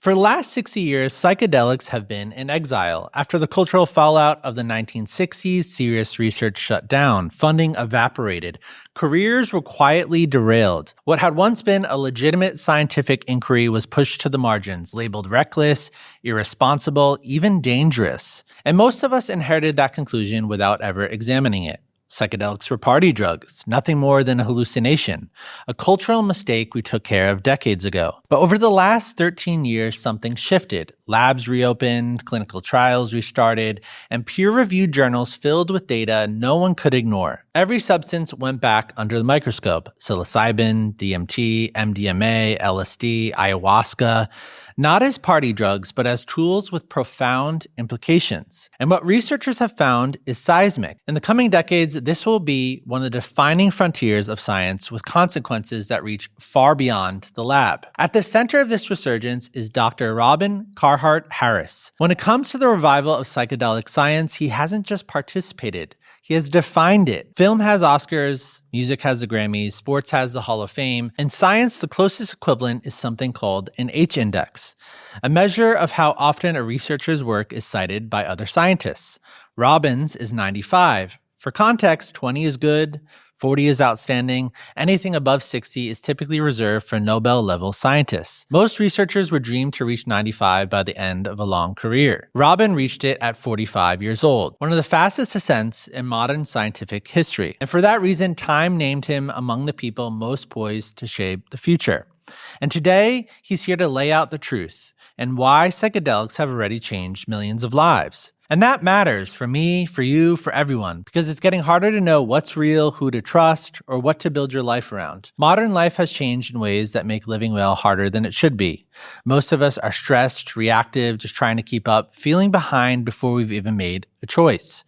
For the last 60 years, psychedelics have been in exile. After the cultural fallout of the 1960s, serious research shut down, funding evaporated, careers were quietly derailed. What had once been a legitimate scientific inquiry was pushed to the margins, labeled reckless, irresponsible, even dangerous. And most of us inherited that conclusion without ever examining it. Psychedelics were party drugs, nothing more than a hallucination, a cultural mistake we took care of decades ago. But over the last 13 years, something shifted. Labs reopened, clinical trials restarted, and peer-reviewed journals filled with data no one could ignore. Every substance went back under the microscope. Psilocybin, DMT, MDMA, LSD, ayahuasca, not as party drugs, but as tools with profound implications. And what researchers have found is seismic. In the coming decades, this will be one of the defining frontiers of science with consequences that reach far beyond the lab. At the center of this resurgence is Dr. Robin Carhart Harris. When it comes to the revival of psychedelic science, he hasn't just participated, he has defined it. Film has Oscars, music has the Grammys, sports has the Hall of Fame. In science, the closest equivalent is something called an H-index, a measure of how often a researcher's work is cited by other scientists. Robin's is 95. For context, 20 is good, 40 is outstanding. Anything above 60 is typically reserved for Nobel-level scientists. Most researchers would dream to reach 95 by the end of a long career. Robin reached it at 45 years old, one of the fastest ascents in modern scientific history. And for that reason, Time named him among the people most poised to shape the future. And today, he's here to lay out the truth and why psychedelics have already changed millions of lives. And that matters for me, for you, for everyone, because it's getting harder to know what's real, who to trust, or what to build your life around. Modern life has changed in ways that make living well harder than it should be. Most of us are stressed, reactive, just trying to keep up, feeling behind before we've even made a choice.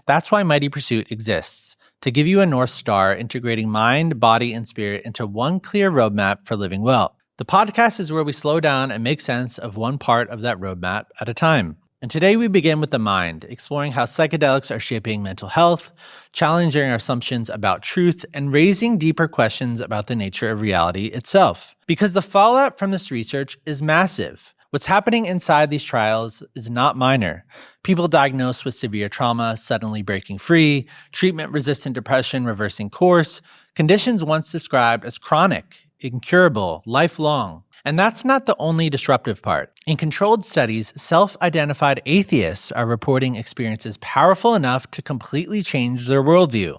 That's why Mighty Pursuit exists, to give you a North Star integrating mind, body, and spirit into one clear roadmap for living well. The podcast is where we slow down and make sense of one part of that roadmap at a time. And today we begin with the mind, exploring how psychedelics are shaping mental health, challenging our assumptions about truth, and raising deeper questions about the nature of reality itself. Because the fallout from this research is massive. What's happening inside these trials is not minor. People diagnosed with severe trauma suddenly breaking free, treatment-resistant depression reversing course, conditions once described as chronic, incurable, lifelong. And that's not the only disruptive part. In controlled studies, self-identified atheists are reporting experiences powerful enough to completely change their worldview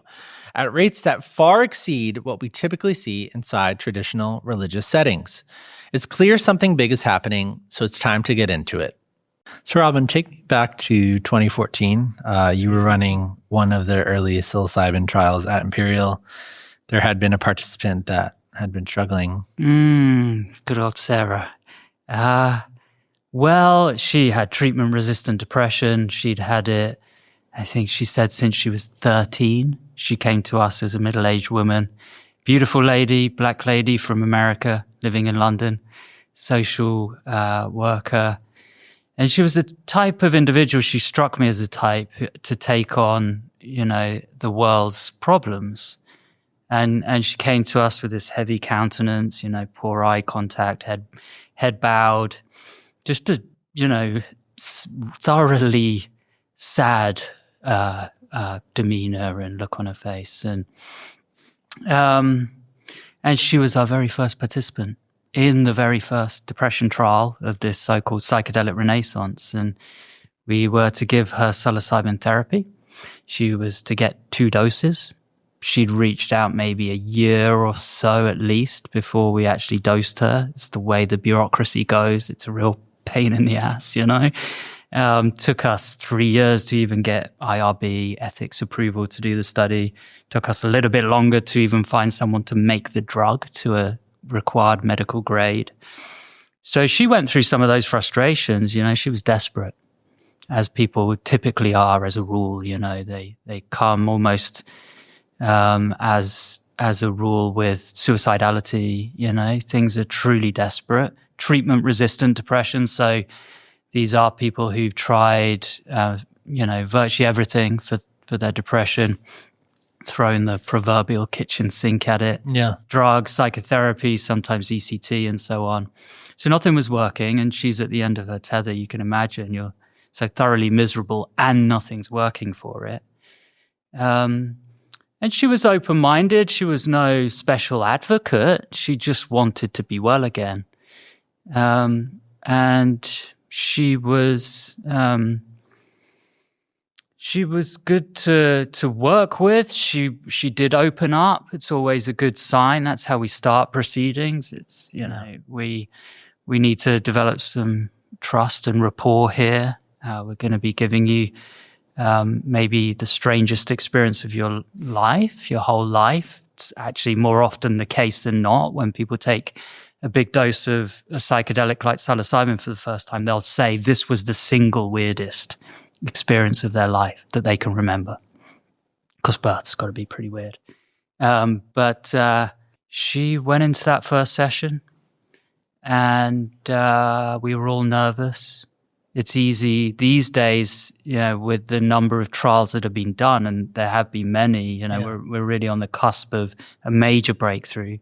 at rates that far exceed what we typically see inside traditional religious settings. It's clear something big is happening, so it's time to get into it. So Robin, take me back to 2014. You were running one of the early psilocybin trials at Imperial. There had been a participant that had been struggling. Good old Sarah. Well, she had treatment-resistant depression. She'd had it, I think she said, since she was 13. She came to us as a middle-aged woman. Beautiful lady, black lady from America, living in London, social worker. And she was the type of individual, she struck me as a type to take on, the world's problems. And she came to us with this heavy countenance, poor eye contact, head bowed, just a, thoroughly sad demeanor and look on her face. And she was our very first participant in the very first depression trial of this so-called psychedelic renaissance. And we were to give her psilocybin therapy. She was to get 2 doses. She'd reached out maybe a year or so at least before we actually dosed her. It's the way the bureaucracy goes. It's a real pain in the ass, Took us 3 years to even get IRB ethics approval to do the study. Took us a little bit longer to even find someone to make the drug to a required medical grade. So she went through some of those frustrations. She was desperate, as people typically are as a rule. They come almost as a rule with suicidality. Things are truly desperate. Treatment-resistant depression. So these are people who've tried, virtually everything for their depression. throwing the proverbial kitchen sink at it. Yeah. Drugs, psychotherapy, sometimes ECT, and so on. So nothing was working, and she's at the end of her tether. You can imagine you're so thoroughly miserable, and nothing's working for it. And she was open-minded. She was no special advocate. She just wanted to be well again. And she was good to work with. She did open up. It's always a good sign. That's how we start proceedings. It's, we need to develop some trust and rapport here. We're going to be giving you maybe the strangest experience of your life, your whole life. It's actually more often the case than not when people take a big dose of a psychedelic like psilocybin for the first time, they'll say this was the single weirdest experience of their life that they can remember. Because birth's got to be pretty weird. But she went into that first session and we were all nervous. It's easy these days, with the number of trials that have been done, and there have been many, we're really on the cusp of a major breakthrough,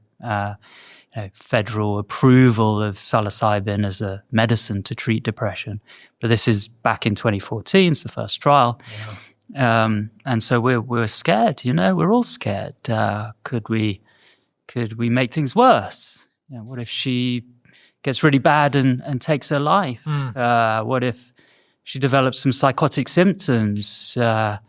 federal approval of psilocybin as a medicine to treat depression. But this is back in 2014, it's the first trial. Yeah. And so we're scared, we're all scared. Could we make things worse? What if she gets really bad and takes her life? What if she develops some psychotic symptoms? The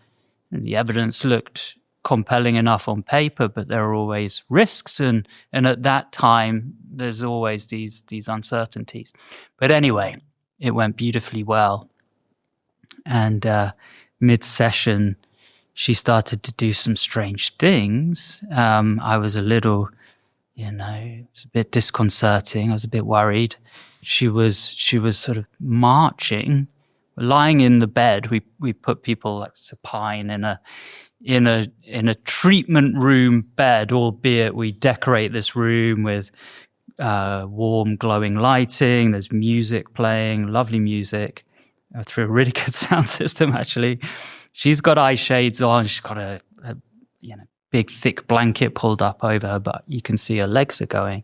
evidence looked compelling enough on paper, but there are always risks, and at that time there's always these uncertainties. But anyway, it went beautifully well, and mid-session she started to do some strange things. I was a little, it was a bit disconcerting. I was a bit worried. She was sort of marching, lying in the bed. We put people like supine in a treatment room bed, albeit we decorate this room with warm, glowing lighting. There's music playing, lovely music, through a really good sound system, actually. She's got eye shades on. She's got a big, thick blanket pulled up over her, but you can see her legs are going.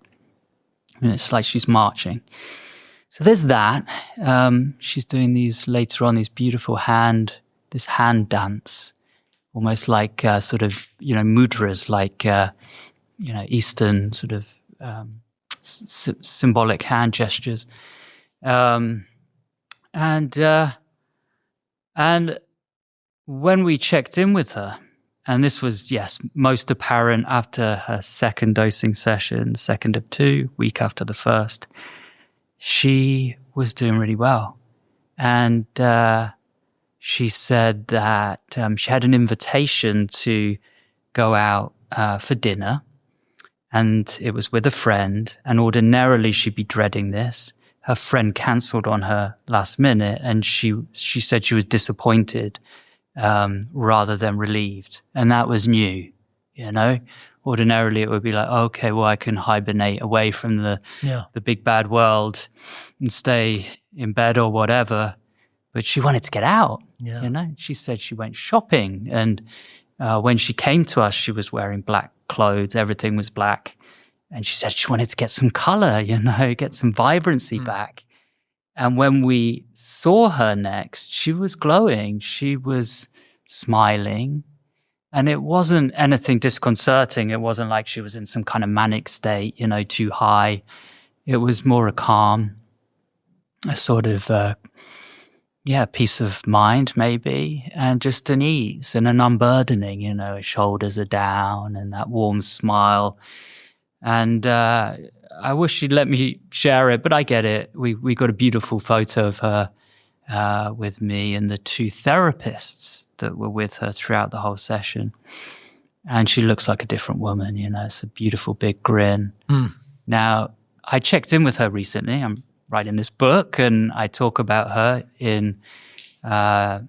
And it's like she's marching. So there's that. She's doing these beautiful hand dance, almost like sort of, mudras, like, Eastern sort of symbolic hand gestures. And when we checked in with her, and this was, yes, most apparent after her second dosing session, second of 2, week after the first, she was doing really well. And she said that she had an invitation to go out for dinner, and it was with a friend, and ordinarily she'd be dreading this. Her friend cancelled on her last minute, and she said she was disappointed rather than relieved. And that was new, Ordinarily it would be like, okay, well, I can hibernate away from the big bad world and stay in bed or whatever. But she wanted to get out, She said she went shopping, and when she came to us, she was wearing black clothes. Everything was black. And she said she wanted to get some color, get some vibrancy back. And when we saw her next, she was glowing. She was smiling. And it wasn't anything disconcerting. It wasn't like she was in some kind of manic state, too high. It was more a calm, a sort of, peace of mind maybe, and just an ease and an unburdening, her shoulders are down and that warm smile. And I wish she'd let me share it, but I get it. We got a beautiful photo of her with me and the 2 therapists that were with her throughout the whole session. And she looks like a different woman, it's a beautiful big grin. Now, I checked in with her recently. I'm writing this book, and I talk about her in the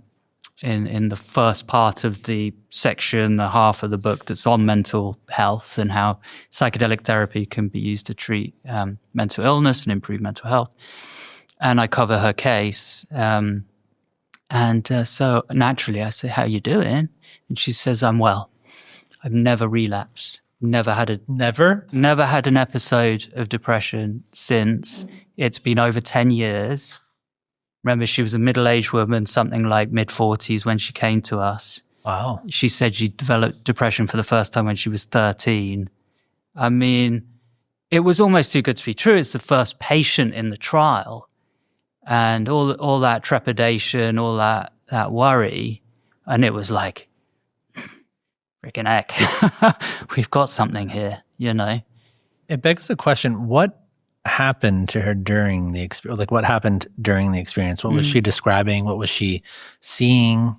first part of the section, the half of the book that's on mental health and how psychedelic therapy can be used to treat mental illness and improve mental health. And I cover her case. So naturally I say, how you doing? And she says, I'm well. I've never relapsed. Never? Never had an episode of depression since. It's been over 10 years. Remember, she was a middle-aged woman, something like mid-40s when she came to us. Wow. She said she developed depression for the first time when she was 13. I mean, it was almost too good to be true. It's the first patient in the trial. And all that trepidation, all that worry. And it was like, freaking heck, we've got something here, you know? It begs the question, what happened to her during the experience? Like, what happened during the experience? What was she describing? What was she seeing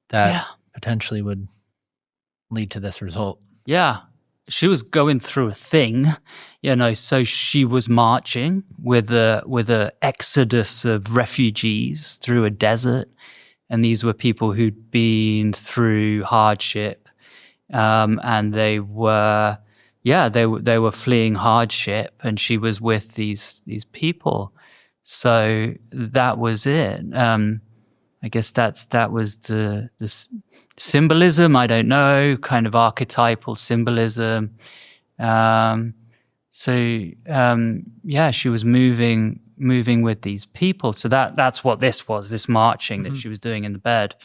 that potentially would lead to this result? Yeah. She was going through a thing, you know, so she was marching with a exodus of refugees through a desert. And these were people who'd been through hardship. And they were fleeing hardship, and she was with these people. So that was it. I guess that was the symbolism. I don't know, kind of archetypal symbolism. She was moving with these people. So that's what this was, this marching that she was doing in the bed.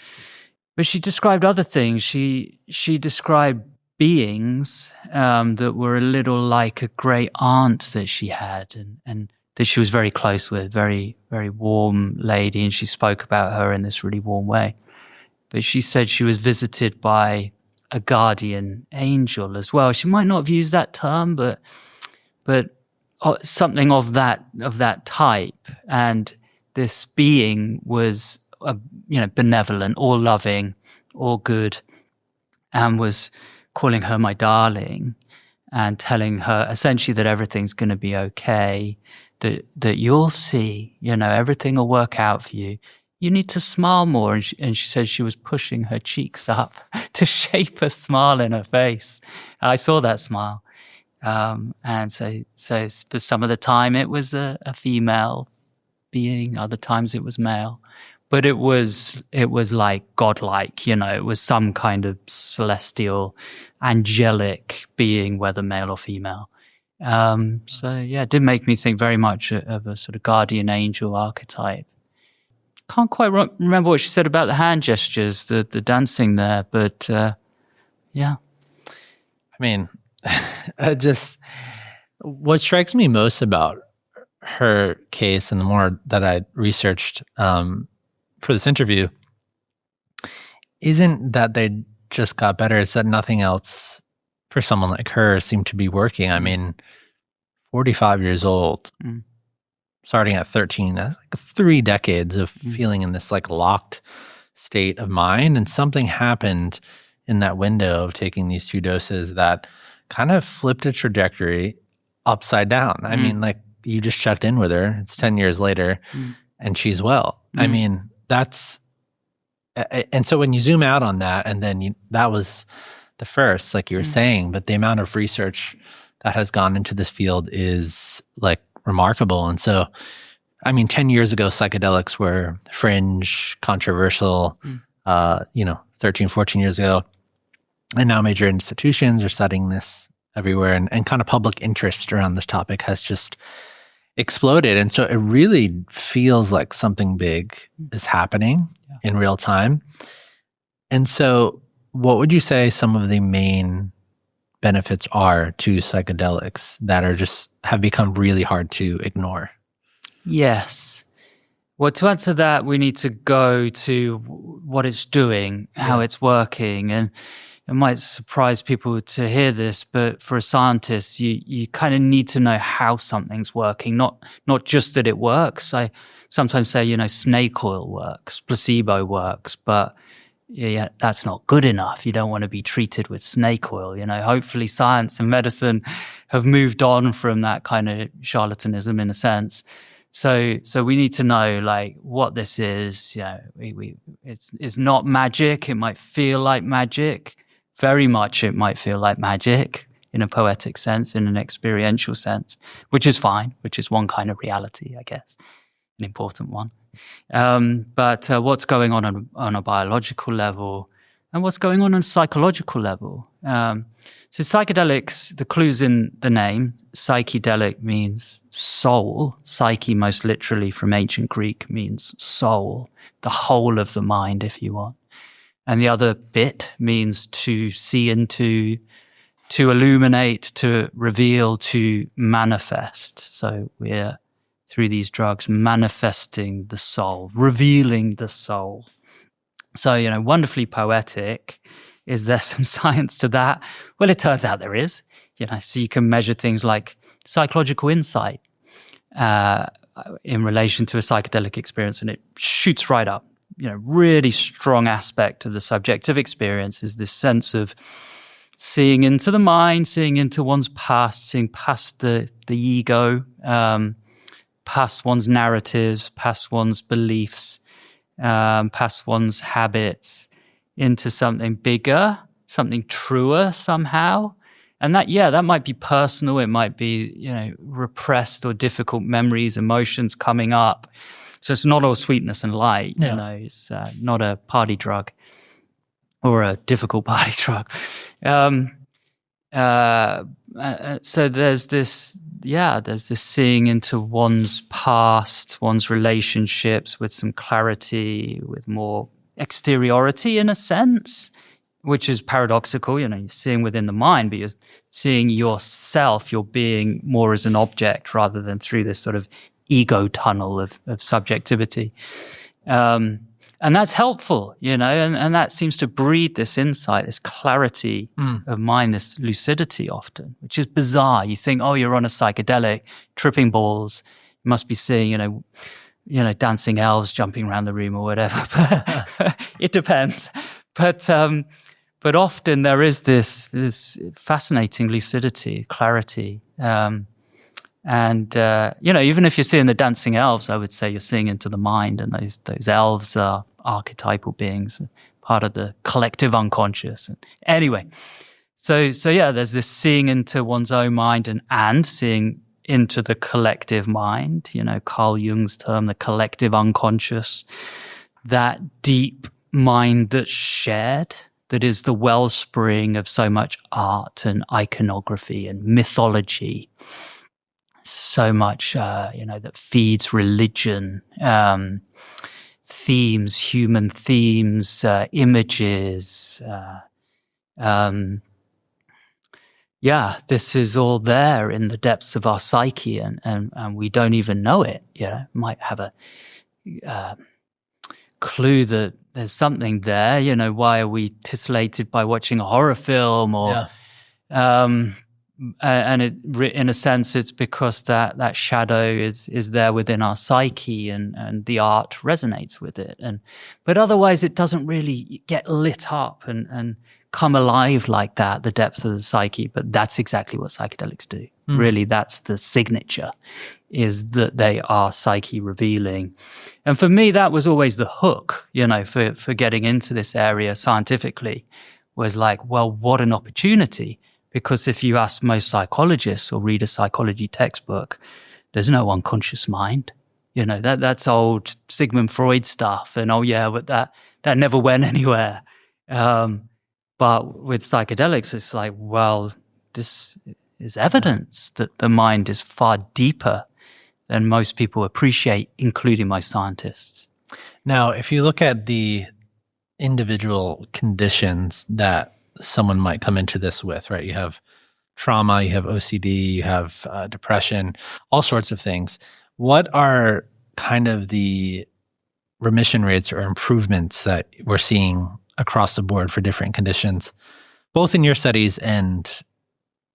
But she described other things. She described beings that were a little like a great aunt that she had and that she was very close with, very, very warm lady, and she spoke about her in this really warm way. But she said she was visited by a guardian angel as well. She might not have used that term, but something of that type. And this being was benevolent, all loving, all good, and was calling her my darling and telling her essentially that everything's going to be okay, that you'll see, everything will work out for you. You need to smile more. And she said she was pushing her cheeks up to shape a smile in her face. I saw that smile. And so for some of the time it was a female being, other times it was male. But it was like godlike, it was some kind of celestial, angelic being, whether male or female. It did make me think very much of a sort of guardian angel archetype. Can't quite remember what she said about the hand gestures, the dancing there, but yeah. I mean, what strikes me most about her case, and the more that I researched for this interview, isn't that they just got better. It's that nothing else for someone like her seemed to be working. I mean, 45 years old, starting at 13, that's like 3 decades of feeling in this like locked state of mind. And something happened in that window of taking these 2 doses that kind of flipped a trajectory upside down. I mean, like, you just checked in with her. It's 10 years later and she's well. I mean, and so when you zoom out on that, and then that was the first, like you were saying, but the amount of research that has gone into this field is like remarkable. And so, I mean, 10 years ago, psychedelics were fringe, controversial, 13, 14 years ago. And now major institutions are studying this everywhere, and kind of public interest around this topic has just exploded. And so it really feels like something big is happening in real time. And so what would you say some of the main benefits are to psychedelics that are just have become really hard to ignore? Yes. Well, to answer that, we need to go to what it's doing, how it's working. And it might surprise people to hear this, but for a scientist, you kind of need to know how something's working, not just that it works. I sometimes say, snake oil works, placebo works, but yeah, that's not good enough. You don't want to be treated with snake oil. Hopefully science and medicine have moved on from that kind of charlatanism in a sense. So we need to know like what this is. It's not magic. It might feel like magic. Very much it might feel like magic in a poetic sense, in an experiential sense, which is fine, which is one kind of reality, I guess, an important one. But what's going on a biological level, and what's going on a psychological level. So psychedelics, the clue's in the name. Psychedelic means soul. Psyche, most literally from ancient Greek, means soul, the whole of the mind, if you want. And the other bit means to see into, to illuminate, to reveal, to manifest. So we're, through these drugs, manifesting the soul, revealing the soul. So, wonderfully poetic. Is there some science to that? Well, it turns out there is. So you can measure things like psychological insight in relation to a psychedelic experience, and it shoots right up. Really strong aspect of the subjective experience is this sense of seeing into the mind, seeing into one's past, seeing past the ego, past one's narratives, past one's beliefs, past one's habits, into something bigger, something truer somehow. And that might be personal. It might be, repressed or difficult memories, emotions coming up. So it's not all sweetness and light, it's not a party drug or a difficult party drug. So there's this seeing into one's past, one's relationships with some clarity, with more exteriority in a sense, which is paradoxical. You're seeing within the mind, but you're seeing yourself, your being, more as an object rather than through this sort of ego tunnel of subjectivity. And that's helpful, and that seems to breed this insight, this clarity of mind, this lucidity often, which is bizarre. You think, oh, you're on a psychedelic, tripping balls, you must be seeing, dancing elves jumping around the room or whatever. But it depends. But often there is this fascinating lucidity, clarity. And even if you're seeing the dancing elves, I would say you're seeing into the mind, and those elves are archetypal beings, part of the collective unconscious. Anyway, so there's this seeing into one's own mind and seeing into the collective mind, Carl Jung's term, the collective unconscious, that deep mind that's shared, that is the wellspring of so much art and iconography and mythology, so much, that feeds religion, themes, human themes, images, this is all there in the depths of our psyche, and we don't even know it. Might have a clue that there's something there. Why are we titillated by watching a horror film? Or, and in a sense, it's because that shadow is there within our psyche, and the art resonates with it. But otherwise, it doesn't really get lit up and come alive like that, the depth of the psyche. But that's exactly what psychedelics do. Really, that's the signature, is that they are psyche revealing. And for me, that was always the hook, for getting into this area scientifically, was like, well, what an opportunity. Because if you ask most psychologists or read a psychology textbook, there's no unconscious mind. That's old Sigmund Freud stuff. And but that never went anywhere. But with psychedelics, it's like, well, this is evidence that the mind is far deeper than most people appreciate, including my scientists. Now, if you look at the individual conditions that someone might come into this with, right? You have trauma, you have OCD, you have depression, all sorts of things. What are kind of the remission rates or improvements that we're seeing across the board for different conditions, both in your studies and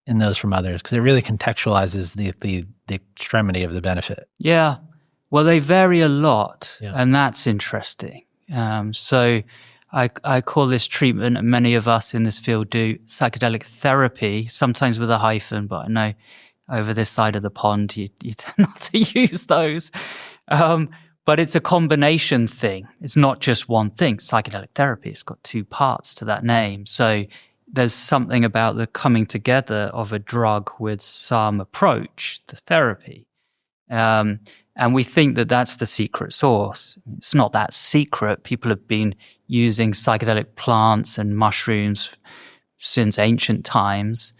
in those from others? Because it really contextualizes the extremity of the benefit. Yeah. Well, they vary a lot, and that's interesting. So I call this treatment, and many of us in this field do, psychedelic therapy, sometimes with a hyphen, but I know over this side of the pond, you tend not to use those. But it's a combination thing. It's not just one thing. Psychedelic therapy, it's got two parts to that name. So there's something about the coming together of a drug with some approach to therapy. And And we think that that's the secret sauce. It's not that secret. People have been using psychedelic plants and mushrooms since ancient times.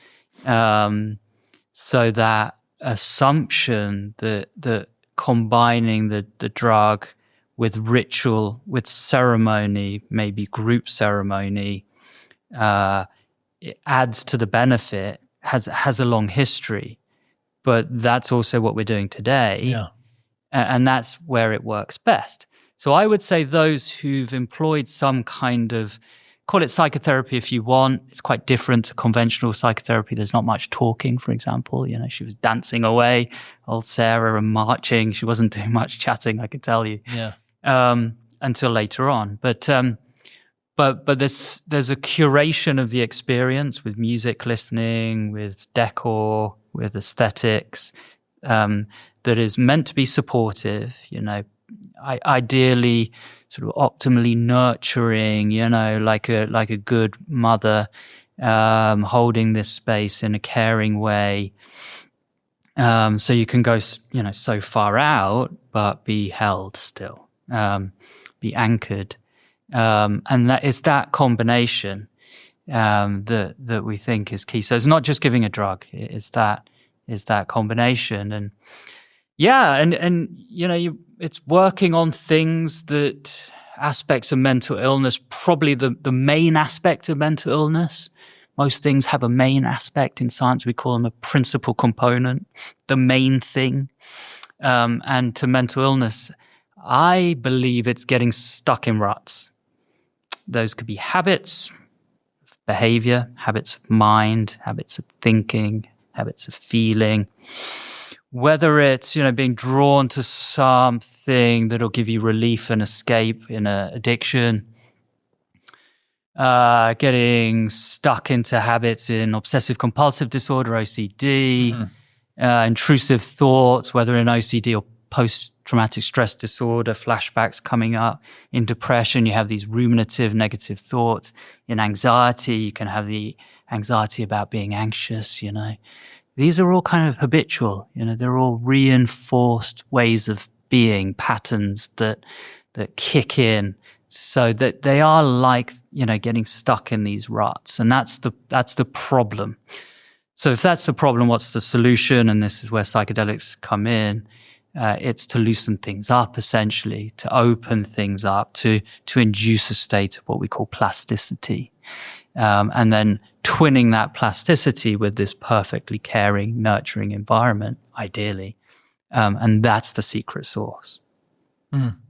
So that assumption that combining the drug with ritual, with ceremony, maybe group ceremony, it adds to the benefit, has a long history. But that's also what we're doing today. Yeah. And that's where it works best. So I would say those who've employed some kind of, call it psychotherapy if you want. It's quite different to conventional psychotherapy. There's not much talking, for example. She was dancing away, old Sarah, and marching. She wasn't doing much chatting, I can tell you. Yeah. Until later on. But there's a curation of the experience with music listening, with decor, with aesthetics, that is meant to be supportive, ideally sort of optimally nurturing, like a good mother, holding this space in a caring way. So you can go, so far out, but be held still, be anchored. And that is that combination, that we think is key. So it's not just giving a drug, it's that combination. And it's working on things that aspects of mental illness, probably the main aspect of mental illness. Most things have a main aspect in science. We call them a principal component, the main thing. And to mental illness, I believe it's getting stuck in ruts. Those could be habits, behavior, habits of mind, habits of thinking, habits of feeling. Whether it's, being drawn to something that'll give you relief and escape in an addiction, getting stuck into habits in obsessive compulsive disorder, OCD, intrusive thoughts, whether in OCD or post-traumatic stress disorder, flashbacks coming up. In depression, you have these ruminative negative thoughts. In anxiety, you can have the anxiety about being anxious, These are all kind of habitual, they're all reinforced ways of being, patterns that kick in, so that they are like, getting stuck in these ruts. And that's the problem. So if that's the problem, what's the solution? And this is where psychedelics come in. It's to loosen things up, essentially, to open things up, to induce a state of what we call plasticity. And then twinning that plasticity with this perfectly caring, nurturing environment, ideally. And that's the secret sauce.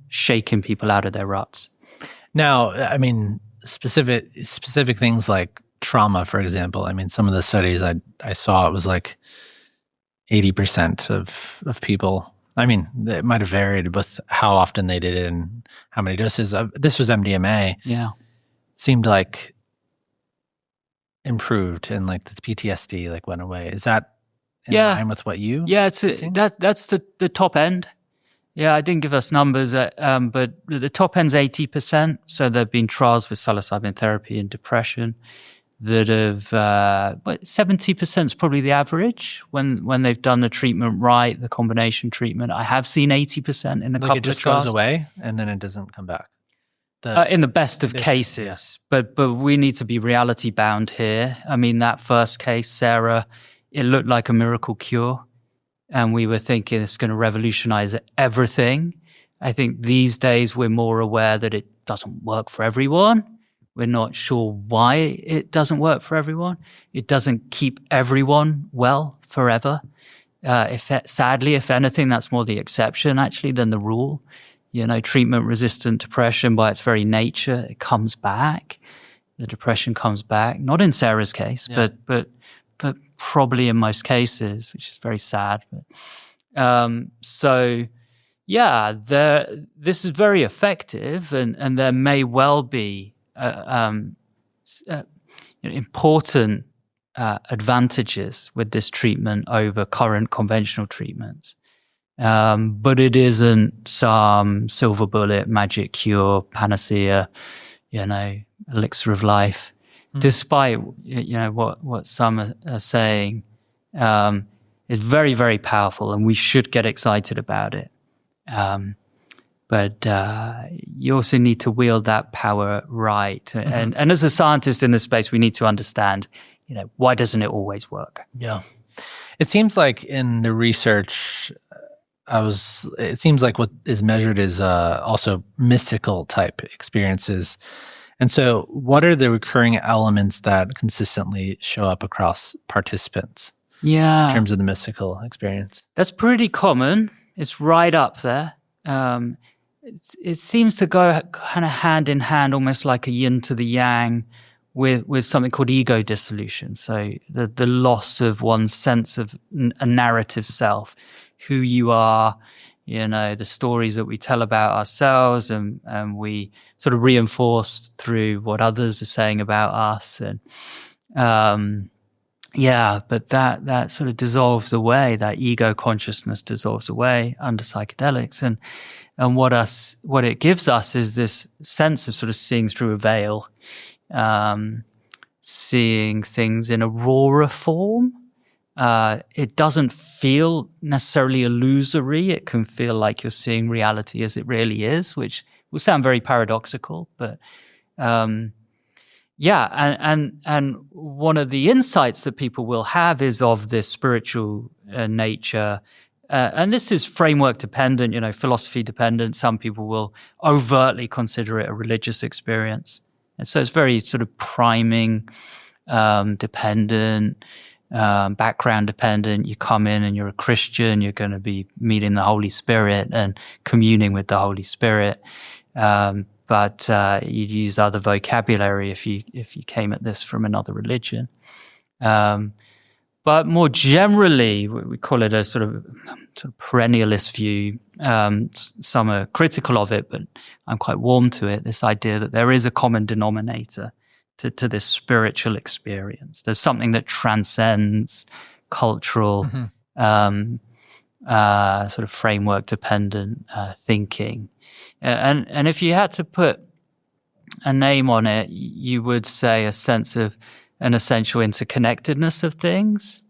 Shaking people out of their ruts. Now, I mean, specific things like trauma, for example. I mean, some of the studies I saw, it was like 80% of people. I mean, it might have varied with how often they did it and how many doses. This was MDMA. Yeah. Seemed like improved and like the PTSD like went away. Is that in line with what you? Yeah, that's the top end. Yeah, I didn't give us numbers, but the top end's 80%. So there have been trials with psilocybin therapy in depression that have, 70% is probably the average when they've done the treatment right, the combination treatment. I have seen 80% in a couple of trials. It just goes away and then it doesn't come back. In the best of cases, yeah. But we need to be reality bound here. I mean, that first case, Sarah, it looked like a miracle cure. And we were thinking it's going to revolutionize everything. I think these days we're more aware that it doesn't work for everyone. We're not sure why it doesn't work for everyone. It doesn't keep everyone well forever. Sadly, if anything, that's more the exception actually than the rule. Treatment-resistant depression by its very nature, it comes back. The depression comes back. Not in Sarah's case, yeah. but probably in most cases, which is very sad. This is very effective, and there may well be important advantages with this treatment over current conventional treatments. But it isn't some silver bullet, magic cure, panacea, elixir of life. Despite what some are saying, it's very, very powerful, and we should get excited about it. But you also need to wield that power right. And as a scientist in this space, we need to understand, why doesn't it always work? Yeah. It seems like in the research, it seems like what is measured is also mystical type experiences. And so what are the recurring elements that consistently show up across participants? Yeah. In terms of the mystical experience? That's pretty common. It's right up there. It seems to go kind of hand in hand, almost like a yin to the yang, with something called ego dissolution. So the loss of one's sense of a narrative self, who you are, the stories that we tell about ourselves, and we sort of reinforce through what others are saying about us. And but that sort of dissolves away. That ego consciousness dissolves away under psychedelics, and what it gives us is this sense of sort of seeing through a veil, seeing things in a rawer form. It doesn't feel necessarily illusory. It can feel like you're seeing reality as it really is, which will sound very paradoxical, but and one of the insights that people will have is of this spiritual nature. And this is framework dependent, philosophy dependent. Some people will overtly consider it a religious experience. And so it's very sort of priming, dependent, background dependent. You come in and you're a Christian, you're going to be meeting the Holy Spirit and communing with the Holy Spirit. But you'd use other vocabulary if you came at this from another religion. But more generally, we call it a sort of perennialist view. Some are critical of it, but I'm quite warm to it. This idea that there is a common denominator to this spiritual experience. There's something that transcends cultural, sort of framework-dependent thinking. And if you had to put a name on it, you would say a sense of an essential interconnectedness of things,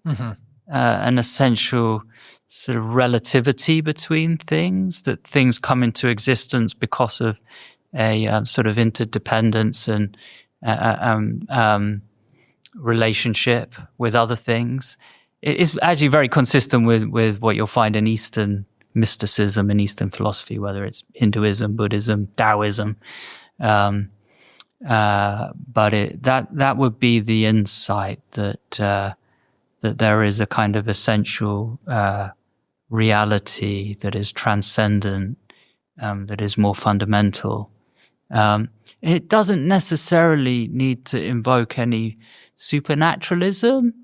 an essential sort of relativity between things, that things come into existence because of a sort of interdependence and relationship with other things. It is actually very consistent with what you'll find in Eastern mysticism and Eastern philosophy, whether it's Hinduism, Buddhism, Taoism. But that would be the insight that there is a kind of essential reality that is transcendent, that is more fundamental. It doesn't necessarily need to invoke any supernaturalism.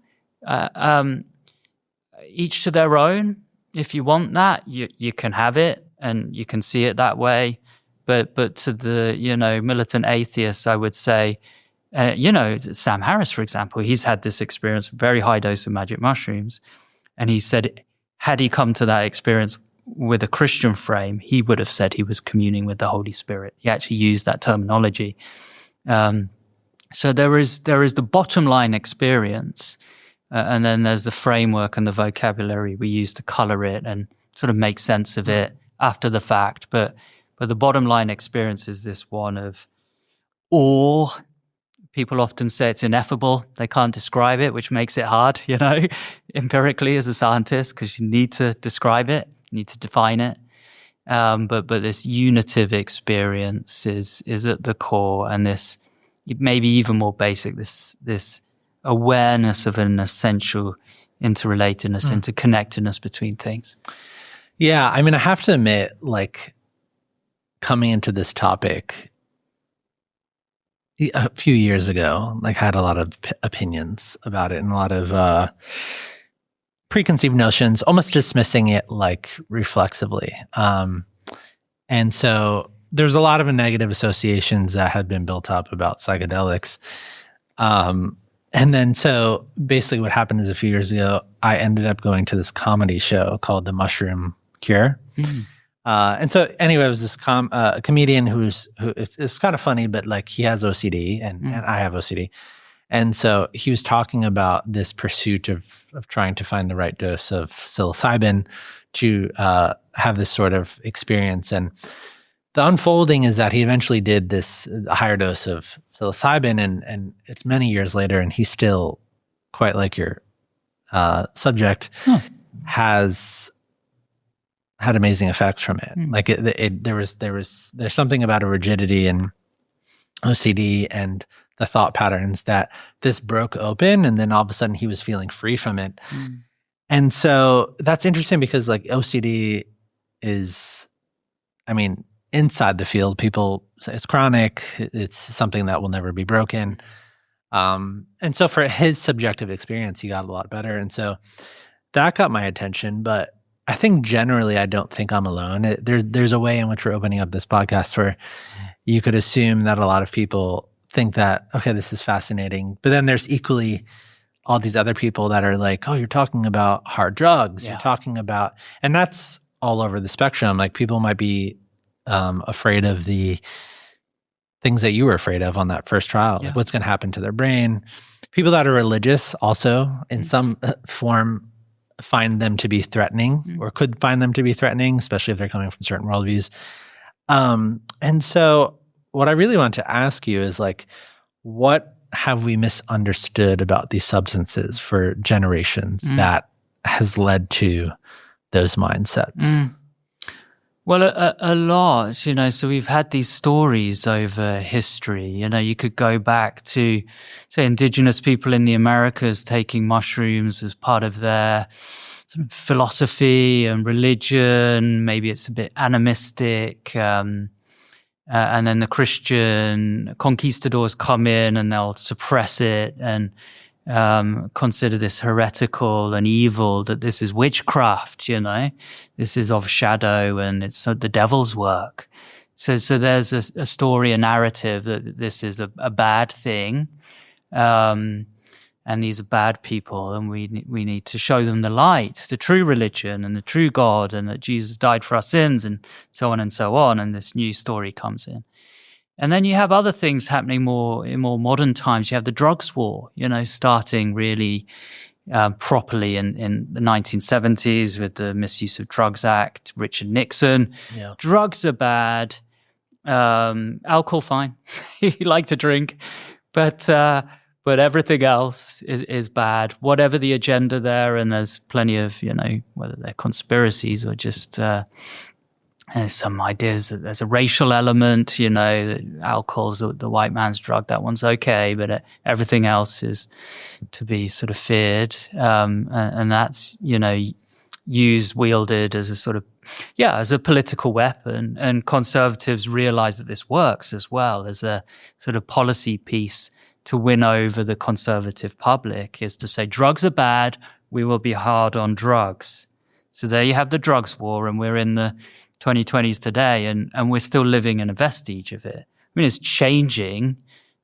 Each to their own. If you want that, you can have it and you can see it that way. But to the, militant atheists, I would say, Sam Harris, for example, he's had this experience, very high dose of magic mushrooms. And he said, had he come to that experience with a Christian frame, he would have said he was communing with the Holy Spirit. He actually used that terminology. So there is the bottom line experience, and then there's the framework and the vocabulary we use to color it and sort of make sense of it after the fact. But the bottom line experience is this one of awe. People often say it's ineffable. They can't describe it, which makes it hard, empirically as a scientist, because you need to describe it, you need to define it. But this unitive experience is at the core, and this maybe even more basic, this awareness of an essential interrelatedness, interconnectedness between things. Yeah, I mean, I have to admit, coming into this topic a few years ago, had a lot of opinions about it and a lot of preconceived notions, almost dismissing it reflexively. And so there's a lot of negative associations that had been built up about psychedelics. And then so basically what happened is a few years ago, I ended up going to this comedy show called The Mushroom Cure. And so anyway, it was this a comedian who it's kind of funny, but he has OCD and I have OCD. And so he was talking about this pursuit of trying to find the right dose of psilocybin to have this sort of experience. And the unfolding is that he eventually did this higher dose of psilocybin, and it's many years later, and he's still, quite like your subject, has had amazing effects from it. Like there's something about a rigidity and OCD and the thought patterns that this broke open, and then all of a sudden he was feeling free from it. And so that's interesting because like OCD is, I mean, inside the field, people say it's chronic, it's something that will never be broken. And so for his subjective experience, he got a lot better. And so that got my attention. But I think generally, I don't think I'm alone. There's a way in which we're opening up this podcast where you could assume that a lot of people think that, okay, this is fascinating. But then there's equally all these other people that are like, oh, you're talking about hard drugs. You're talking about, and that's all over the spectrum. Like people might be afraid of the things that you were afraid of on that first trial, like what's going to happen to their brain. People that are religious also in some form find them to be threatening or could find them to be threatening, especially if they're coming from certain worldviews. And so what I really want to ask you is like, what have we misunderstood about these substances for generations that has led to those mindsets? Well, a lot, so we've had these stories over history. You could go back to, say, indigenous people in the Americas taking mushrooms as part of their sort of philosophy and religion. Maybe it's a bit animistic. And then the Christian conquistadors come in and they'll suppress it and consider this heretical and evil, that this is witchcraft, this is of shadow and it's the devil's work. So there's a story, a narrative that this is a bad thing, and these are bad people, and we need to show them the light, the true religion and the true God, and that Jesus died for our sins, and so on and so on. And this new story comes in. And then you have other things happening in more modern times. You have the drugs war, starting really properly in the 1970s with the Misuse of Drugs Act, Richard Nixon. Yeah. Drugs are bad. Alcohol, fine. You like to drink. But everything else is bad, whatever the agenda there. And there's plenty of, whether they're conspiracies or just there's some ideas that there's a racial element, that alcohol's the white man's drug, that one's okay, but everything else is to be sort of feared. And that's, wielded as a sort of, as a political weapon. And conservatives realize that this works as well as a sort of policy piece to win over the conservative public, is to say drugs are bad, we will be hard on drugs. So there you have the drugs war, and we're in the 2020s today, and we're still living in a vestige of it. I mean, it's changing.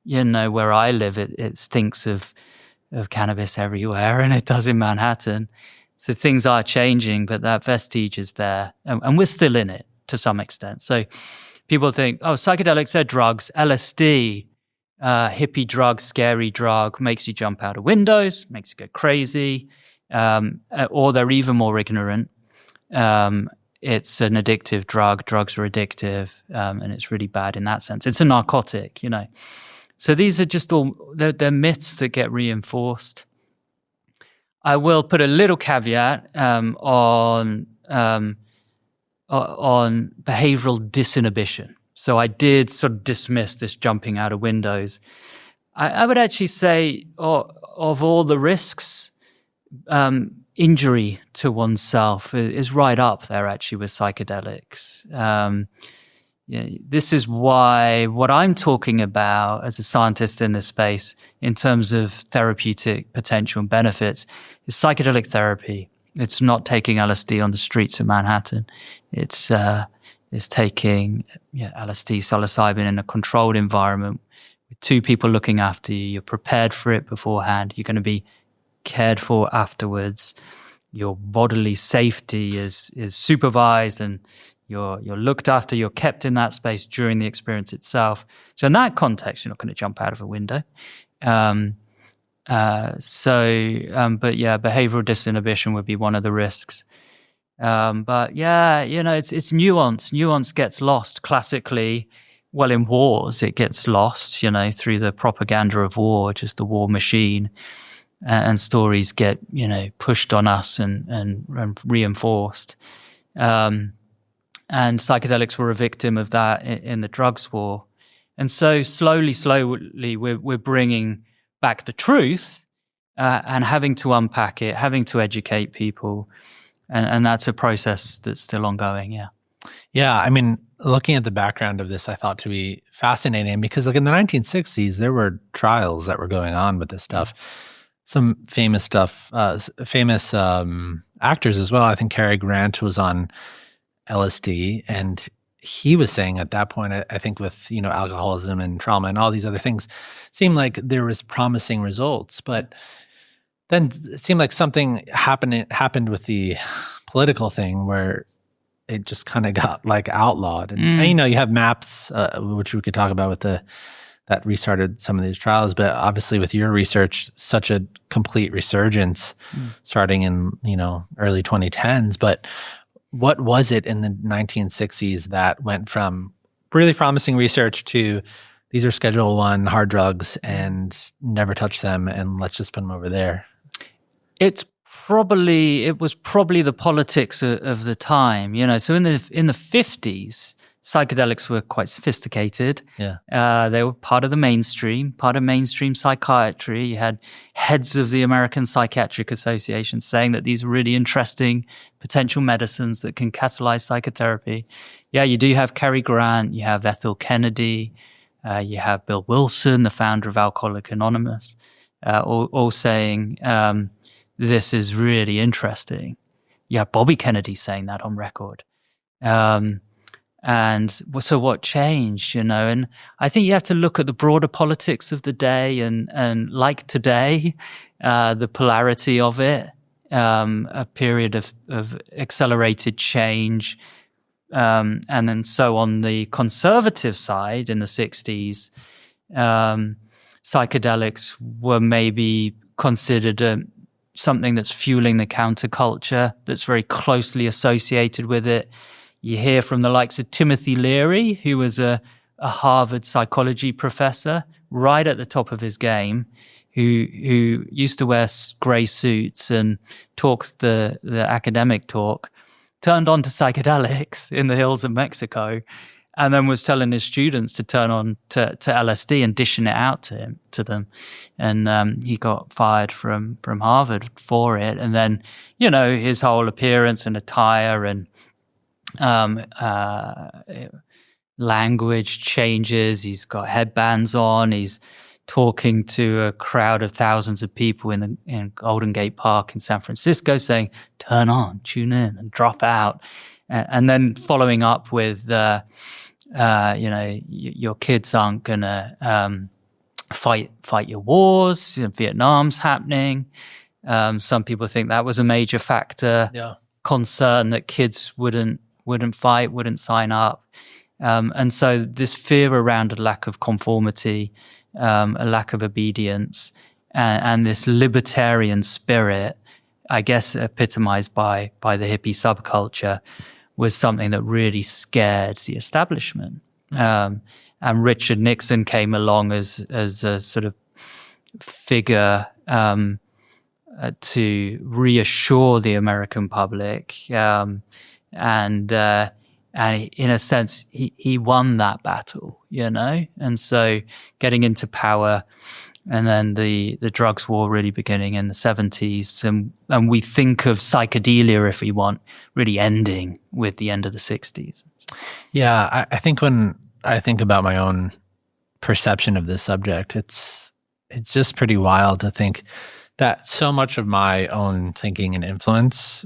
Where I live, it stinks of cannabis everywhere, and it does in Manhattan. So things are changing, but that vestige is there, and we're still in it to some extent. So people think, oh, psychedelics are drugs, LSD, hippie drug, scary drug, makes you jump out of windows, makes you go crazy, or they're even more ignorant. It's an addictive drug. Drugs are addictive, and it's really bad in that sense. It's a narcotic, So these are just they're myths that get reinforced. I will put a little caveat on behavioral disinhibition. So I did sort of dismiss this jumping out of windows. I would actually say of all the risks, injury to oneself is right up there actually with psychedelics. This is why what I'm talking about as a scientist in this space in terms of therapeutic potential and benefits is psychedelic therapy. It's not taking LSD on the streets of Manhattan. It's taking LSD, psilocybin in a controlled environment with two people looking after you. You're prepared for it beforehand. You're going to be cared for afterwards. Your bodily safety is supervised, and you're looked after. You're kept in that space during the experience itself. So in that context, you're not going to jump out of a window. But yeah, behavioral disinhibition would be one of the risks. But yeah, it's nuance. Nuance gets lost classically. Well, in wars, it gets lost, through the propaganda of war, just the war machine, and stories get, pushed on us and reinforced. And psychedelics were a victim of that in the drugs war. And so slowly, we're bringing back the truth and having to unpack it, having to educate people. And that's a process that's still ongoing, yeah. Yeah, I mean, looking at the background of this, I thought to be fascinating because like in the 1960s, there were trials that were going on with this stuff. Some famous stuff, famous actors as well. I think Cary Grant was on LSD, and he was saying at that point, I think with, alcoholism and trauma and all these other things, seemed like there was promising results. But then it seemed like something happened with the political thing where it just kind of got like outlawed. And you have MAPS, which we could talk about with that restarted some of these trials. But obviously with your research, such a complete resurgence starting in, early 2010s. But what was it in the 1960s that went from really promising research to these are Schedule I hard drugs and never touch them and let's just put them over there? It was probably the politics of the time, So in the 50s, psychedelics were quite sophisticated. Yeah, they were part of mainstream psychiatry. You had heads of the American Psychiatric Association saying that these are really interesting potential medicines that can catalyze psychotherapy. Yeah, you do have Cary Grant, you have Ethel Kennedy, you have Bill Wilson, the founder of Alcoholics Anonymous, all saying this is really interesting. Yeah, Bobby Kennedy saying that on record. And so what changed, And I think you have to look at the broader politics of the day and like today, the polarity of it, a period of accelerated change. And then so on the conservative side in the 60s, psychedelics were maybe considered something that's fueling the counterculture, that's very closely associated with it. You hear from the likes of Timothy Leary, who was a Harvard psychology professor, right at the top of his game, who used to wear gray suits and talk the academic talk, turned on to psychedelics in the hills of Mexico, and then was telling his students to turn on to LSD and dishing it out to them. And he got fired from Harvard for it. And then, his whole appearance and attire and language changes. He's got headbands on. He's talking to a crowd of thousands of people in Golden Gate Park in San Francisco saying, turn on, tune in and drop out. And then following up with, your kids aren't going to fight your wars. Vietnam's happening. Some people think that was a major factor. Yeah. Concern that kids wouldn't fight, wouldn't sign up. And so this fear around a lack of conformity, a lack of obedience, and this libertarian spirit, I guess epitomized by the hippie subculture, was something that really scared the establishment. And Richard Nixon came along as a sort of figure to reassure the American public. And in a sense, he won that battle, And so getting into power, and then the drugs war really beginning in the 70s. And we think of psychedelia, if we want, really ending with the end of the 60s. Yeah, I think when I think about my own perception of this subject, it's just pretty wild to think that so much of my own thinking and influence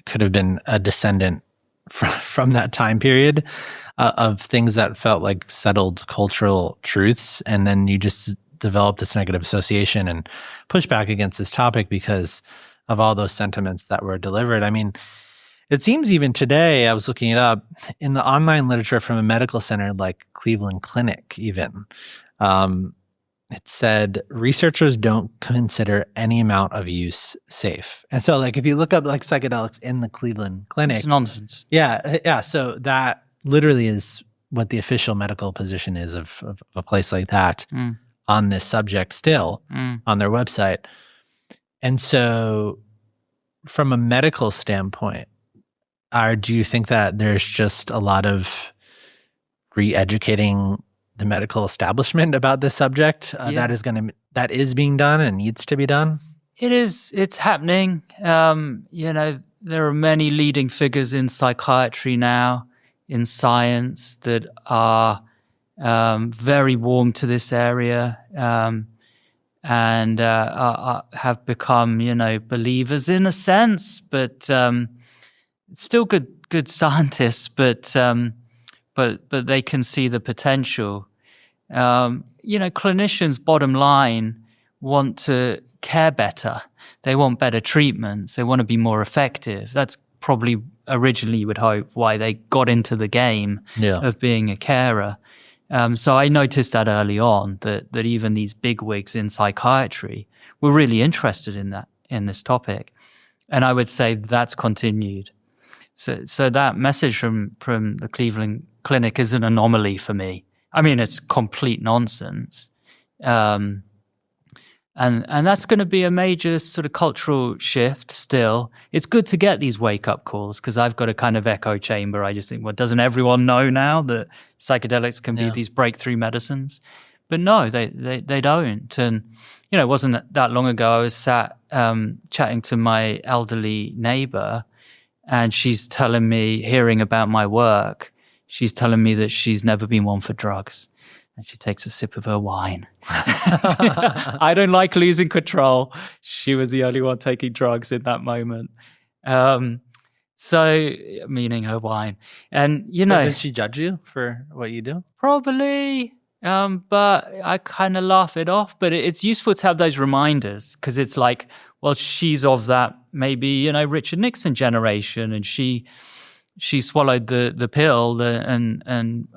could have been a descendant from that time period of things that felt like settled cultural truths. And then you just develop this negative association and push back against this topic because of all those sentiments that were delivered. I mean, it seems even today, I was looking it up, in the online literature from a medical center like Cleveland Clinic even, it said researchers don't consider any amount of use safe. And so like if you look up like psychedelics in the Cleveland Clinic, It's nonsense. yeah. So that literally is what the official medical position is of a place like that on this subject still on their website. And so from a medical standpoint, do you think that there's just a lot of re-educating the medical establishment about this subject that is being done and needs to be done? It's happening. There are many leading figures in psychiatry now, in science, that are very warm to this area, and have become, believers in a sense, but still good scientists, but they can see the potential. Clinicians, bottom line, want to care better. They want better treatments. They want to be more effective. That's probably originally, you would hope, why they got into the game of being a carer. So I noticed that early on, that even these bigwigs in psychiatry were really interested in this topic. And I would say that's continued. So that message from the Cleveland Clinic is an anomaly for me. I mean, it's complete nonsense. And that's going to be a major sort of cultural shift still. It's good to get these wake-up calls, because I've got a kind of echo chamber. I just think, well, doesn't everyone know now that psychedelics can be these breakthrough medicines? But no, they don't. And, it wasn't that long ago I was sat chatting to my elderly neighbor, and she's telling me, hearing about my work, she's telling me that she's never been one for drugs. And she takes a sip of her wine. I don't like losing control. She was the only one taking drugs in that moment. So, meaning her wine. And, So does she judge you for what you do? Probably. But I kind of laugh it off. But it's useful to have those reminders, because it's like, well, she's of that maybe, Richard Nixon generation, and she swallowed the pill and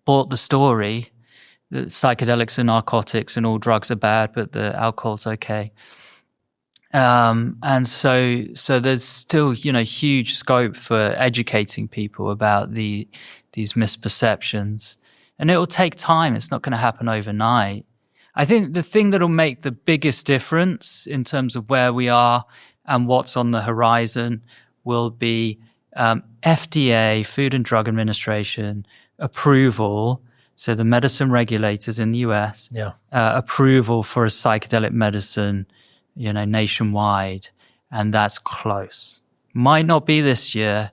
bought the story that psychedelics are narcotics and all drugs are bad, but the alcohol's okay. And so there's still, huge scope for educating people about these misperceptions. And it'll take time. It's not going to happen overnight. I think the thing that'll make the biggest difference in terms of where we are and what's on the horizon will be FDA, Food and Drug Administration, approval, so the medicine regulators in the US, approval for a psychedelic medicine, nationwide, and that's close. Might not be this year,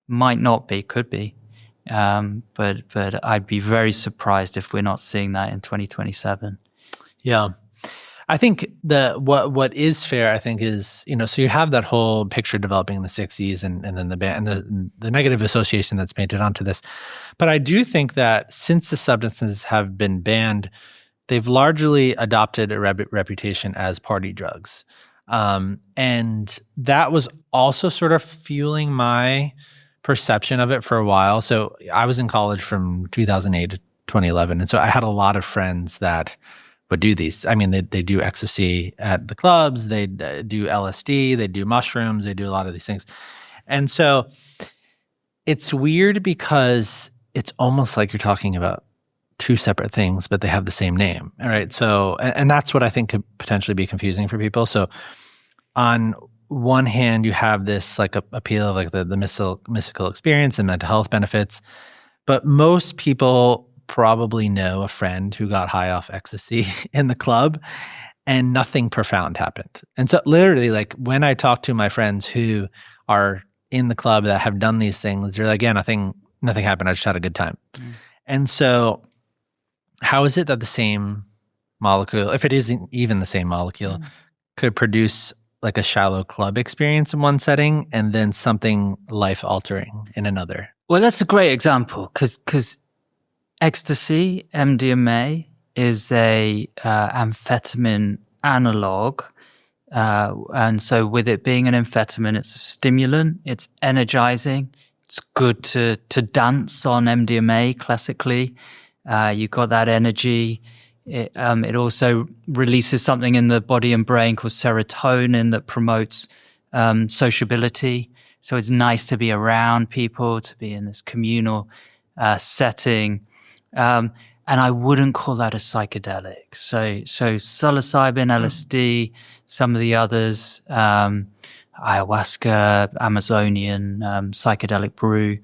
might not be, could be, but I'd be very surprised if we're not seeing that in 2027. Yeah. I think what is fair, I think, is, so you have that whole picture developing in the 60s and then the negative association that's painted onto this. But I do think that since the substances have been banned, they've largely adopted a reputation as party drugs. And that was also sort of fueling my perception of it for a while. So I was in college from 2008 to 2011. And so I had a lot of friends that would do these. I mean, they do ecstasy at the clubs, they do LSD, they do mushrooms, they do a lot of these things. And so it's weird because it's almost like you're talking about two separate things, but they have the same name. All right. So, and that's what I think could potentially be confusing for people. So on one hand, you have this like appeal of like the mystical experience and mental health benefits, but most people probably know a friend who got high off ecstasy in the club and nothing profound happened. And so literally, like when I talk to my friends who are in the club that have done these things, they're like, yeah, nothing happened. I just had a good time. And so how is it that the same molecule, if it isn't even the same molecule, could produce like a shallow club experience in one setting and then something life-altering in another? Well, that's a great example because ecstasy, MDMA, is a amphetamine analog. And so with it being an amphetamine, it's a stimulant, it's energizing. It's good to dance on MDMA classically. You got that energy. It also releases something in the body and brain called serotonin that promotes sociability. So it's nice to be around people, to be in this communal setting. And I wouldn't call that a psychedelic. So psilocybin, LSD, some of the others, ayahuasca, Amazonian psychedelic brew.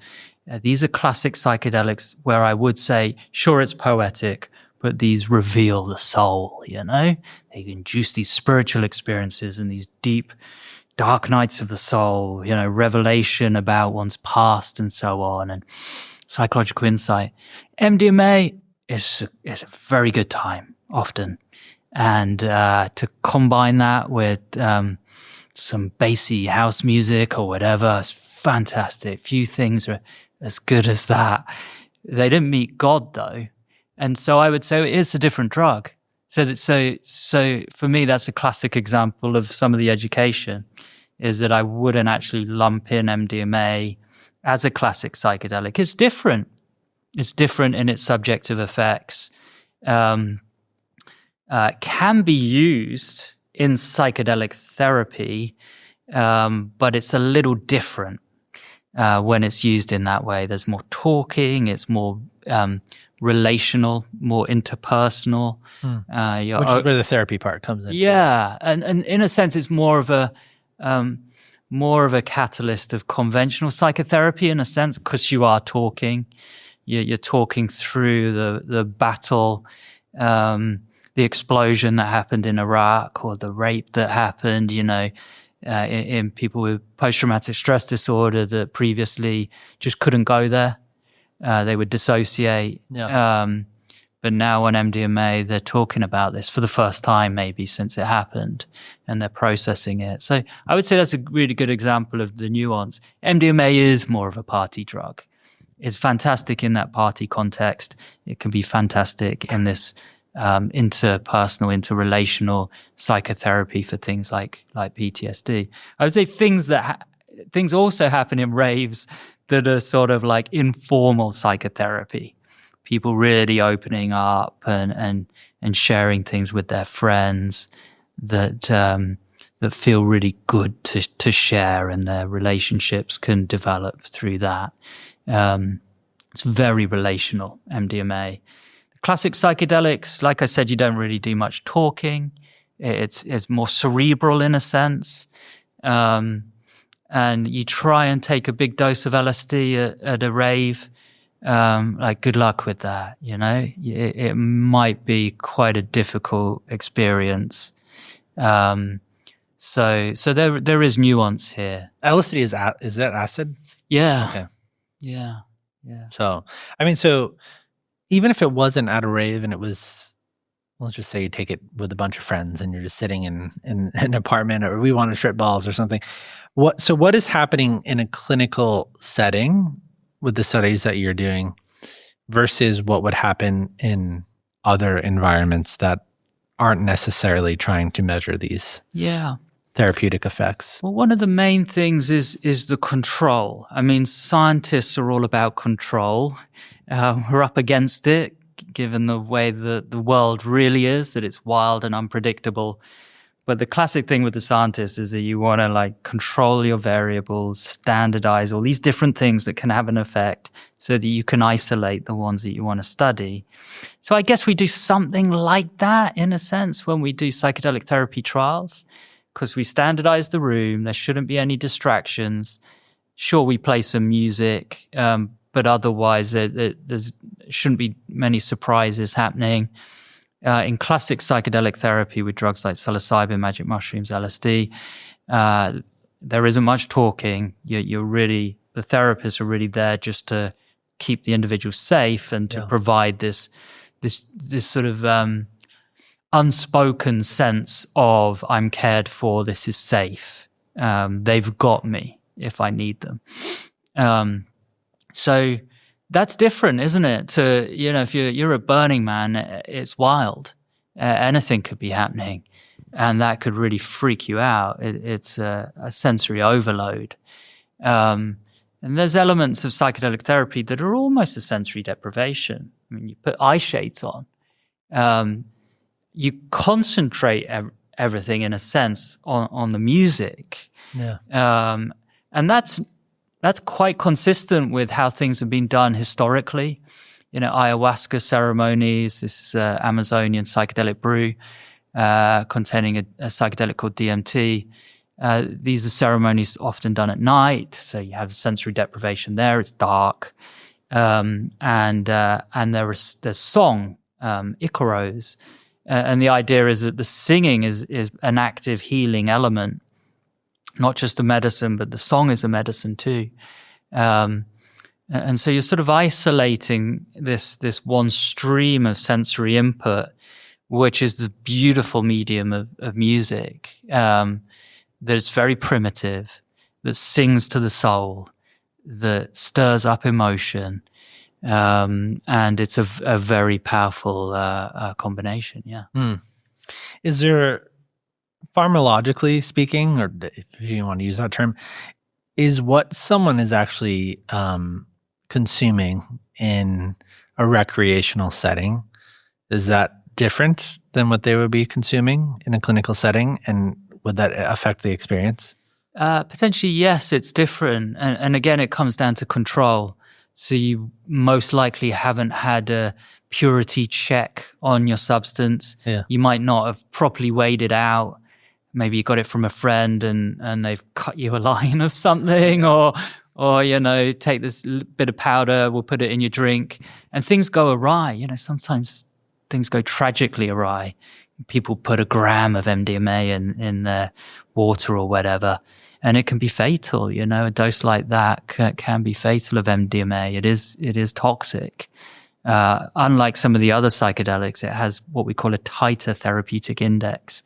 These are classic psychedelics where I would say, sure, it's poetic, but these reveal the soul, you know? They induce these spiritual experiences and these deep, dark nights of the soul, you know, revelation about one's past and so on, and psychological insight. MDMA is a very good time, often. And to combine that with some bassy house music or whatever, it's fantastic. Few things are as good as that. They didn't meet God, though. And so I would say it is a different drug. So for me, that's a classic example of some of the education, is that I wouldn't actually lump in MDMA as a classic psychedelic. It's different. It's different in its subjective effects. Can be used in psychedelic therapy, but it's a little different when it's used in that way. There's more talking, it's more relational, more interpersonal. Which is where the therapy part comes in. Yeah, and in a sense, it's more of a catalyst of conventional psychotherapy in a sense, because you are talking. You're talking through the battle, the explosion that happened in Iraq, or the rape that happened, you know, in people with post-traumatic stress disorder that previously just couldn't go there. They would dissociate. Yeah. But now on MDMA, they're talking about this for the first time, maybe since it happened, and they're processing it. So I would say that's a really good example of the nuance. MDMA is more of a party drug. It's fantastic in that party context. It can be fantastic in this interpersonal, interrelational psychotherapy for things like PTSD. I would say things also happen in raves that are sort of like informal psychotherapy. People really opening up and sharing things with their friends that feel really good to share, and their relationships can develop through that. It's very relational, MDMA. The classic psychedelics, like I said, you don't really do much talking. It's more cerebral in a sense. And you try and take a big dose of LSD at a rave. Like, good luck with that, you know? It might be quite a difficult experience. So there is nuance here. LSD is that acid? Yeah. Okay. Yeah. So, I mean, even if it wasn't at a rave and it was, let's just say you take it with a bunch of friends and you're just sitting in an apartment, or we want to trip balls or something. What is happening in a clinical setting with the studies that you're doing versus what would happen in other environments that aren't necessarily trying to measure these therapeutic effects? Well, one of the main things is the control. I mean, scientists are all about control. We're up against it, given the way the world really is, that it's wild and unpredictable. But the classic thing with the scientists is that you want to like control your variables, standardize all these different things that can have an effect so that you can isolate the ones that you want to study. So I guess we do something like that in a sense when we do psychedelic therapy trials, because we standardize the room. There shouldn't be any distractions. Sure, we play some music, but otherwise there shouldn't be many surprises happening. In classic psychedelic therapy with drugs like psilocybin, magic mushrooms, LSD, there isn't much talking. The therapists are really there just to keep the individual safe and to provide this sort of unspoken sense of I'm cared for, this is safe. They've got me if I need them. So that's different, isn't it? To, you know, if you're a Burning Man, it's wild. Anything could be happening, and that could really freak you out. It's a sensory overload. And there's elements of psychedelic therapy that are almost a sensory deprivation. I mean, you put eye shades on, you concentrate everything in a sense on the music. Yeah. And that's quite consistent with how things have been done historically. Ayahuasca ceremonies, this Amazonian psychedelic brew containing a psychedelic called DMT. These are ceremonies often done at night, so you have sensory deprivation there. It's dark, and there's song, icaros, and the idea is that the singing is an active healing element, not just a medicine, but the song is a medicine too. And so you're sort of isolating this one stream of sensory input, which is the beautiful medium of music, that it's very primitive, that sings to the soul, that stirs up emotion, and it's a very powerful combination. Yeah. Is there, pharmacologically speaking, or if you want to use that term, is what someone is actually consuming in a recreational setting, is that different than what they would be consuming in a clinical setting? And would that affect the experience? Potentially, yes, it's different. And again, it comes down to control. So you most likely haven't had a purity check on your substance. Yeah. You might not have properly weighed it out. Maybe you got it from a friend and they've cut you a line of something, or take this bit of powder, we'll put it in your drink, and things go awry. Sometimes things go tragically awry. People put a gram of MDMA in their water or whatever, and it can be fatal. A dose like that can be fatal of MDMA. It is toxic. Unlike some of the other psychedelics, it has what we call a tighter therapeutic index,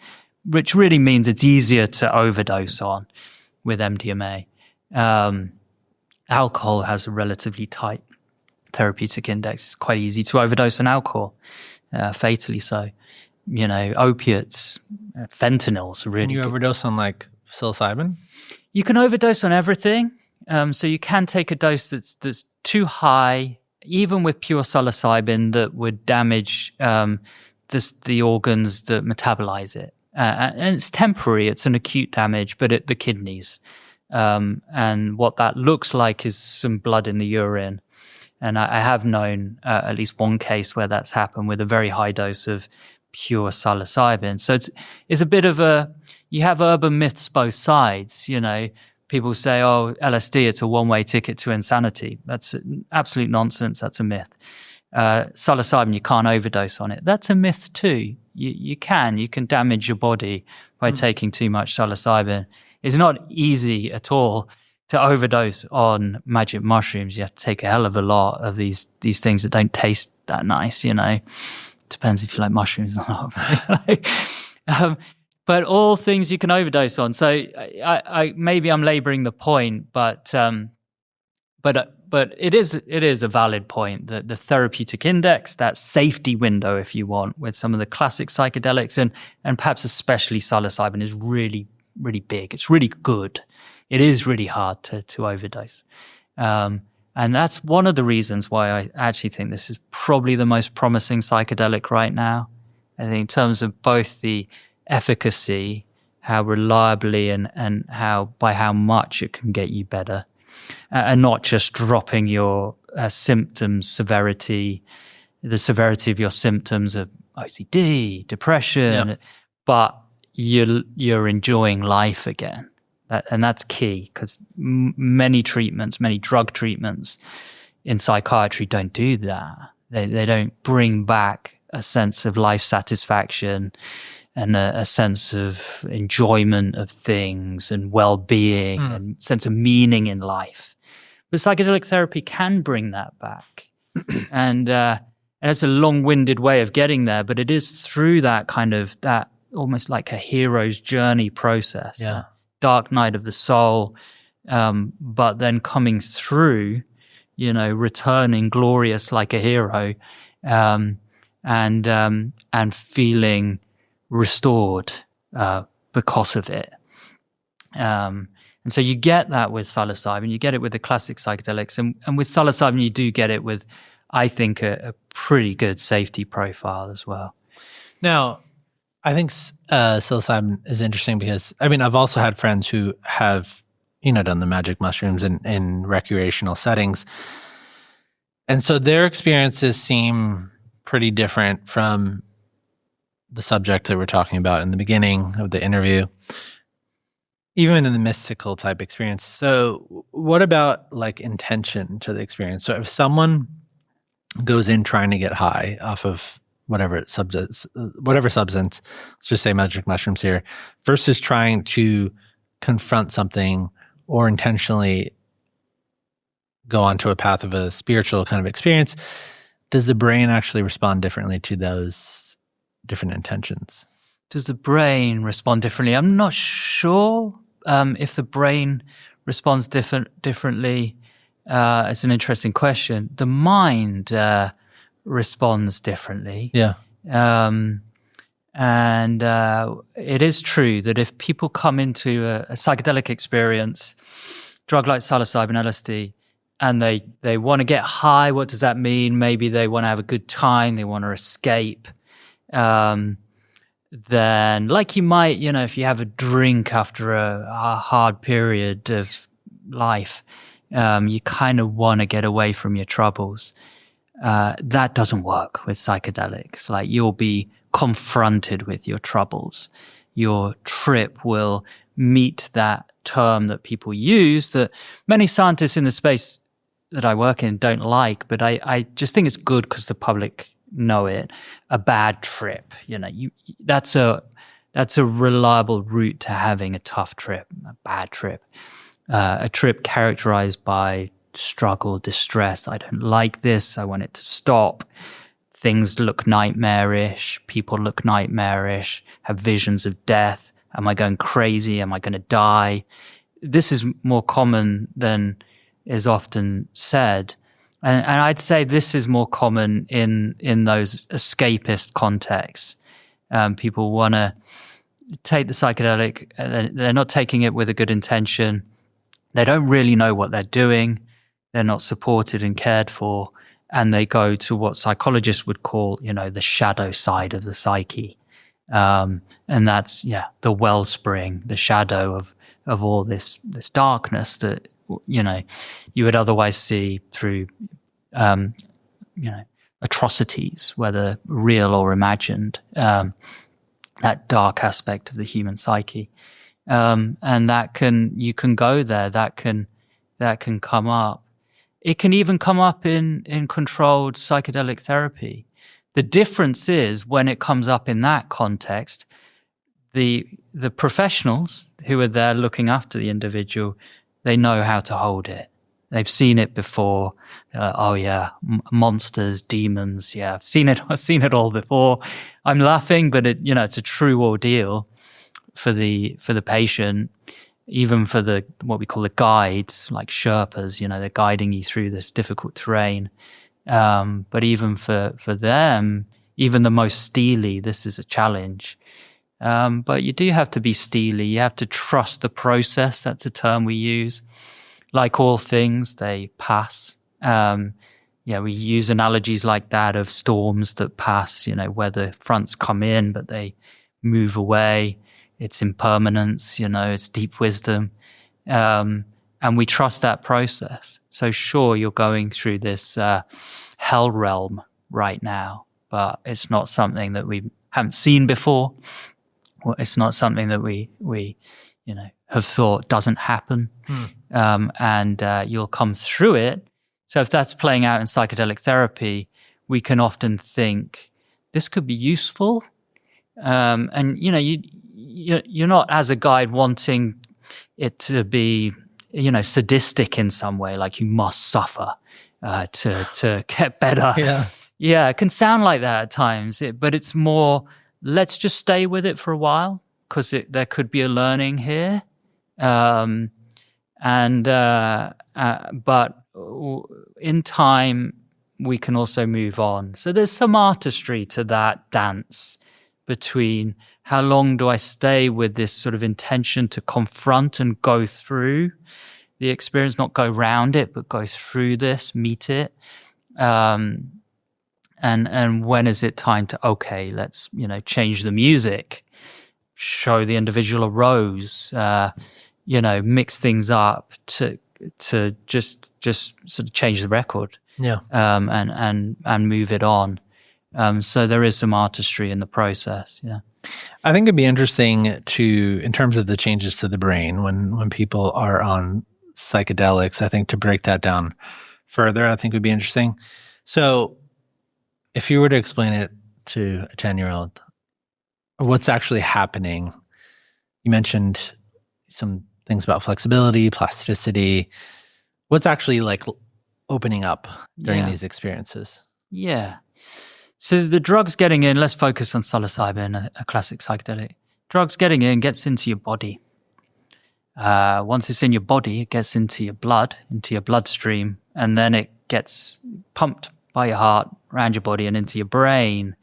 which really means it's easier to overdose on with MDMA. Alcohol has a relatively tight therapeutic index. It's quite easy to overdose on alcohol, fatally so. Opiates, fentanyls, really. Can you overdose on like psilocybin? You can overdose on everything. So you can take a dose that's too high, even with pure psilocybin, that would damage the organs that metabolize it. And it's temporary. It's an acute damage, but the kidneys. And what that looks like is some blood in the urine. And I have known at least one case where that's happened with a very high dose of pure psilocybin. So it's a bit of you have urban myths both sides. People say, oh, LSD, it's a one-way ticket to insanity. That's absolute nonsense. That's a myth. Psilocybin, you can't overdose on it. That's a myth too. You can damage your body by taking too much psilocybin. It's not easy at all to overdose on magic mushrooms. You have to take a hell of a lot of these things that don't taste that nice. Depends if you like mushrooms or not. But all things you can overdose on. So I maybe I'm laboring the point, but it is a valid point that the therapeutic index, that safety window, if you want, with some of the classic psychedelics and perhaps especially psilocybin, is really, really big. It's really good. It is really hard to overdose. And that's one of the reasons why I actually think this is probably the most promising psychedelic right now. I think in terms of both the efficacy, how reliably and by how much it can get you better, and not just dropping your symptoms severity, the severity of your symptoms of OCD, depression, but you're enjoying life again. And that's key, because many drug treatments in psychiatry don't do that. They don't bring back a sense of life satisfaction and a sense of enjoyment of things and well-being and sense of meaning in life. But psychedelic therapy can bring that back. And it's a long-winded way of getting there, but it is through that kind of, that almost like a hero's journey process. Yeah. Dark night of the soul, but then coming through, returning glorious like a hero, and feeling restored because of it. And so you get that with psilocybin, you get it with the classic psychedelics, and with psilocybin you do get it with, I think, a pretty good safety profile as well. Now, I think psilocybin is interesting because, I mean, I've also had friends who have, done the magic mushrooms in recreational settings. And so their experiences seem pretty different from the subject that we're talking about in the beginning of the interview, even in the mystical type experience. So what about like intention to the experience? So if someone goes in trying to get high off of whatever substance, let's just say magic mushrooms here, versus trying to confront something or intentionally go onto a path of a spiritual kind of experience, does the brain actually respond differently to those different intentions? Does the brain respond differently? I'm not sure if the brain responds differently. It's an interesting question. The mind responds differently. Yeah. And it is true that if people come into a psychedelic experience, drug like psilocybin, LSD, and they want to get high, what does that mean? Maybe they want to have a good time, they want to escape. Then, like you might, if you have a drink after a hard period of life, you kind of want to get away from your troubles. That doesn't work with psychedelics. Like, you'll be confronted with your troubles. Your trip will meet that term that people use that many scientists in the space that I work in don't like, but I just think it's good because the public know it. A bad trip, that's a reliable route to having a tough trip, a bad trip, a trip characterized by struggle, distress. I don't like this. I want it to stop. Things look nightmarish. People look nightmarish. Have visions of death. Am I going crazy? Am I going to die? This is more common than is often said. And I'd say this is more common in those escapist contexts. People want to take the psychedelic. They're not taking it with a good intention. They don't really know what they're doing. They're not supported and cared for. And they go to what psychologists would call, the shadow side of the psyche. And that's, the wellspring, the shadow of all this darkness that, you would otherwise see through, atrocities, whether real or imagined, that dark aspect of the human psyche. And you can go there, that can come up. It can even come up in controlled psychedelic therapy. The difference is when it comes up in that context, the professionals who are there looking after the individual, they know how to hold it. They've seen it before. Monsters, demons. Yeah, I've seen it all before. I'm laughing, but it's a true ordeal for the patient. Even for what we call the guides, like Sherpas, they're guiding you through this difficult terrain. But even for them, even the most steely, this is a challenge. But you do have to be steely. You have to trust the process. That's a term we use. Like all things, they pass. We use analogies like that of storms that pass, where the fronts come in, but they move away. It's impermanence, it's deep wisdom. And we trust that process. So sure, you're going through this hell realm right now, but it's not something that we haven't seen before. Well, it's not something that we have thought doesn't happen. And you'll come through it. So if that's playing out in psychedelic therapy, we can often think, this could be useful. And, you're not, as a guide, wanting it to be, sadistic in some way, like you must suffer to get better. Yeah, it can sound like that at times, but it's more, let's just stay with it for a while because there could be a learning here. But in time, we can also move on. So there's some artistry to that dance between how long do I stay with this sort of intention to confront and go through the experience, not go round it, but go through this, meet it. And And when is it time to, okay, let's, change the music, show the individual a rose, mix things up to just sort of change the record, and move it on. So there is some artistry in the process. Yeah, I think it'd be interesting in terms of the changes to the brain when people are on psychedelics. I think to break that down further, I think would be interesting. So, if you were to explain it to a 10-year-old, what's actually happening? You mentioned some things about flexibility, plasticity. What's actually like opening up during these experiences? Yeah. So the drug's getting in, let's focus on psilocybin, a classic psychedelic. Drugs getting in gets into your body. Once it's in your body, it gets into your blood, into your bloodstream, and then it gets pumped by your heart around your body and into your brain.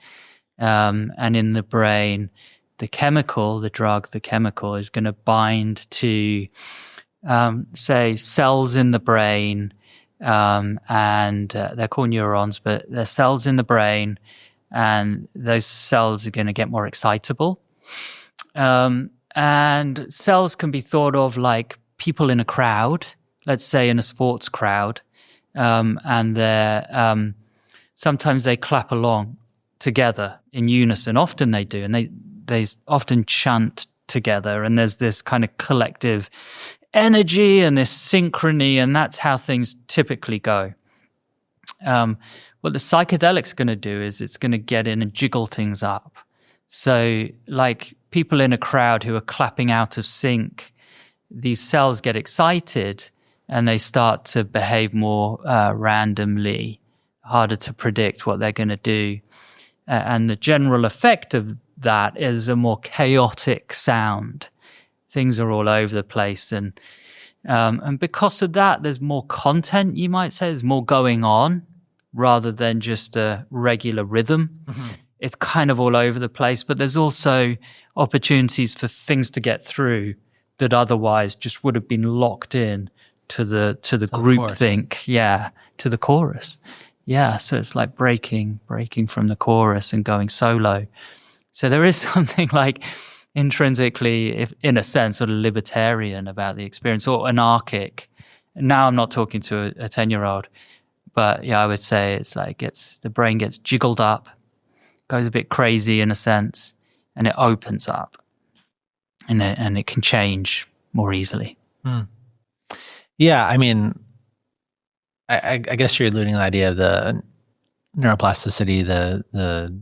And in the brain, the chemical is going to bind to, say, cells in the brain, and they're called neurons, but they're cells in the brain, and those cells are going to get more excitable. And cells can be thought of like people in a crowd, let's say in a sports crowd, and they're sometimes they clap along together in unison. Often they do, and they often chant together, and there's this kind of collective energy and this synchrony, and that's how things typically go. What the psychedelic's going to do is it's going to get in and jiggle things up. So like people in a crowd who are clapping out of sync, these cells get excited and they start to behave more randomly, harder to predict what they're going to do. And the general effect of that is a more chaotic sound. Things are all over the place. And because of that, there's more content, you might say. There's more going on rather than just a regular rhythm. Mm-hmm. It's kind of all over the place, but there's also opportunities for things to get through that otherwise just would have been locked in to the group think, to the chorus. Yeah, so it's like breaking from the chorus and going solo. So there is something like intrinsically, if in a sense, sort of libertarian about the experience, or anarchic. Now I'm not talking to a 10-year-old, but I would say it's like the brain gets jiggled up, goes a bit crazy in a sense, and it opens up, and it can change more easily. Hmm. Yeah, I mean, I guess you're alluding to the idea of the neuroplasticity, the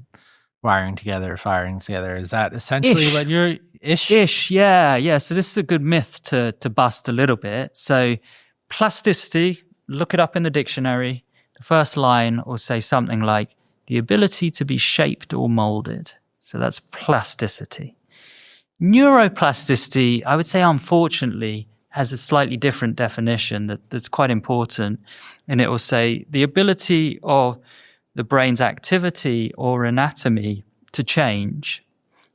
wiring together, firing together. Is that essentially what you're ish? Yeah. So this is a good myth to bust a little bit. So plasticity, look it up in the dictionary. The first line will say something like the ability to be shaped or molded. So that's plasticity. Neuroplasticity, I would say, unfortunately, has a slightly different definition that's quite important. And it will say the ability of the brain's activity or anatomy to change.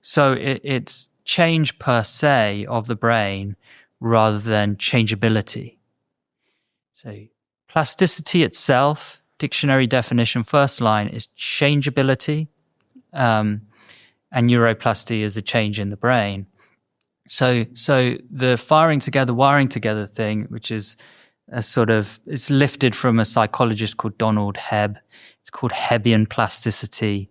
So it's change per se of the brain rather than changeability. So plasticity itself, dictionary definition, first line is changeability, and neuroplasticity is a change in the brain. So the firing together, wiring together thing, which is it's lifted from a psychologist called Donald Hebb. It's called Hebbian plasticity.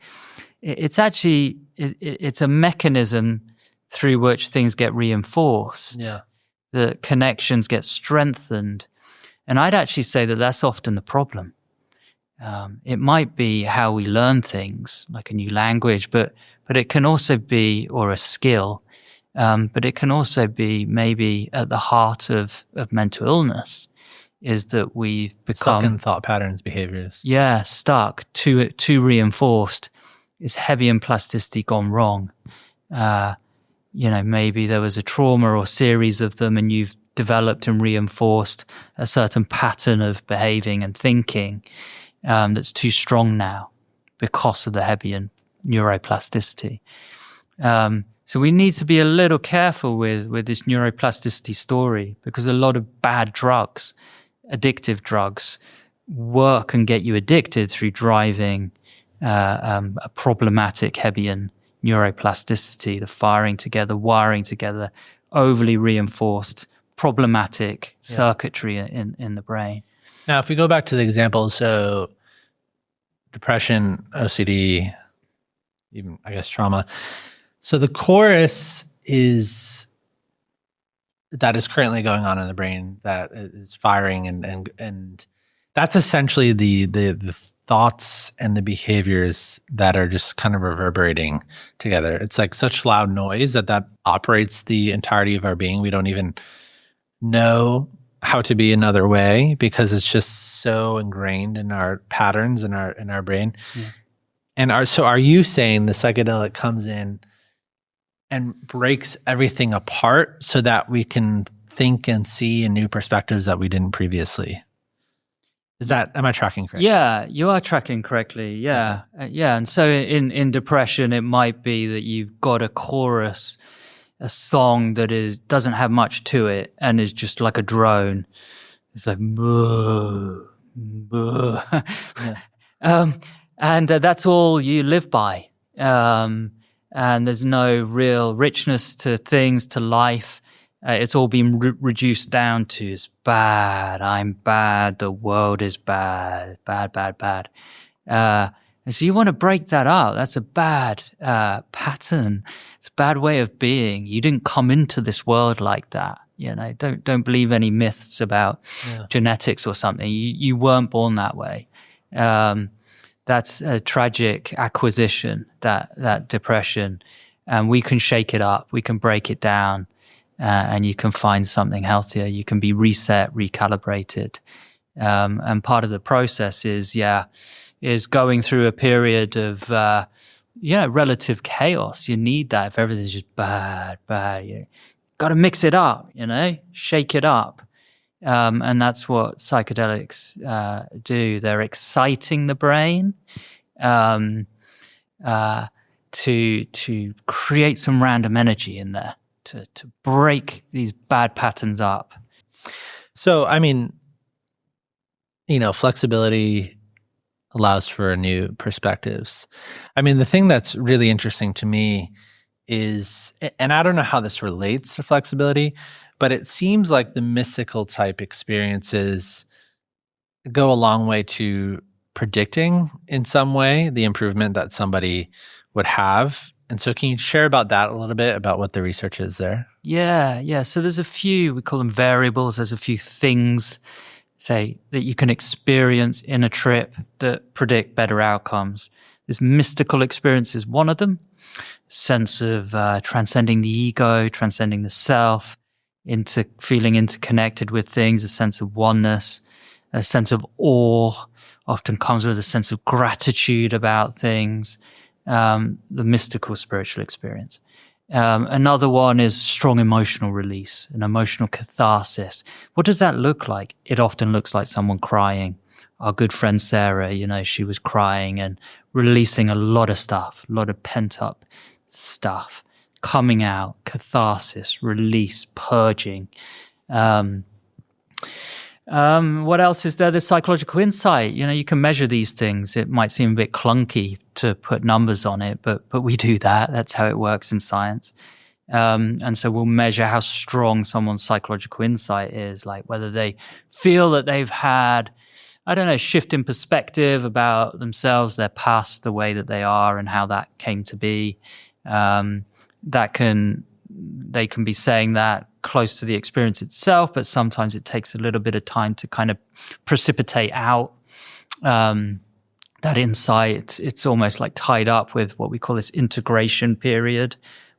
It's actually, it's a mechanism through which things get reinforced. Yeah. The connections get strengthened. And I'd actually say that that's often the problem. It might be how we learn things, like a new language, but it can also be, or a skill, but it can also be maybe at the heart of mental illness, is that we've become stuck in thought patterns, behaviors. Yeah, stuck, too reinforced. Is Hebbian plasticity gone wrong? Maybe there was a trauma or series of them, and you've developed and reinforced a certain pattern of behaving and thinking that's too strong now because of the Hebbian neuroplasticity. So we need to be a little careful with this neuroplasticity story, because a lot of bad drugs, addictive drugs, work and get you addicted through driving a problematic Hebbian neuroplasticity, the firing together, wiring together, overly reinforced, problematic circuitry in the brain. Now, if we go back to the example, so depression, OCD, even I guess trauma. So the chorus that is currently going on in the brain that is firing, and that's essentially the thoughts and the behaviors that are just kind of reverberating together. It's like such loud noise that operates the entirety of our being. We don't even know how to be another way because it's just so ingrained in our patterns in our brain. Yeah. And so are you saying the psychedelic comes in and breaks everything apart so that we can think and see in new perspectives that we didn't previously? Am I tracking correctly? Yeah, you are tracking correctly. Yeah. Okay. And so in depression, it might be that you've got a chorus, a song that doesn't have much to it and is just like a drone. It's like, boo, boo. Yeah. And that's all you live by. And there's no real richness to things, to life. It's all been reduced down to it's bad, I'm bad, the world is bad, bad. And so you want to break that up. That's a bad pattern. It's a bad way of being. You didn't come into this world like that. Don't believe any myths about genetics or something. You weren't born that way. That's a tragic acquisition, that depression. And we can shake it up. We can break it down. And you can find something healthier. You can be reset, recalibrated. And part of the process is going through a period of, relative chaos. You need that if everything's just bad. You got to mix it up, shake it up. And that's what psychedelics do. They're exciting the brain to create some random energy in there. To break these bad patterns up. So, I mean, flexibility allows for new perspectives. I mean, the thing that's really interesting to me is, and I don't know how this relates to flexibility, but it seems like the mystical type experiences go a long way to predicting in some way the improvement that somebody would have. And so can you share about that a little bit, about what the research is there? Yeah. So there's a few, we call them variables. There's a few things, say, that you can experience in a trip that predict better outcomes. This mystical experience is one of them. Sense of transcending the ego, transcending the self, into feeling interconnected with things, a sense of oneness, a sense of awe, often comes with a sense of gratitude about things. The mystical spiritual experience. Another one is strong emotional release, an emotional catharsis. What does that look like? It often looks like someone crying. Our good friend Sarah, she was crying and releasing a lot of stuff, a lot of pent up stuff, coming out, catharsis, release, purging. What else is there? There's psychological insight. You can measure these things. It might seem a bit clunky to put numbers on it, but we do that. That's how it works in science. And so we'll measure how strong someone's psychological insight is, like whether they feel that they've had, shift in perspective about themselves, their past, the way that they are, and how that came to be. They can be saying that close to the experience itself, but sometimes it takes a little bit of time to kind of precipitate out that insight. It's almost like tied up with what we call this integration period,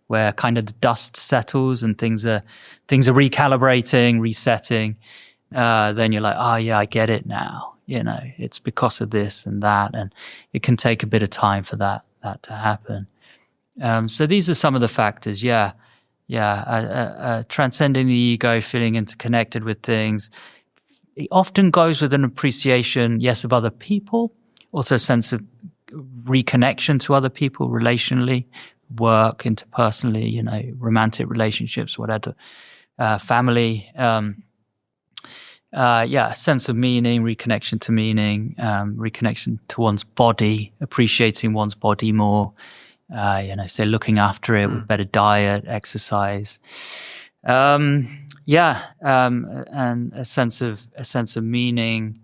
where kind of the dust settles and things are recalibrating, resetting. Then you're like, oh yeah, I get it now. It's because of this and that, and it can take a bit of time for that to happen. So these are some of the factors. Transcending the ego, feeling interconnected with things. It often goes with an appreciation, yes, of other people, also a sense of reconnection to other people relationally, work, interpersonally, romantic relationships, whatever, family. a sense of meaning, reconnection to meaning, reconnection to one's body, appreciating one's body more, say looking after it with better diet, exercise. And a sense of meaning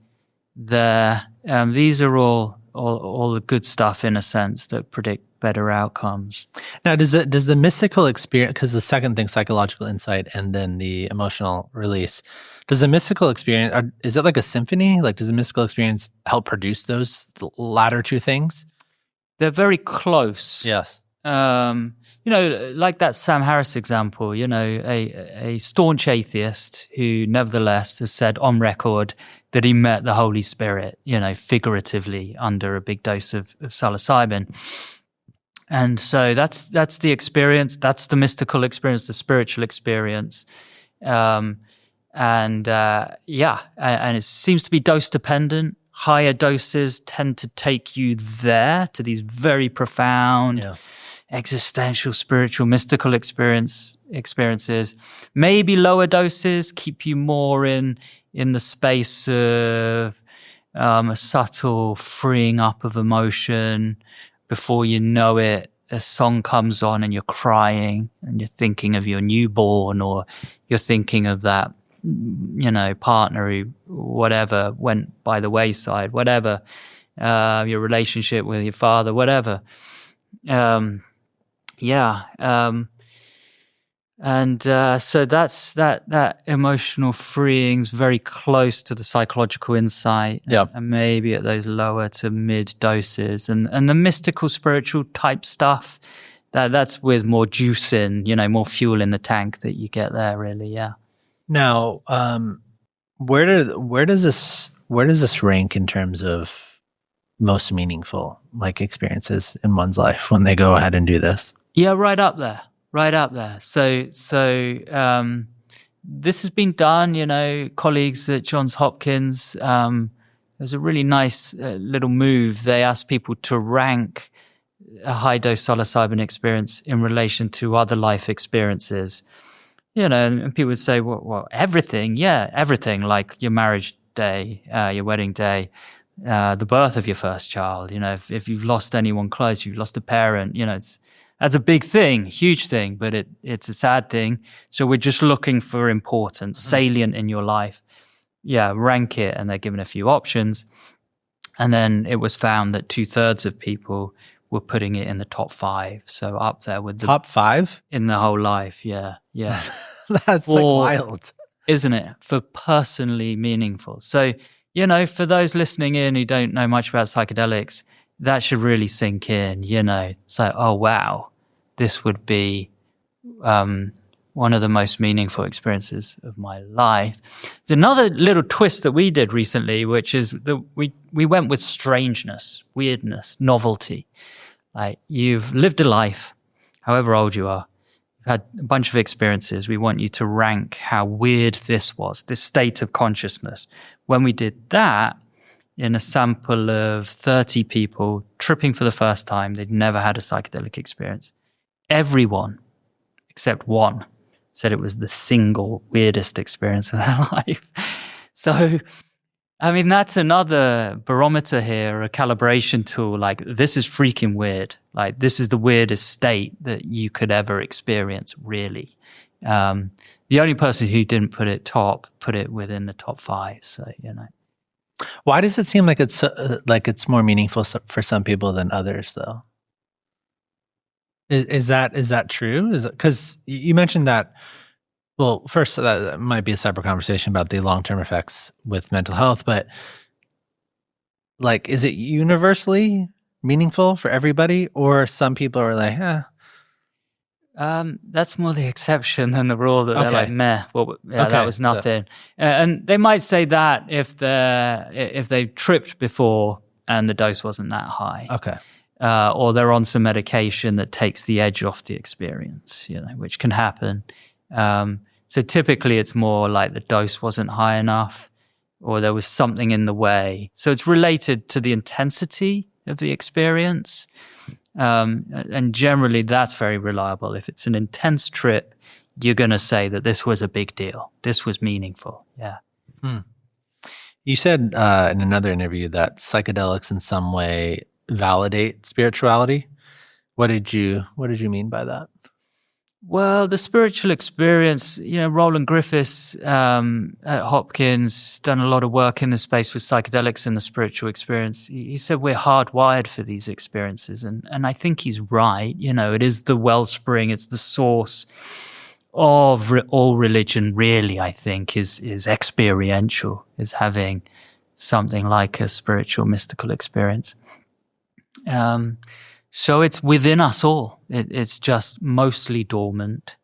there. These are all the good stuff in a sense that predict better outcomes. Now, does the mystical experience, because the second thing, psychological insight, and then the emotional release, does the mystical experience, is it like a symphony? Like, does the mystical experience help produce those latter two things? They're very close. Yes. Like that Sam Harris example, a staunch atheist who nevertheless has said on record that he met the Holy Spirit, figuratively under a big dose of psilocybin. And so that's the experience. That's the mystical experience, the spiritual experience. And it seems to be dose dependent. Higher doses tend to take you there to these very profound, existential, spiritual, mystical experiences. Maybe lower doses keep you more in the space of a subtle freeing up of emotion. Before you know it, a song comes on and you're crying and you're thinking of your newborn, or you're thinking of that, partner who, whatever, went by the wayside, whatever, your relationship with your father, whatever. So that's that emotional freeing is very close to the psychological insight, and maybe at those lower to mid doses, and the mystical spiritual type stuff, that's with more juice in, more fuel in the tank that you get there, really. Now, where does this rank in terms of most meaningful experiences in one's life when they go ahead and do this? Yeah, right up there. So this has been done, colleagues at Johns Hopkins, there's a really nice little move. They asked people to rank a high dose psilocybin experience in relation to other life experiences. And people would say, well, everything. Yeah, everything, like your marriage day, your wedding day, the birth of your first child. If you've lost anyone close, you've lost a parent, that's a big thing, huge thing, but it's a sad thing. So we're just looking for importance, salient in your life. Yeah, rank it, and they're given a few options. And then it was found that 2/3 of people were putting it in the top 5. So up there with the top 5 in the whole life. Yeah. That's wild, isn't it? For personally meaningful. So, for those listening in who don't know much about psychedelics, that should really sink in, It's like, oh, wow, this would be one of the most meaningful experiences of my life. There's another little twist that we did recently, which is that we went with strangeness, weirdness, novelty. Like, you've lived a life, however old you are, you've had a bunch of experiences. We want you to rank how weird this was, this state of consciousness. When we did that, in a sample of 30 people tripping for the first time, they'd never had a psychedelic experience, everyone except one said it was the single weirdest experience of their life. So, that's another barometer here, a calibration tool. Like, this is freaking weird. Like, this is the weirdest state that you could ever experience, really. The only person who didn't put it within the top 5. So, Why does it seem like it's more meaningful for some people than others, though? Is that true? Is it because you mentioned that? Well, first, that might be a separate conversation about the long-term effects with mental health, but is it universally meaningful for everybody, or some people are like, That's more the exception than the rule, that they're like, meh, that was nothing. So, and they might say that if they've tripped before and the dose wasn't that high. Okay. Or they're on some medication that takes the edge off the experience, which can happen. So typically it's more like the dose wasn't high enough, or there was something in the way. So it's related to the intensity of the experience. And generally that's very reliable. If it's an intense trip, you're going to say that this was a big deal. This was meaningful. Yeah. You said in another interview that psychedelics in some way validate spirituality. What did you mean by that? Well, the spiritual experience, Roland Griffiths at Hopkins done a lot of work in the space with psychedelics and the spiritual experience. He said we're hardwired for these experiences. And I think he's right. It is the wellspring, it's the source of all religion, really, I think, is experiential, is having something like a spiritual, mystical experience. So it's within us all. It's just mostly dormant.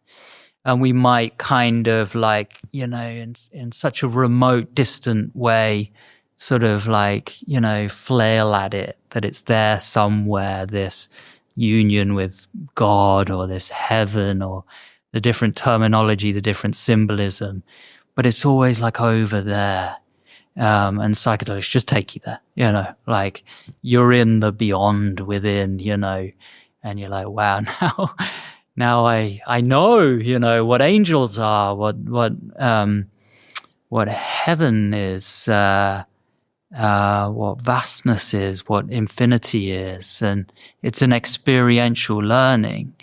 And we might kind of like, in such a remote, distant way, sort of like, flail at it, that it's there somewhere, this union with God or this heaven or the different terminology, the different symbolism. But it's always like over there. And psychedelics just take you there, like you're in the beyond within, and you're like, wow, now I know, what angels are, what heaven is, what vastness is, what infinity is. And it's an experiential learning,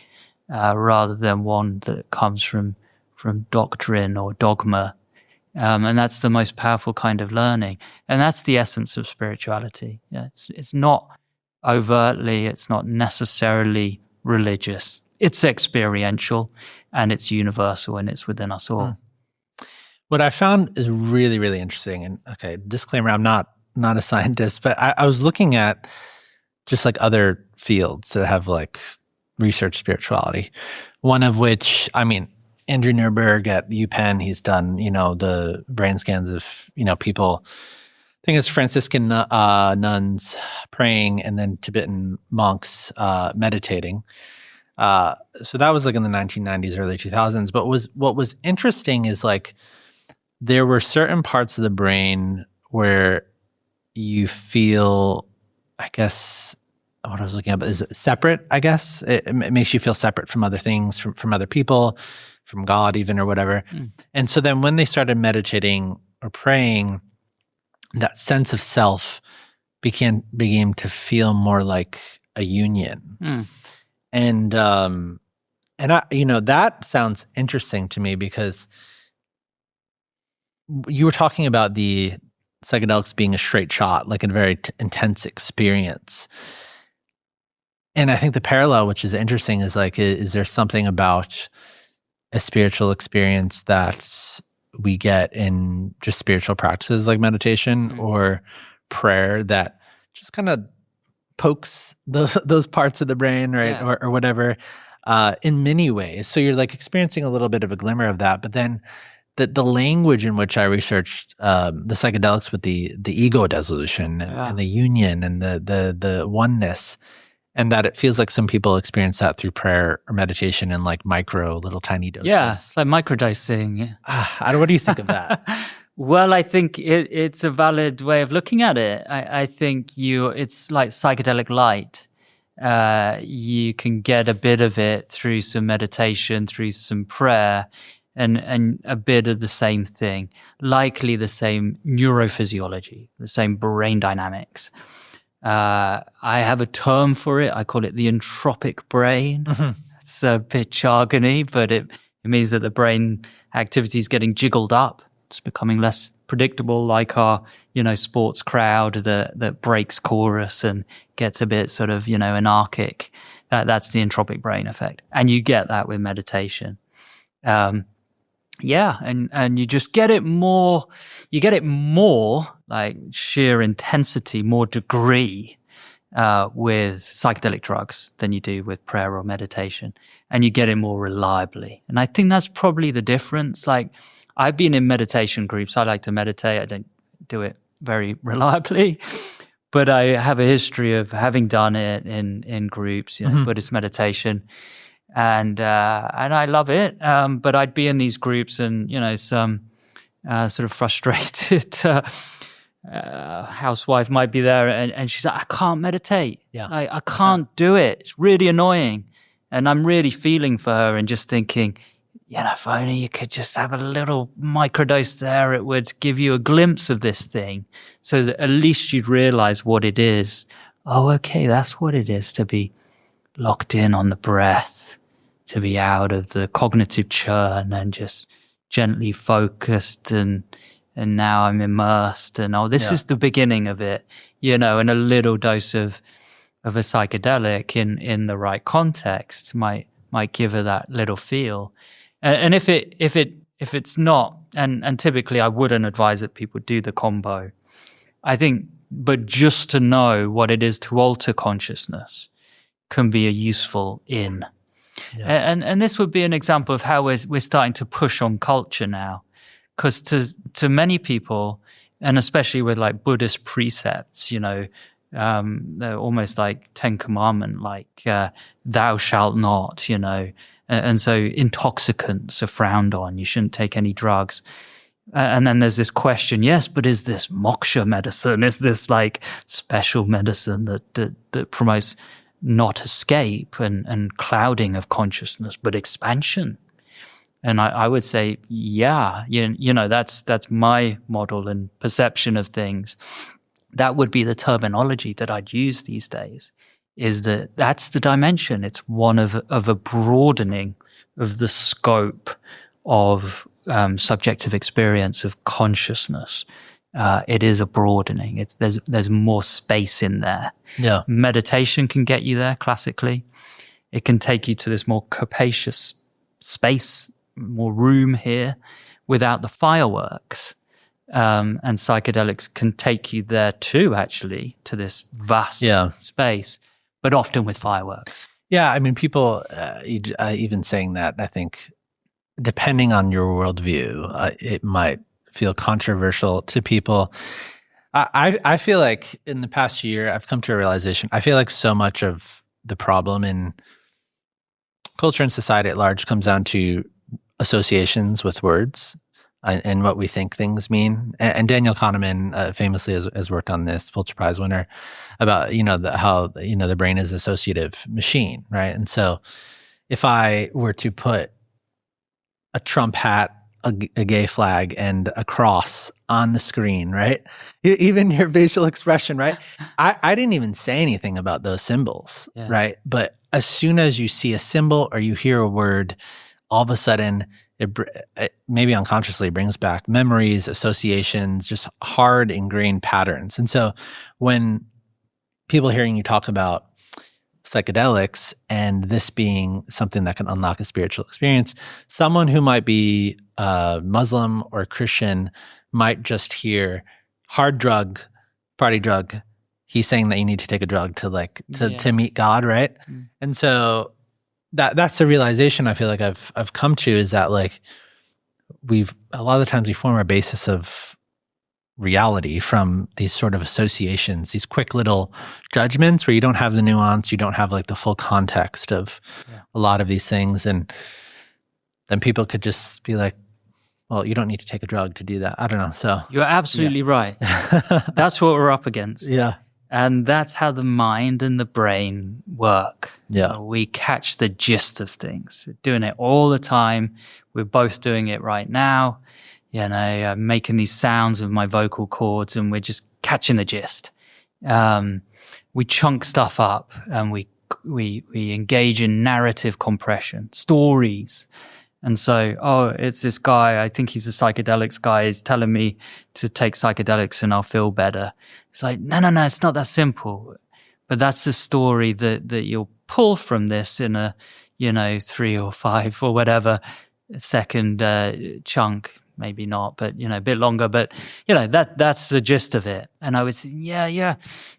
rather than one that comes from doctrine or dogma. And that's the most powerful kind of learning. And that's the essence of spirituality. Yeah, it's not overtly, it's not necessarily religious. It's experiential and it's universal and it's within us all. What I found is really, really interesting, and okay, disclaimer, I'm not a scientist, but I was looking at just like other fields that have like research spirituality. One of which, Andrew Nuremberg at UPenn, he's done, the brain scans of, people, I think it's Franciscan nuns praying and then Tibetan monks meditating. So that was like in the 1990s, early 2000s. But what was interesting is like there were certain parts of the brain where you feel, I guess, what I was looking at is separate, I guess. It makes you feel separate from other things, from other people, from God even or whatever. And so then when they started meditating or praying, that sense of self began to feel more like a union. And I, that sounds interesting to me because you were talking about the psychedelics being a straight shot, like a very intense experience. And I think the parallel, which is interesting, is like, is there something about a spiritual experience that we get in just spiritual practices like meditation or prayer that just kind of pokes those parts of the brain, right? Yeah. Or whatever, in many ways. So you're like experiencing a little bit of a glimmer of that, but then the language in which I researched the psychedelics with the ego dissolution and the union and the oneness, and that it feels like some people experience that through prayer or meditation in like little tiny doses. Yeah, it's like microdosing. What do you think of that? Well, I think it's a valid way of looking at it. I think it's like psychedelic light. You can get a bit of it through some meditation, through some prayer, and a bit of the same thing, likely the same neurophysiology, the same brain dynamics. I have a term for it. I call it the entropic brain. It's a bit jargony, but it means that the brain activity is getting jiggled up. It's becoming less predictable, like our, sports crowd that breaks chorus and gets a bit sort of, anarchic. That's the entropic brain effect. And you get that with meditation. And you just get it more, like sheer intensity, more degree, with psychedelic drugs than you do with prayer or meditation. And you get it more reliably. And I think that's probably the difference. Like, I've been in meditation groups. I like to meditate. I don't do it very reliably, but I have a history of having done it in groups, Buddhist meditation. And I love it. But I'd be in these groups and, some sort of frustrated housewife might be there and she's like, I can't meditate. Yeah. I can't do it. It's really annoying. And I'm really feeling for her and just thinking, if only you could just have a little microdose there, it would give you a glimpse of this thing so that at least you'd realize what it is. Oh, okay, that's what it is to be locked in on the breath, to be out of the cognitive churn and just gently focused and now I'm immersed and this is the beginning of it, and a little dose of a psychedelic in the right context might give her that little feel. And if it's not, and typically I wouldn't advise that people do the combo, I think, but just to know what it is to alter consciousness can be a useful in. Yeah. And this would be an example of how we're starting to push on culture now. Because to many people, and especially with like Buddhist precepts, they're almost like Ten Commandment, like thou shalt not, and so intoxicants are frowned on. You shouldn't take any drugs. And then there's this question, yes, but is this moksha medicine? Is this like special medicine that promotes not escape and clouding of consciousness, but expansion? And I would say, that's my model and perception of things. That would be the terminology that I'd use these days, is that's the dimension. It's one of a broadening of the scope of subjective experience of consciousness. It is a broadening. There's more space in there. Yeah. Meditation can get you there classically. It can take you to this more capacious space, more room here without the fireworks. And psychedelics can take you there too, actually, to this vast space, but often with fireworks. Yeah, I mean, people even saying that, I think, depending on your worldview, it might feel controversial to people. I feel like in the past year, I've come to a realization. I feel like so much of the problem in culture and society at large comes down to associations with words and what we think things mean. And Daniel Kahneman famously has worked on this, Pulitzer Prize winner, about how the brain is an associative machine, right? And so if I were to put a Trump hat, a gay flag, and a cross on the screen, right? Even your facial expression, right? I didn't even say anything about those symbols, right? But as soon as you see a symbol or you hear a word, all of a sudden, it maybe unconsciously brings back memories, associations, just hard ingrained patterns. And so when people hearing you talk about psychedelics and this being something that can unlock a spiritual experience, someone who might be Muslim or Christian might just hear hard drug, party drug. He's saying that you need to take a drug to meet God, right? Mm. And so that's the realization I feel like I've come to, is that like a lot of the times we form our basis of reality from these sort of associations, these quick little judgments where you don't have the nuance, you don't have like the full context of a lot of these things. And then people could just be like, well, you don't need to take a drug to do that. I don't know. So you're absolutely right. That's what we're up against. Yeah. And that's how the mind and the brain work. Yeah. We catch the gist of things. We're doing it all the time. We're both doing it right now. Making these sounds with my vocal cords, and we're just catching the gist. We chunk stuff up, and we engage in narrative compression, stories. And so, it's this guy, I think he's a psychedelics guy, he's telling me to take psychedelics and I'll feel better. It's like, no, it's not that simple. But that's the story that you'll pull from this in a, 3 or 5 or whatever second chunk. Maybe not, but, a bit longer. But, that's the gist of it. And I would say, yeah,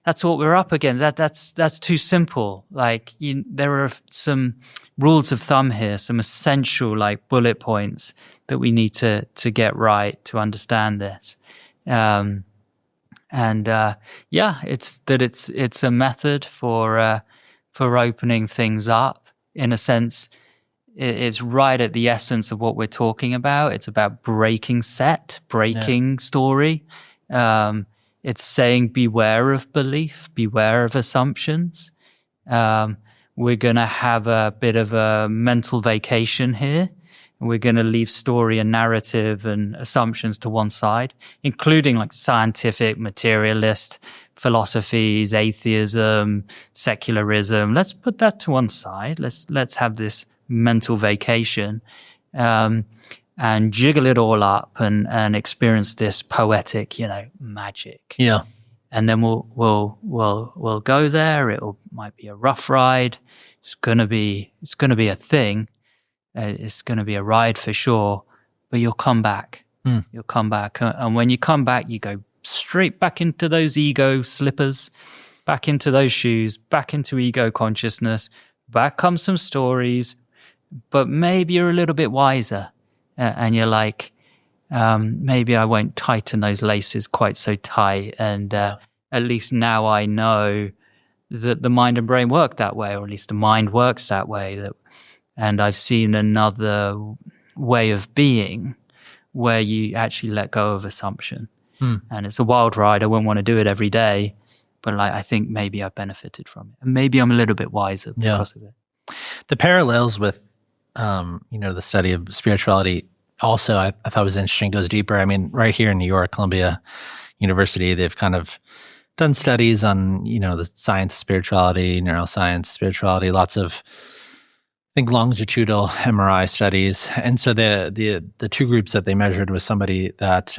that's what we're up against. That's too simple. Like, there are some rules of thumb here, some essential, like, bullet points that we need to get right to understand this. It's a method for opening things up. In a sense, it's right at the essence of what we're talking about. It's about breaking story. It's saying beware of belief, beware of assumptions. We're going to have a bit of a mental vacation here. And we're going to leave story and narrative and assumptions to one side, including like scientific, materialist philosophies, atheism, secularism. Let's put that to one side. Let's have this mental vacation, and jiggle it all up and experience this poetic, magic. Yeah. And then we'll go there. Might be a rough ride. It's gonna be a thing. It's gonna be a ride for sure. But you'll come back. You'll come back, and when you come back, you go straight back into those ego slippers, back into those shoes, back into ego consciousness. Back come some stories, but maybe you're a little bit wiser, and you're like, maybe I won't tighten those laces quite so tight, and at least now I know that the mind and brain work that way, or at least the mind works that way. And I've seen another way of being where you actually let go of assumption. And it's a wild ride. I wouldn't want to do it every day, but I think maybe I've benefited from it, and maybe I'm a little bit wiser because of it. The parallels with, the study of spirituality also, I thought was interesting, goes deeper. I mean, right here in New York, Columbia University, they've kind of done studies on, the science of spirituality, neuroscience, spirituality, lots of, I think, longitudinal MRI studies. And so the two groups that they measured was somebody that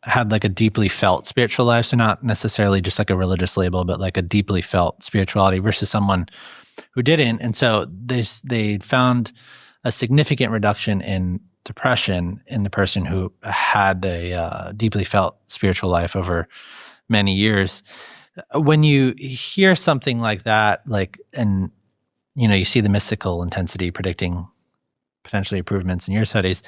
had like a deeply felt spiritual life, so not necessarily just like a religious label, but like a deeply felt spirituality, versus someone who didn't. And so they found a significant reduction in depression in the person who had a deeply felt spiritual life over many years. When you hear something like that, and you see the mystical intensity predicting potentially improvements in your studies,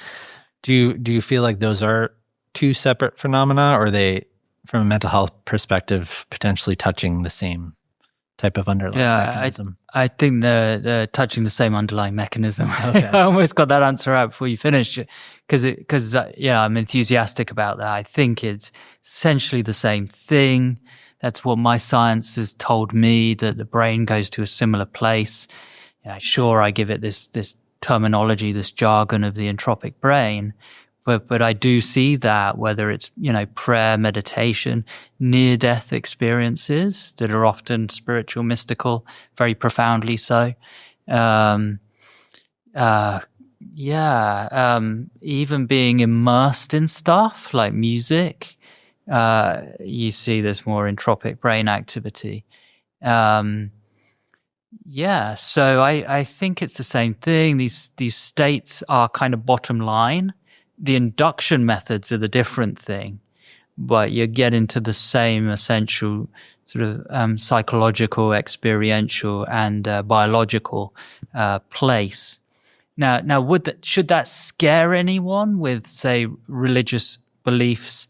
do you feel like those are two separate phenomena, or are they, from a mental health perspective, potentially touching the same type of underlying mechanism? I think they're touching the same underlying mechanism. Okay. I almost got that answer out before you finished, because I'm enthusiastic about that. I think it's essentially the same thing. That's what my science has told me, that the brain goes to a similar place. Sure, I give it this terminology, this jargon of the entropic brain, but I do see that, whether it's, prayer, meditation, near-death experiences that are often spiritual, mystical, very profoundly so. Even being immersed in stuff like music, you see this more entropic brain activity. So I think it's the same thing. These states are kind of bottom line. The induction methods are the different thing, but you get into the same essential sort of psychological, experiential, and biological place. Now, should that scare anyone with, say, religious beliefs?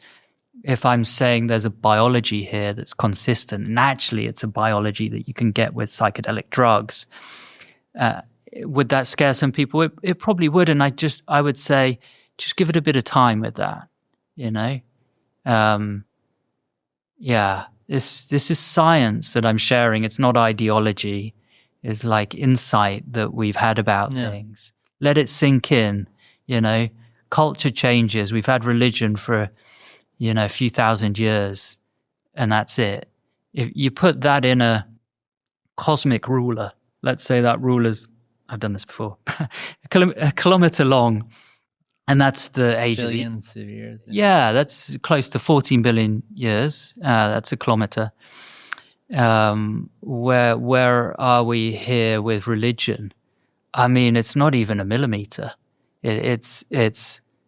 If I'm saying there's a biology here that's consistent, and actually it's a biology that you can get with psychedelic drugs, would that scare some people? It probably would, and I would say, just give it a bit of time with that, This is science that I'm sharing. It's not ideology. It's like insight that we've had about things. Let it sink in, Culture changes. We've had religion for, a few thousand years, and that's it. If you put that in a cosmic ruler, let's say that ruler's, I've done this before, a kilometer long, and that's the age billions of years. Yeah, that's close to 14 billion years. That's a kilometer. Where are we here with religion? I mean, it's not even a millimeter. It's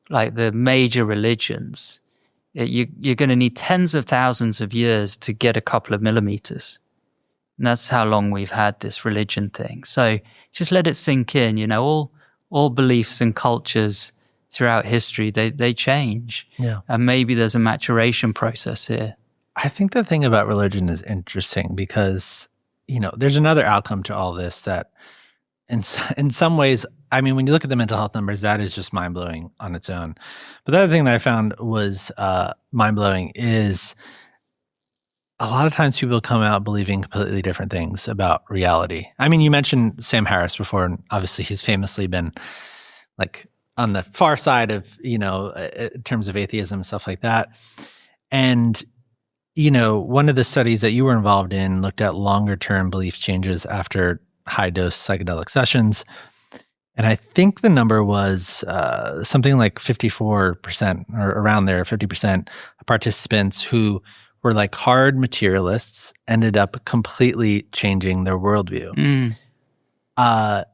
like the major religions. You're going to need tens of thousands of years to get a couple of millimeters. And that's how long we've had this religion thing. So just let it sink in. All beliefs and cultures throughout history, they change. Yeah. And maybe there's a maturation process here. I think the thing about religion is interesting because, there's another outcome to all this that in some ways, I mean, when you look at the mental health numbers, that is just mind-blowing on its own. But the other thing that I found was mind-blowing is a lot of times people come out believing completely different things about reality. I mean, you mentioned Sam Harris before, and obviously he's famously been like on the far side of, in terms of atheism and stuff like that. And, one of the studies that you were involved in looked at longer term belief changes after high dose psychedelic sessions. And I think the number was something like 54% or around there, 50% of participants who were like hard materialists ended up completely changing their worldview. And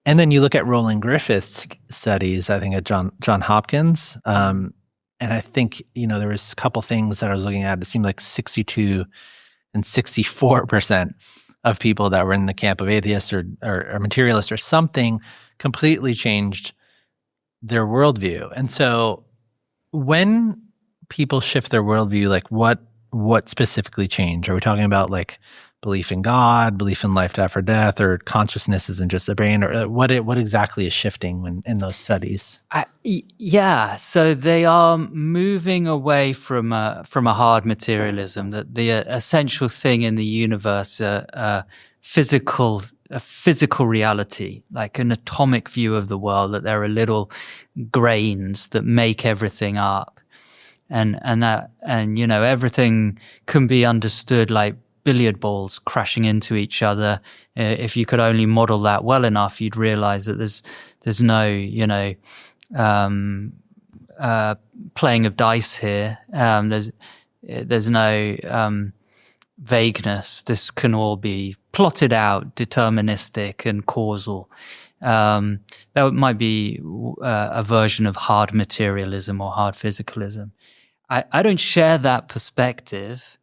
then you look at Roland Griffith's studies, I think at John Hopkins, and I think, there was a couple things that I was looking at. It seemed like 62 and 64% of people that were in the camp of atheists or materialists or something completely changed their worldview. And so when people shift their worldview, like what specifically changed? Are we talking about like belief in God, belief in life after death, or consciousness isn't just the brain, or what exactly is shifting when in those studies? So they are moving away from a hard materialism, that the essential thing in the universe, a physical reality, like an atomic view of the world, that there are little grains that make everything up, and everything can be understood like billiard balls crashing into each other. If you could only model that well enough, you'd realize that there's no playing of dice here. There's no vagueness. This can all be plotted out, deterministic and causal. That might be a version of hard materialism or hard physicalism. I don't share that perspective.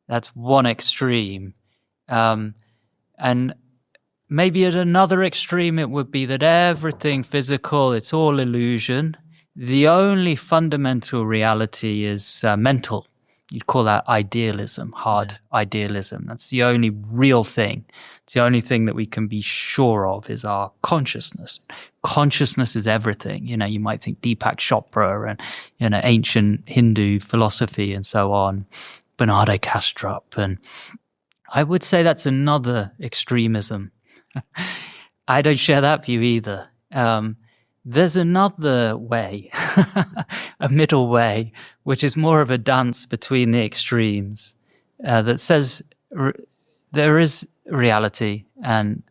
That's one extreme. And maybe at another extreme, it would be that everything physical, it's all illusion. The only fundamental reality is mental. You'd call that idealism, hard idealism. That's the only real thing. It's the only thing that we can be sure of is our consciousness. Consciousness is everything. You might think Deepak Chopra and, ancient Hindu philosophy and so on. Bernardo Kastrup, and I would say that's another extremism. I don't share that view either. There's another way, a middle way, which is more of a dance between the extremes, that says there is reality, and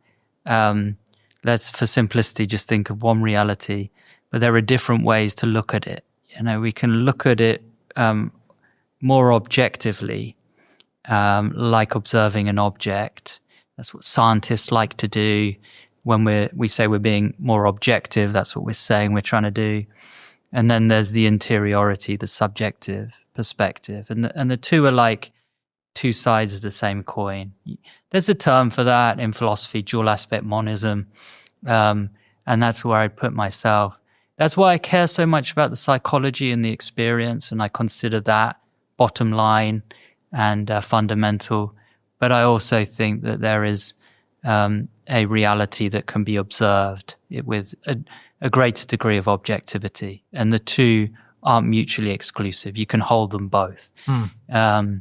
let's, for simplicity, just think of one reality, but there are different ways to look at it. We can look at it more objectively, like observing an object. That's what scientists like to do. When we say we're being more objective, that's what we're saying we're trying to do. And then there's the interiority, the subjective perspective. And the two are like two sides of the same coin. There's a term for that in philosophy, dual aspect monism. And that's where I'd put myself. That's why I care so much about the psychology and the experience, and I consider that bottom line and fundamental. But I also think that there is a reality that can be observed with a greater degree of objectivity, and the two aren't mutually exclusive. You can hold them both. So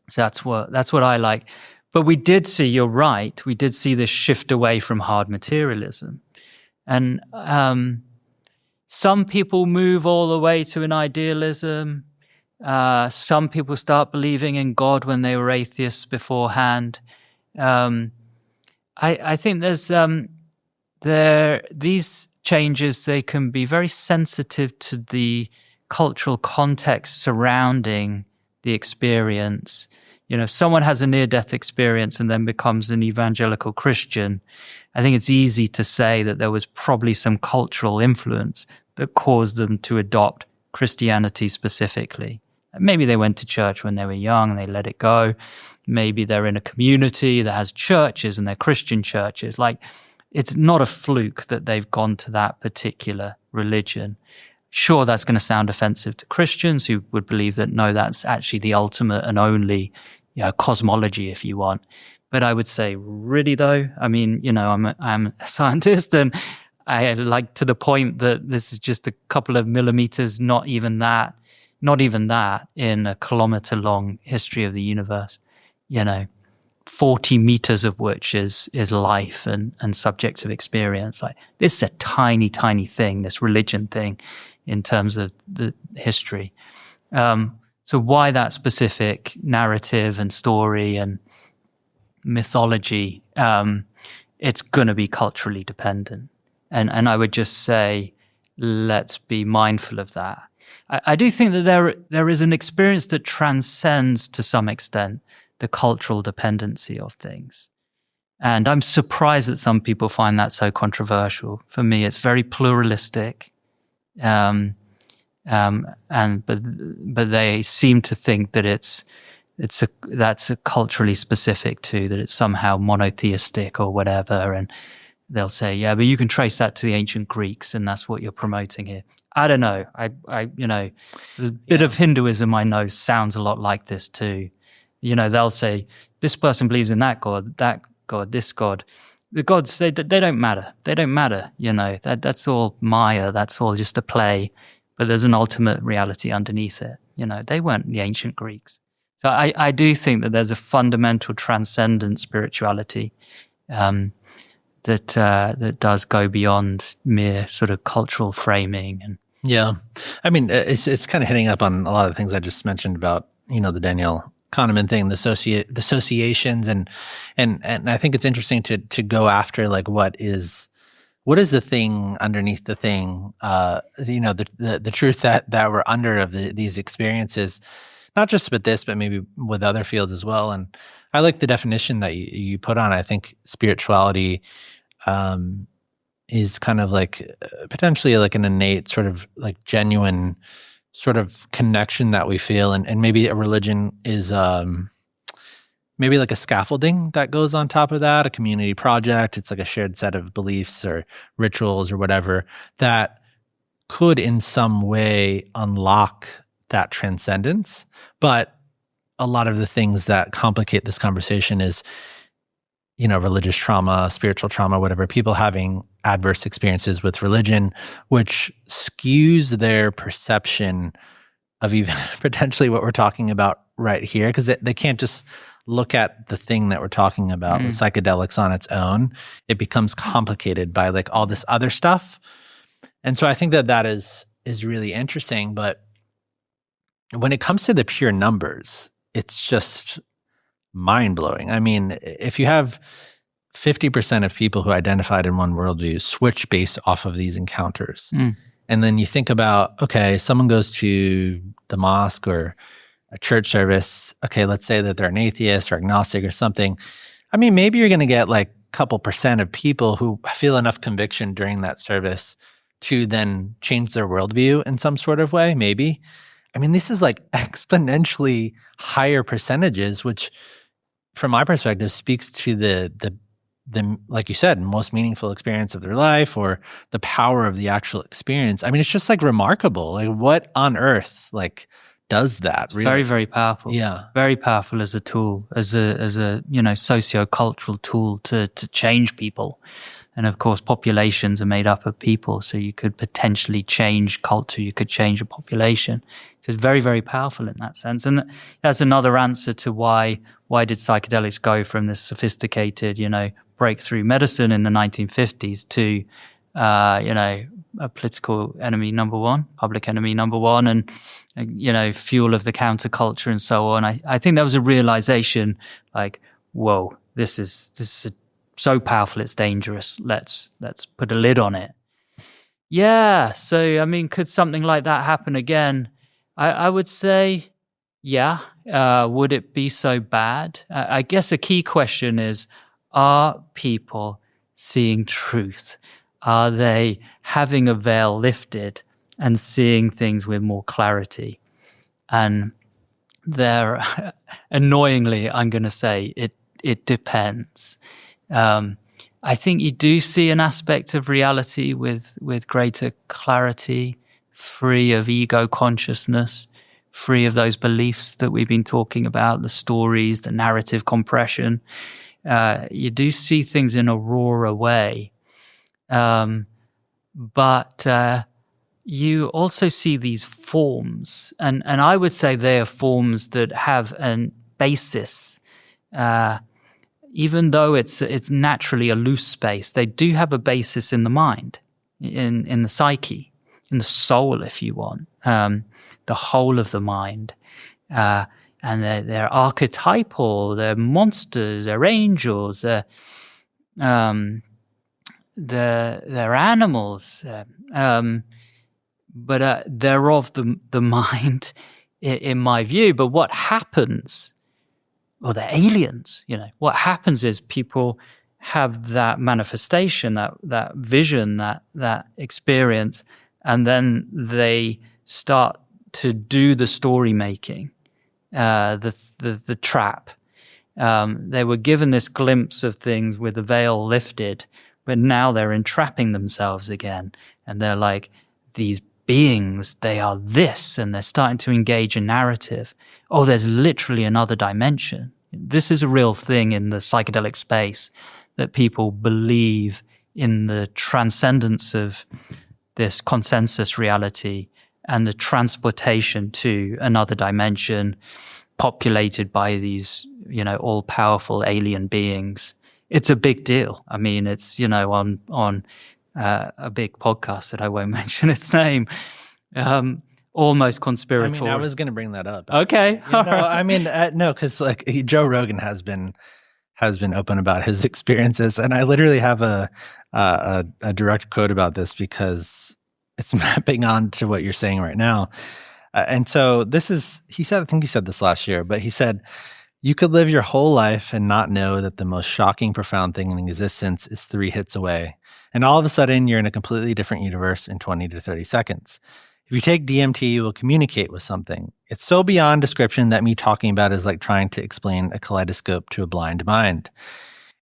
that's what I like. But we did see, you're right, we did see this shift away from hard materialism. And some people move all the way to an idealism. Some people start believing in God when they were atheists beforehand. I think there's these changes, they can be very sensitive to the cultural context surrounding the experience. If someone has a near-death experience and then becomes an evangelical Christian, I think it's easy to say that there was probably some cultural influence that caused them to adopt Christianity specifically. Maybe they went to church when they were young and they let it go. Maybe they're in a community that has churches and they're Christian churches. Like, it's not a fluke that they've gone to that particular religion. Sure, that's going to sound offensive to Christians who would believe that, no, that's actually the ultimate and only cosmology, if you want. But I would say, really though, I mean, I'm a scientist, and I like to the point that this is just a couple of millimeters, not even that in a kilometer long history of the universe. 40 meters of which is life and subjective experience. Like, this is a tiny, tiny thing, this religion thing, in terms of the history. So why that specific narrative and story and mythology? It's going to be culturally dependent. And I would just say, let's be mindful of that. I do think that there is an experience that transcends, to some extent, the cultural dependency of things. And I'm surprised that some people find that so controversial. For me, it's very pluralistic. But they seem to think that that's a culturally specific too, that it's somehow monotheistic or whatever. And they'll say, yeah, but you can trace that to the ancient Greeks, and that's what you're promoting here. I don't know. A bit of Hinduism I know sounds a lot like this too. They'll say, this person believes in that God, this God. The gods, they don't matter. They don't matter. That's all Maya. That's all just a play. But there's an ultimate reality underneath it. They weren't the ancient Greeks. So I do think that there's a fundamental transcendent spirituality that does go beyond mere sort of cultural framing. And yeah, I mean, it's kind of hitting up on a lot of things I just mentioned about the Daniel Kahneman thing, the associations, and I think it's interesting to go after like what is the thing underneath the thing, the truth that we're under of these experiences, not just with this, but maybe with other fields as well. And I like the definition that you put on. I think spirituality is kind of like potentially like an innate sort of like genuine sort of connection that we feel, and maybe a religion is maybe like a scaffolding that goes on top of that, a community project. It's like a shared set of beliefs or rituals or whatever that could in some way unlock that transcendence. But a lot of the things that complicate this conversation is, religious trauma, spiritual trauma, whatever, people having adverse experiences with religion, which skews their perception of even potentially what we're talking about right here, because they can't just look at the thing that we're talking about with psychedelics on its own. It becomes complicated by like all this other stuff. And so I think that is really interesting. But when it comes to the pure numbers, it's just mind-blowing. I mean, if you have 50% of people who identified in one worldview switch based off of these encounters, and then you think about, okay, someone goes to the mosque or a church service, okay, let's say that they're an atheist or agnostic or something. I mean, maybe you're going to get like a couple percent of people who feel enough conviction during that service to then change their worldview in some sort of way, maybe. I mean, this is like exponentially higher percentages, which from my perspective speaks to the like you said, most meaningful experience of their life, or the power of the actual experience. I mean, it's just like remarkable. Like, what on earth like does that? It's really? very, very powerful. Yeah, very powerful as a tool, as a socio-cultural tool to change people. And of course, populations are made up of people, so you could potentially change culture. You could change a population. So it's very, very powerful in that sense. And that's another answer to why did psychedelics go from this sophisticated, breakthrough medicine in the 1950s to, a political enemy number one, public enemy number one, and, fuel of the counterculture and so on. I think that was a realization like, whoa, this is so powerful, it's dangerous. Let's put a lid on it. Yeah. So, I mean, could something like that happen again? I would say, yeah. Would it be so bad? I guess a key question is, are people seeing truth? Are they having a veil lifted and seeing things with more clarity? And there, annoyingly, I'm going to say it depends. I think you do see an aspect of reality with greater clarity, free of ego consciousness, free of those beliefs that we've been talking about, the stories, the narrative compression. You do see things in a rawer way. But you also see these forms, and I would say they are forms that have a basis even though it's naturally a loose space, they do have a basis in the mind, in the psyche, in the soul, if you want, the whole of the mind. And they're archetypal, they're monsters, they're angels, they're animals, but they're of the mind, in my view. But what happens, or they're aliens, what happens is people have that manifestation, that vision, that experience, and then they start to do the story making, the trap. They were given this glimpse of things with the veil lifted, but now they're entrapping themselves again. And they're like, these beings, they are this, and they're starting to engage a narrative. Oh, there's literally another dimension. This is a real thing in the psychedelic space, that people believe in the transcendence of this consensus reality and the transportation to another dimension populated by these, all-powerful alien beings. It's a big deal. I mean, it's, on a big podcast that I won't mention its name, almost conspiratorial. I was going to bring that up. Okay. No, because Joe Rogan has been open about his experiences, and I literally have a direct quote about this because it's mapping on to what you're saying right now. And so he said, I think he said this last year, but he said, you could live your whole life and not know that the most shocking, profound thing in existence is 3 hits away. And all of a sudden, you're in a completely different universe in 20 to 30 seconds. If you take DMT, you will communicate with something. It's so beyond description that me talking about it is like trying to explain a kaleidoscope to a blind mind.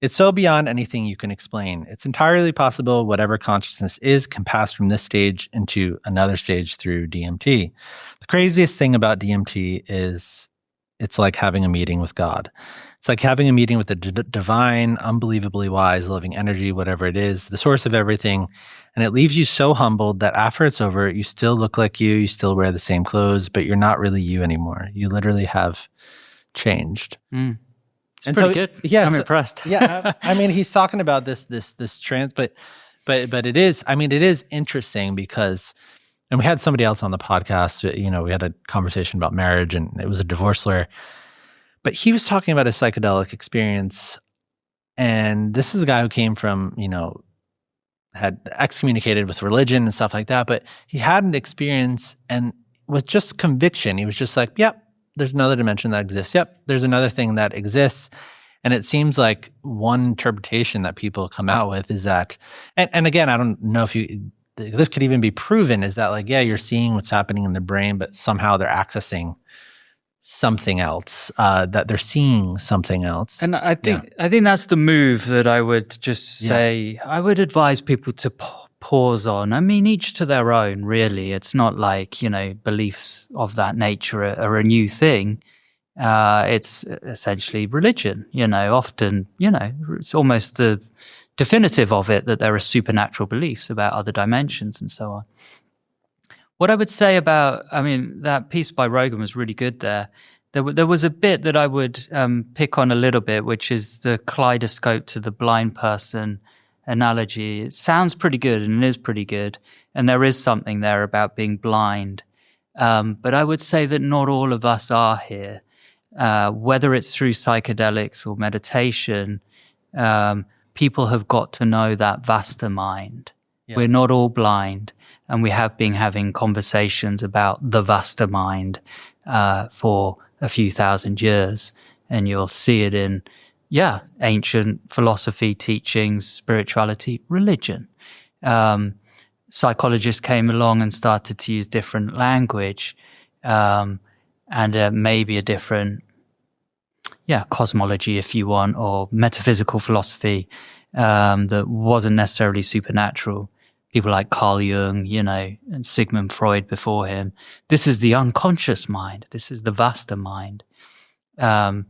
It's so beyond anything you can explain. It's entirely possible whatever consciousness is can pass from this stage into another stage through DMT. The craziest thing about DMT is it's like having a meeting with God. It's like having a meeting with the divine, unbelievably wise, living energy, whatever it is, the source of everything. And it leaves you so humbled that after it's over, you still look like you still wear the same clothes, but you're not really you anymore. You literally have changed. It's pretty good. Yeah, I'm impressed. He's talking about this trans, but it is interesting because, and we had somebody else on the podcast, we had a conversation about marriage, and it was a divorce lawyer, but he was talking about a psychedelic experience. And this is a guy who came from, had excommunicated with religion and stuff like that, but he had an experience, and with just conviction, he was just like, yep, there's another dimension that exists. Yep, there's another thing that exists. And it seems like one interpretation that people come out with is that, and again, I don't know if this could even be proven, is that you're seeing what's happening in the brain, but somehow they're accessing something else, that they're seeing something else. And I think that's the move that I would just say, I would advise people to pause on. I mean, each to their own, really. It's not like, beliefs of that nature are a new thing. It's essentially religion, often, it's almost the definitive of it that there are supernatural beliefs about other dimensions and so on. What I would say about, that piece by Rogan was really good there. There was a bit that I would pick on a little bit, which is the kaleidoscope to the blind person analogy. It sounds pretty good, and it is pretty good. And there is something there about being blind. But I would say that not all of us are here. Whether it's through psychedelics or meditation, people have got to know that vaster mind. Yeah. We're not all blind, and we have been having conversations about the vaster mind for a few thousand years, and you'll see it in ancient philosophy, teachings, spirituality, religion. Psychologists came along and started to use different language, and maybe a different cosmology, if you want, or metaphysical philosophy that wasn't necessarily supernatural. People like Carl Jung, and Sigmund Freud before him. This is the unconscious mind. This is the vaster mind. And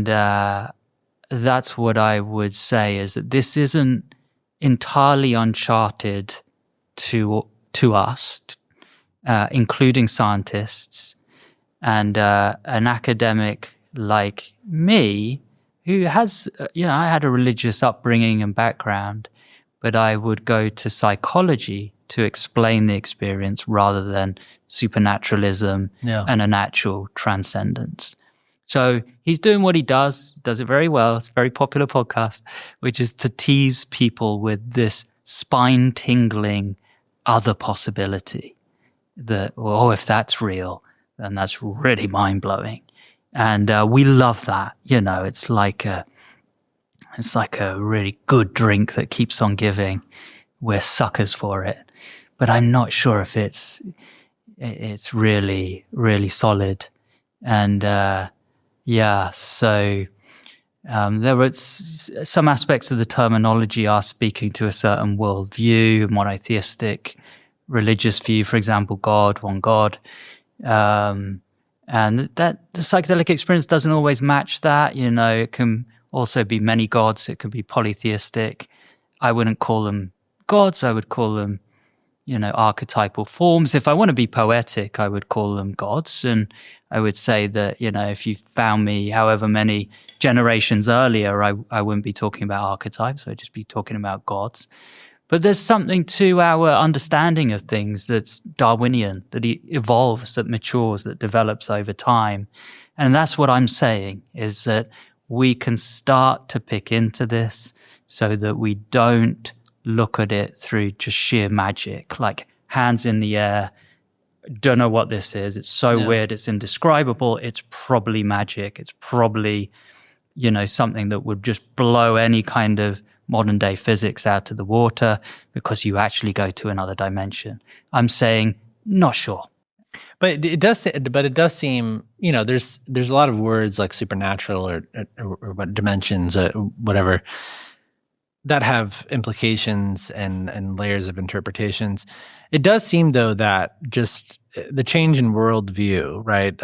that's what I would say, is that this isn't entirely uncharted to us, including scientists and an academic like me, who has, I had a religious upbringing and background, but I would go to psychology to explain the experience rather than supernaturalism and a natural transcendence. So he's doing what he does it very well. It's a very popular podcast, which is to tease people with this spine-tingling other possibility that, if that's real, then that's really mind-blowing. And we love that. It's like a really good drink that keeps on giving. We're suckers for it. But I'm not sure if it's really, really solid. And so there were some aspects of the terminology are speaking to a certain worldview, monotheistic religious view, for example, one God. And that the psychedelic experience doesn't always match that. It can also be many gods. It could be polytheistic. I wouldn't call them gods. I would call them, archetypal forms. If I want to be poetic, I would call them gods. And I would say that, if you found me however many generations earlier, I wouldn't be talking about archetypes. I'd just be talking about gods. But there's something to our understanding of things that's Darwinian, that evolves, that matures, that develops over time. And that's what I'm saying, is that we can start to pick into this so that we don't look at it through just sheer magic, like hands in the air, don't know what this is. It's so weird. It's indescribable. It's probably magic. It's probably, something that would just blow any kind of modern day physics out of the water because you actually go to another dimension. I'm saying not sure. But it does seem, there's a lot of words like supernatural or what dimensions, whatever, that have implications and layers of interpretations. It does seem, though, that just the change in worldview, right?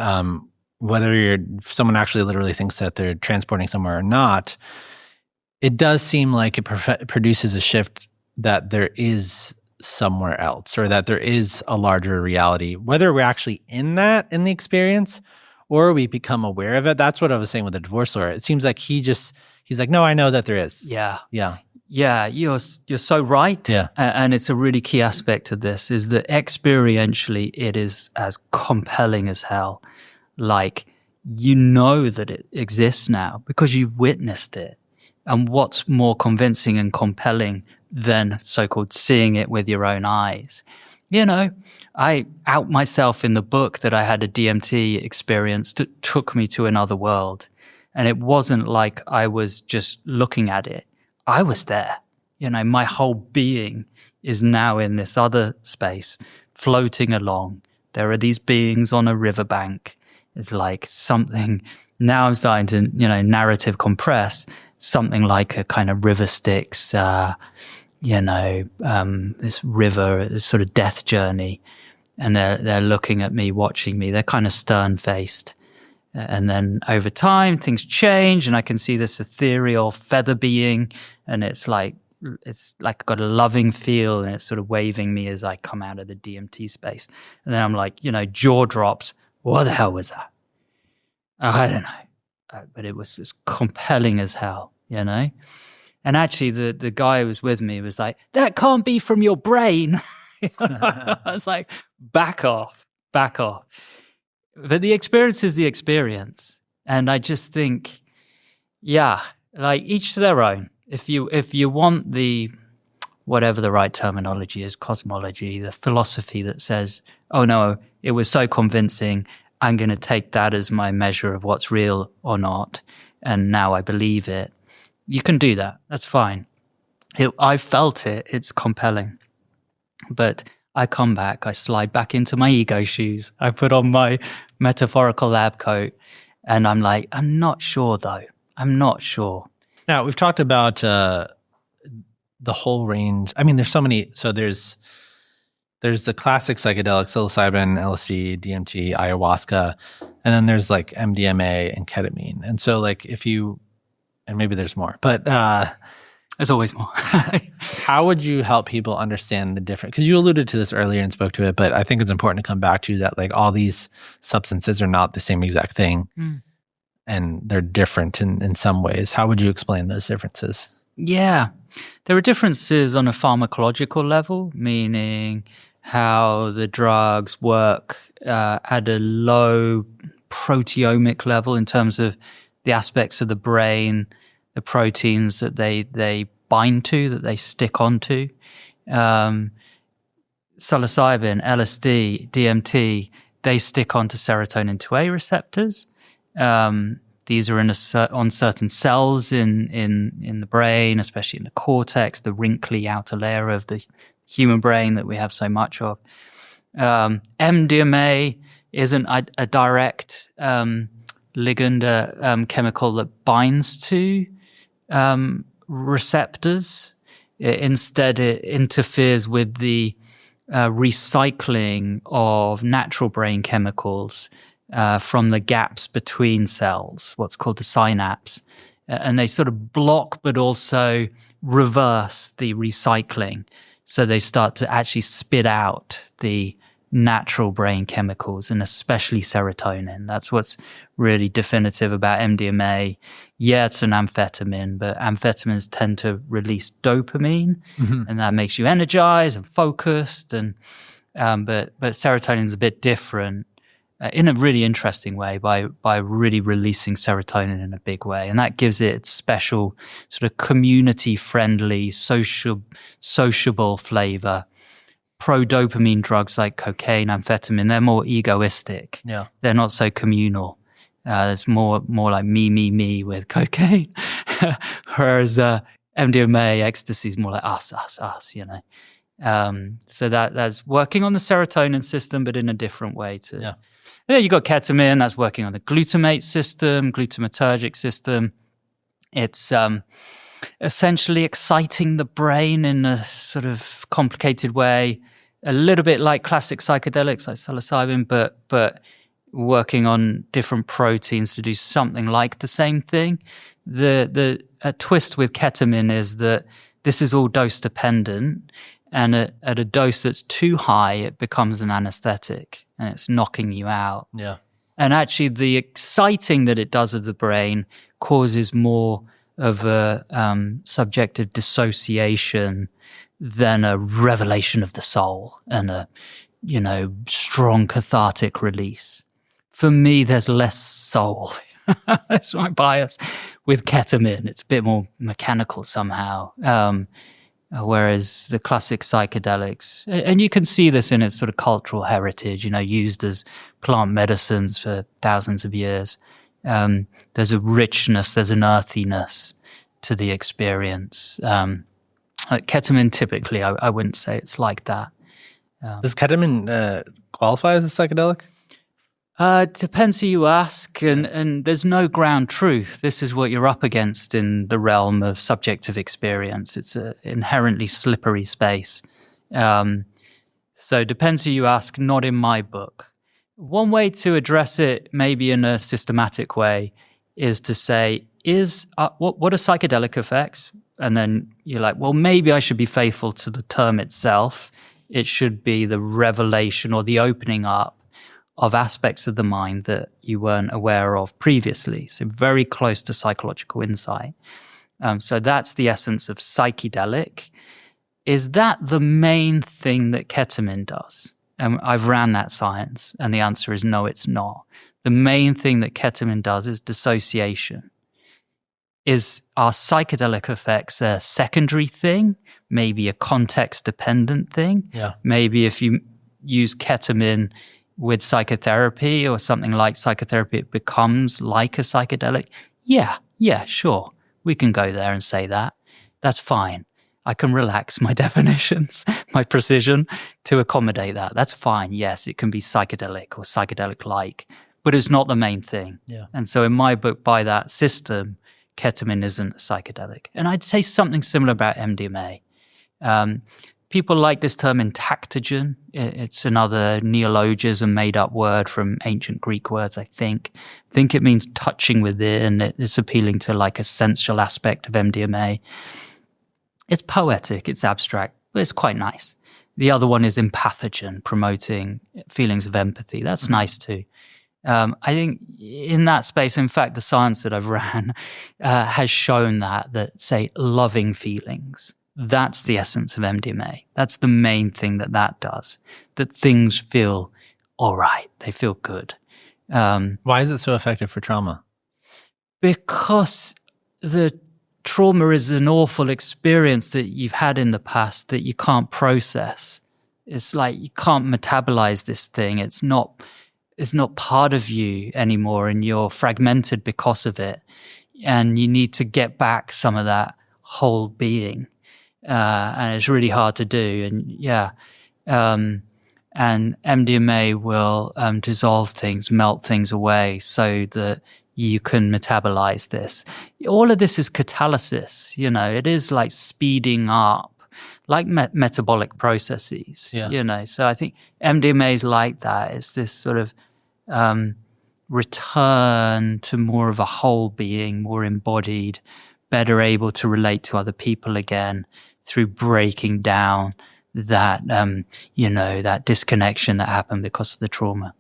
Whether someone actually literally thinks that they're transporting somewhere or not, it does seem like it produces a shift that there is somewhere else, or that there is a larger reality, whether we're actually in the experience or we become aware of it. That's what I was saying with the divorce lawyer. It seems like he's like, no, I know that there is. Yeah, you're so right. Yeah. And it's a really key aspect of this, is that experientially it is as compelling as hell. Like, that it exists now because you've witnessed it. And what's more convincing and compelling than so-called seeing it with your own eyes? I out myself in the book that I had a DMT experience that took me to another world. And it wasn't like I was just looking at it. I was there. My whole being is now in this other space, floating along. There are these beings on a riverbank. It's like something, now I'm starting to, narrative compress, something like a kind of river Styx, this river, this sort of death journey. And they're looking at me, watching me. They're kind of stern-faced. And then over time, things change, and I can see this ethereal feather being, and it's like got a loving feel, and it's sort of waving me as I come out of the DMT space. And then I'm like, jaw drops. What the hell was that? I don't know. But it was as compelling as hell, And actually, the guy who was with me was like, that can't be from your brain. I was like, back off. But the experience is the experience. And I just think, like each to their own. If you want the, whatever the right terminology is, cosmology, the philosophy that says, oh no, it was so convincing, I'm going to take that as my measure of what's real or not, and now I believe it. You can do that. That's fine. I felt it. It's compelling. But I come back, I slide back into my ego shoes, I put on my metaphorical lab coat, and I'm like, I'm not sure though. I'm not sure. Now, we've talked about the whole range. I mean, there's so many. So there's the classic psychedelics, psilocybin, LSD, DMT, ayahuasca, and then there's like MDMA and ketamine. And so like and maybe there's more, but there's always more. How would you help people understand the difference? Because you alluded to this earlier and spoke to it, but I think it's important to come back to that, like all these substances are not the same exact thing. and they're different in some ways. How would you explain those differences? Yeah. There are differences on a pharmacological level, meaning how the drugs work at a low proteomic level in terms of the aspects of the brain, the proteins that they bind to, that they stick onto. Psilocybin, LSD, DMT, they stick onto serotonin 2A receptors. These are on certain cells in the brain, especially in the cortex, the wrinkly outer layer of the human brain that we have so much of. MDMA isn't a direct ligand, chemical that binds to receptors. Instead, it interferes with the recycling of natural brain chemicals from the gaps between cells, what's called the synapse. And they sort of block but also reverse the recycling. So they start to actually spit out the natural brain chemicals, and especially serotonin. That's what's really definitive about MDMA. Yeah, it's an amphetamine, but amphetamines tend to release dopamine, and that makes you energized and focused. And but serotonin is a bit different in a really interesting way by really releasing serotonin in a big way, and that gives it its special sort of community-friendly, sociable flavor. Pro-dopamine drugs like cocaine, amphetamine, they're more egoistic. Yeah. They're not so communal. It's more like me with cocaine. Whereas MDMA, ecstasy is more like us, you know. So that's working on the serotonin system, but in a different way too. Yeah. Yeah, you got ketamine, that's working on the glutamate system, glutamatergic system. It's essentially exciting the brain in a sort of complicated way, a little bit like classic psychedelics like psilocybin, but working on different proteins to do something like the same thing. The twist with ketamine is that this is all dose dependent, and at a dose that's too high, it becomes an anesthetic and it's knocking you out. Yeah. And actually the exciting that it does of the brain causes more of a subjective dissociation than a revelation of the soul and a, you know, strong cathartic release. For me, there's less soul. That's my bias. With ketamine, it's a bit more mechanical somehow. Whereas the classic psychedelics, and you can see this in its sort of cultural heritage, you know, used as plant medicines for thousands of years. There's a richness, there's an earthiness to the experience. Ketamine, typically, I wouldn't say it's like that. Does ketamine qualify as a psychedelic? Depends who you ask, and there's no ground truth. This is what you're up against in the realm of subjective experience. It's an inherently slippery space. So depends who you ask, not in my book. One way to address it, maybe in a systematic way, is to say, what are psychedelic effects? And then you're like, well, maybe I should be faithful to the term itself. It should be the revelation or the opening up of aspects of the mind that you weren't aware of previously. So very close to psychological insight. So that's the essence of psychedelic. Is that the main thing that ketamine does? And I've ran that science, and the answer is no, it's not. The main thing that ketamine does is dissociation. Are psychedelic effects a secondary thing? Maybe a context-dependent thing? Yeah. Maybe if you use ketamine with psychotherapy or something like psychotherapy, it becomes like a psychedelic. Yeah, sure. We can go there and say that. That's fine. I can relax my definitions, my precision to accommodate that. That's fine. Yes, it can be psychedelic or psychedelic-like, but it's not the main thing. Yeah. And so in my book, by that system, ketamine isn't a psychedelic. And I'd say something similar about MDMA. People like this term entactogen. It's another neologism, made-up word from ancient Greek words, I think. I think it means touching within. It's appealing to like a sensual aspect of MDMA. It's poetic, it's abstract, but it's quite nice. The other one is empathogen, promoting feelings of empathy. That's nice too. I think in that space, in fact, the science that I've ran has shown that, say, loving feelings, that's the essence of MDMA. That's the main thing that does, that things feel all right. They feel good. Why is it so effective for trauma? Because the trauma is an awful experience that you've had in the past that you can't process. It's like you can't metabolize this thing. It's not part of you anymore, and you're fragmented because of it. And you need to get back some of that whole being. And it's really hard to do. And and MDMA will dissolve things, melt things away so that you can metabolize this. All of this is catalysis, it is like speeding up, like metabolic processes, So I think MDMA is like that. It's this sort of return to more of a whole being, more embodied, better able to relate to other people again through breaking down that, that disconnection that happened because of the trauma.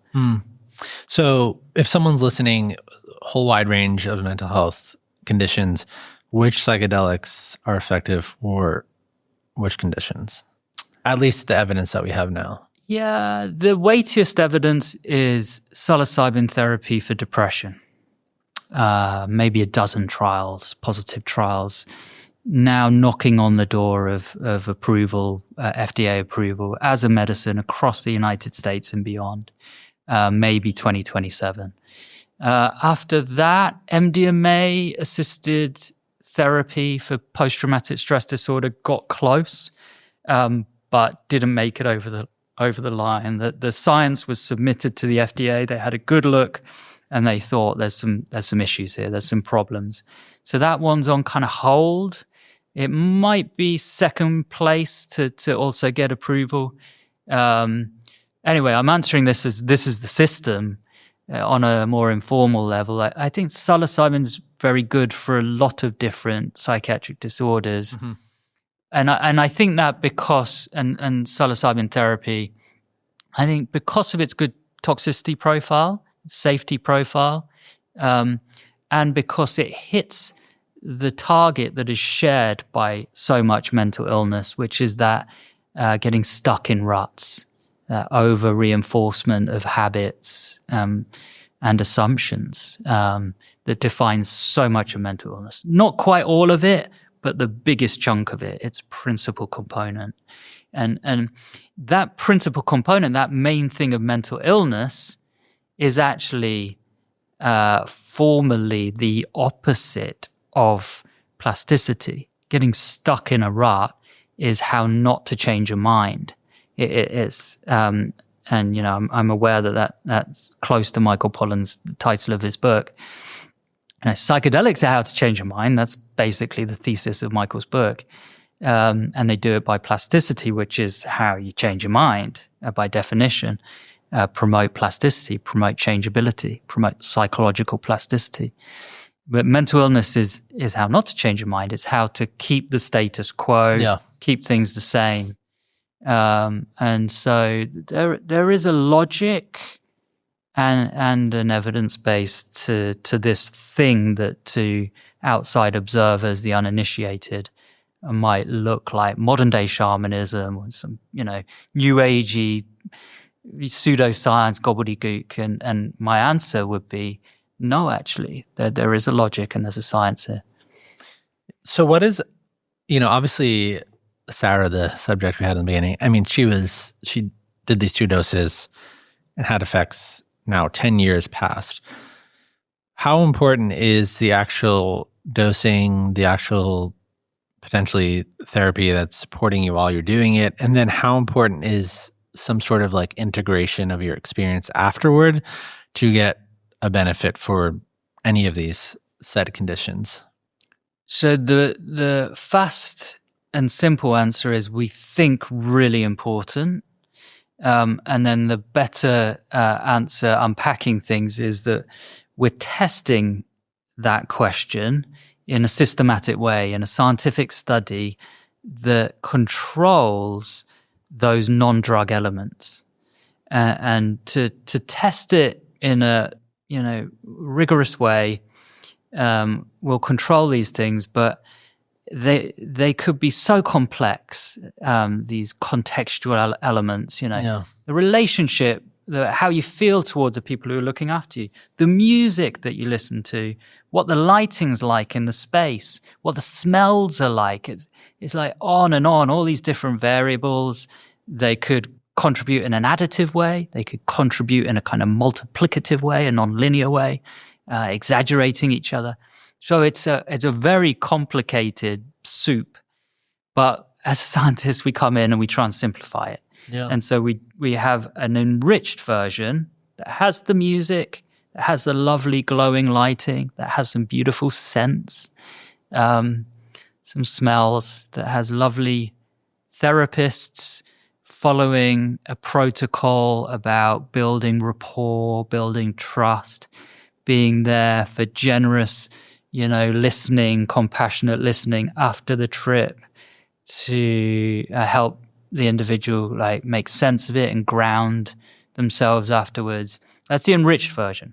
So if someone's listening, a whole wide range of mental health conditions, which psychedelics are effective for which conditions? At least the evidence that we have now. Yeah, the weightiest evidence is psilocybin therapy for depression. Maybe a dozen trials, positive trials, now knocking on the door of approval, FDA approval as a medicine across the United States and beyond, maybe 2027. After that, MDMA-assisted therapy for post-traumatic stress disorder got close, but didn't make it over the line. The science was submitted to the FDA. They had a good look, and they thought there's some issues here. There's some problems. So that one's on kind of hold. It might be second place to also get approval. Anyway, I'm answering this as this is the system on a more informal level. I think psilocybin's very good for a lot of different psychiatric disorders. Mm-hmm. And I think that because, and psilocybin therapy, I think because of its good toxicity profile, safety profile, and because it hits the target that is shared by so much mental illness, which is that getting stuck in ruts, over reinforcement of habits and assumptions that defines so much of mental illness. Not quite all of it, but the biggest chunk of it, its principal component. And that principal component, that main thing of mental illness, is actually formally the opposite of plasticity. Getting stuck in a rut is how not to change your mind. It's and I'm aware that's close to Michael Pollan's the title of his book. Psychedelics are how to change your mind. That's basically the thesis of Michael's book. And they do it by plasticity, which is how you change your mind by definition. Promote plasticity, promote changeability, promote psychological plasticity. But mental illness is how not to change your mind. It's how to keep the status quo, keep things the same. And so there is a logic and an evidence base to this thing that to outside observers, the uninitiated, might look like modern day shamanism or some, new agey pseudoscience gobbledygook. And my answer would be no, actually, there is a logic and there's a science here. So what is, obviously Sarah, the subject we had in the beginning, I mean, she did these 2 doses and had effects now 10 years past. How important is the actual dosing, the actual potentially therapy that's supporting you while you're doing it? And then how important is some sort of like integration of your experience afterward to get a benefit for any of these set conditions? So the fast and simple answer is we think really important. And then the better answer, unpacking things, is that we're testing that question in a systematic way, in a scientific study that controls those non-drug elements. And to test it in a rigorous way will control these things, but they could be so complex, these contextual elements, the relationship, how you feel towards the people who are looking after you, the music that you listen to, what the lighting's like in the space, what the smells are like. It's like on and on, all these different variables. They could contribute in an additive way. They could contribute in a kind of multiplicative way, a non-linear way, exaggerating each other. So it's a very complicated soup. But as scientists, we come in and we try and simplify it. Yeah. And so we have an enriched version that has the music, that has the lovely glowing lighting, that has some beautiful scents, some smells, that has lovely therapists following a protocol about building rapport, building trust, being there for generous, listening, compassionate listening after the trip to help the individual make sense of it and ground themselves afterwards. That's the enriched version.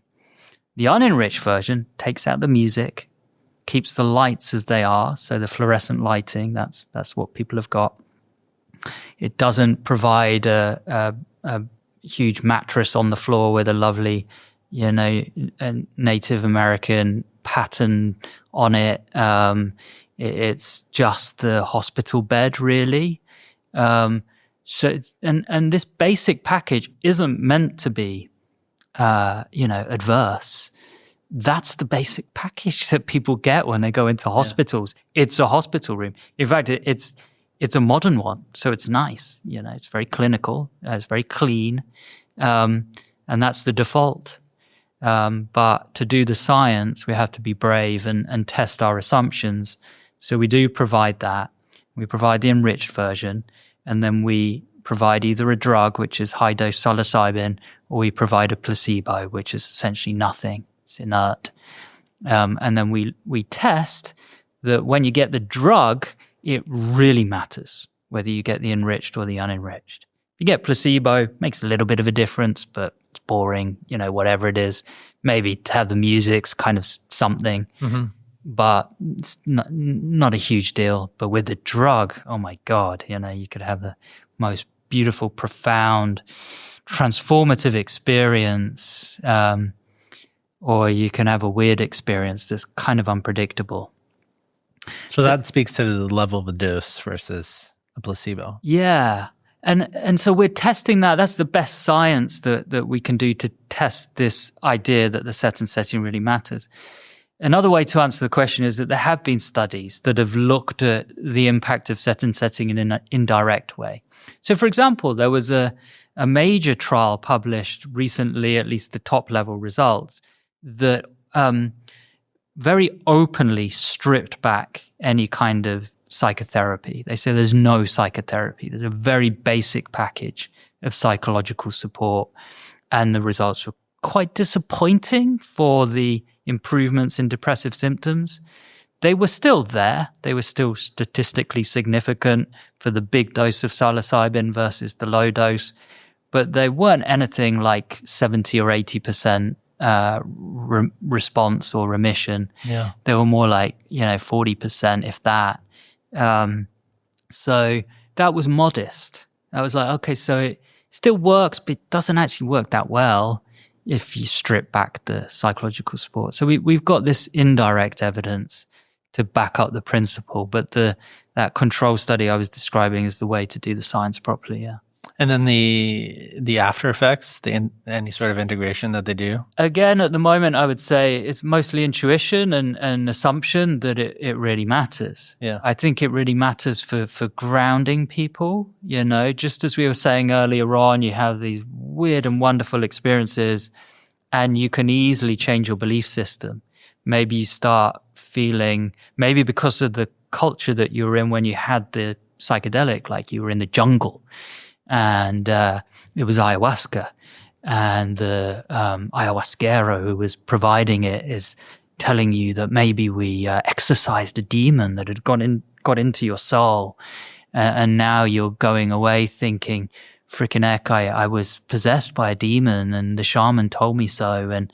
The unenriched version takes out the music, keeps the lights as they are, so the fluorescent lighting, that's what people have got. It doesn't provide a huge mattress on the floor with a lovely, a Native American pattern on it. It's just the hospital bed, really. So it's, and this basic package isn't meant to be, adverse. That's the basic package that people get when they go into hospitals. Yeah. It's a hospital room. In fact, it's a modern one, so it's nice. It's very clinical. It's very clean, and that's the default. But to do the science, we have to be brave and test our assumptions. So we do provide that. We provide the enriched version, and then we provide either a drug, which is high-dose psilocybin, or we provide a placebo, which is essentially nothing. It's inert. And then we test that when you get the drug, it really matters whether you get the enriched or the unenriched. If you get placebo, makes a little bit of a difference, but it's boring, whatever it is. Maybe to have the music's kind of something. Mm-hmm. But it's not a huge deal. But with the drug, oh my God, you could have the most beautiful, profound, transformative experience, or you can have a weird experience that's kind of unpredictable. So that speaks to the level of the dose versus a placebo. Yeah. And so we're testing that. That's the best science that we can do to test this idea that the set and setting really matters. Another way to answer the question is that there have been studies that have looked at the impact of set and setting in an indirect way. So, for example, there was a major trial published recently, at least the top level results, that very openly stripped back any kind of psychotherapy. They say there's no psychotherapy. There's a very basic package of psychological support, and the results were quite disappointing for the improvements in depressive symptoms. They were still there. They were still statistically significant for the big dose of psilocybin versus the low dose, but they weren't anything like 70 or 80% response or remission. Yeah. They were more like, 40%, if that. So that was modest. I was like, okay, so it still works, but it doesn't actually work that well if you strip back the psychological support. So we've got this indirect evidence to back up the principle, but that control study I was describing is the way to do the science properly, yeah. And then the after effects, any sort of integration that they do? Again, at the moment, I would say it's mostly intuition and assumption that it really matters. Yeah. I think it really matters for grounding people, just as we were saying earlier on, you have these weird and wonderful experiences and you can easily change your belief system. Maybe you start feeling, maybe because of the culture that you were in when you had the psychedelic, like you were in the jungle, and it was ayahuasca, and the ayahuasquero who was providing it is telling you that maybe we exorcised a demon that had got into your soul, and now you're going away thinking freaking heck, I was possessed by a demon and the shaman told me so. And,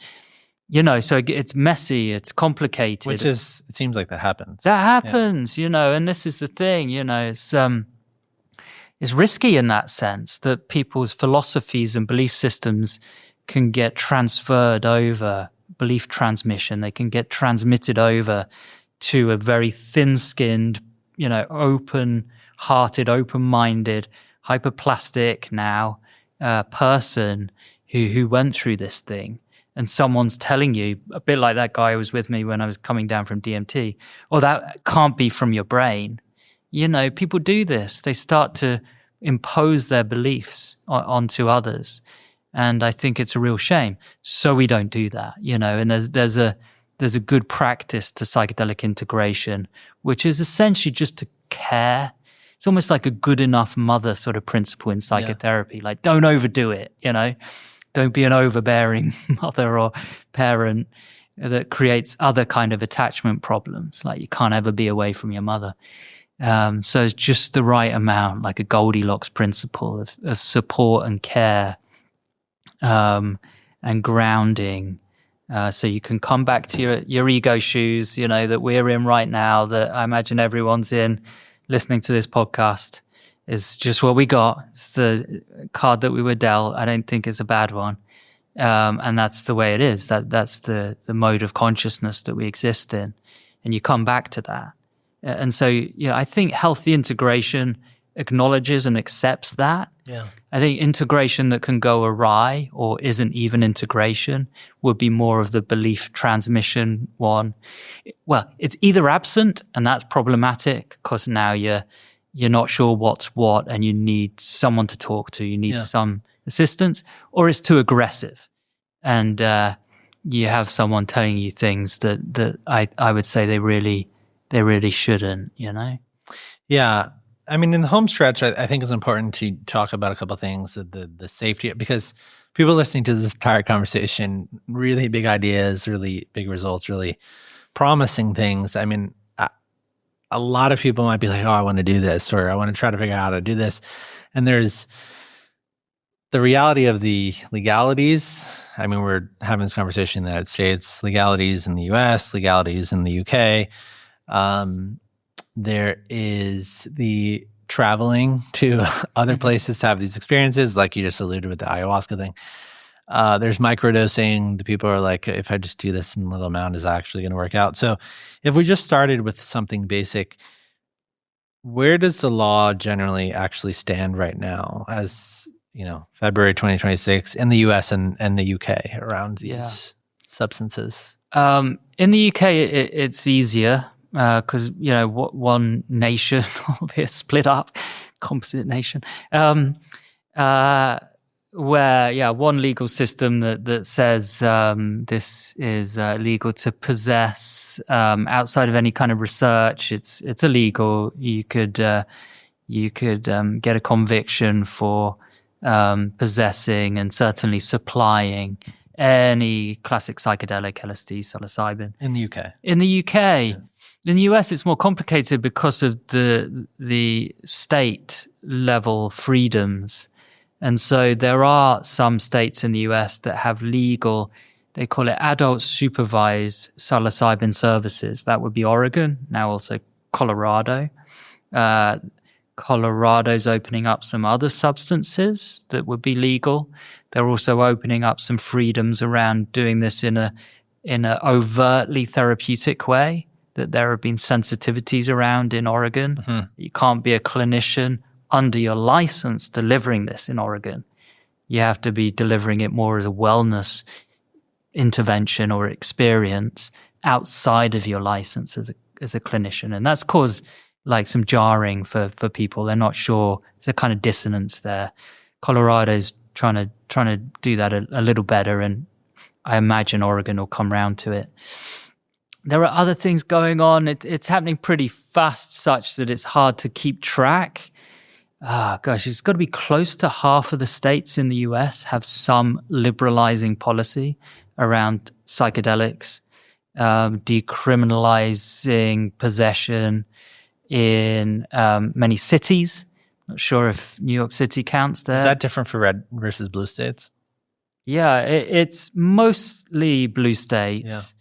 you know, so it's messy, it's complicated. It seems like that happens. That happens, you know, and this is the thing, you know, it's risky in that sense that people's philosophies and belief systems can get transferred over, belief transmission, they can get transmitted over to a very thin-skinned, you know, open-hearted, open-minded, hyperplastic now person who went through this thing. And someone's telling you, a bit like that guy who was with me when I was coming down from DMT, oh, that can't be from your brain. You know, people do this. They start to impose their beliefs onto others. And I think it's a real shame. So we don't do that, you know, and there's a good practice to psychedelic integration, which is essentially just to care. It's almost like a good enough mother sort of principle in psychotherapy. Like, don't overdo it, you know, don't be an overbearing mother or parent that creates other kind of attachment problems. Like, you can't ever be away from your mother. So it's just the right amount, like a Goldilocks principle of support and care, and grounding. So you can come back to your ego shoes, you know, that we're in right now, that I imagine everyone's in listening to this podcast. Is just what we got. It's the card that we were dealt. I don't think it's a bad one. And that's the way it is. That's the mode of consciousness that we exist in. And you come back to that. And so, yeah, I think healthy integration acknowledges and accepts that. Yeah. I think integration that can go awry or isn't even integration would be more of the belief transmission one. Well, it's either absent, and that's problematic because now you're not sure what's what and you need someone to talk to, you need some assistance, or it's too aggressive. And you have someone telling you things that I would say they really shouldn't, you know? Yeah. I mean, in the home stretch, I think it's important to talk about a couple of things, the safety, because people listening to this entire conversation, really big ideas, really big results, really promising things. I mean, a lot of people might be like, oh, I want to do this, or I want to try to figure out how to do this. And there's the reality of the legalities. I mean, we're having this conversation in the United States, legalities in the US, legalities in the UK. There is the traveling to other places to have these experiences, like you just alluded with the ayahuasca thing. There's microdosing. The people are like, if I just do this in a little amount, is actually going to work out? So if we just started with something basic, where does the law generally actually stand right now as, you know, February 2026 in the US and the UK around these substances? In the UK, it's easier because, you know, one nation, albeit split up, composite nation, where, one legal system that says this is legal to possess outside of any kind of research. It's illegal. You could get a conviction for possessing and certainly supplying any classic psychedelic, LSD, psilocybin. In the UK. In the UK. Yeah. In the US, it's more complicated because of the state level freedoms. And so there are some states in the US that have legal, they call it adult supervised psilocybin services. That would be Oregon, now also Colorado. Colorado's opening up some other substances that would be legal. They're also opening up some freedoms around doing this in a overtly therapeutic way, that there have been sensitivities around in Oregon. Mm-hmm. You can't be a clinician under your license delivering this in Oregon. You have to be delivering it more as a wellness intervention or experience outside of your license as a clinician. And that's caused like some jarring for people. They're not sure. There's a kind of dissonance there. Colorado's trying to do that a little better, and I imagine Oregon will come round to it. There are other things going on. It's happening pretty fast, such that it's hard to keep track. It's got to be close to half of the states in the US have some liberalizing policy around psychedelics, decriminalizing possession in many cities. Not sure if New York City counts there. Is that different for red versus blue states? Yeah, it's mostly blue states,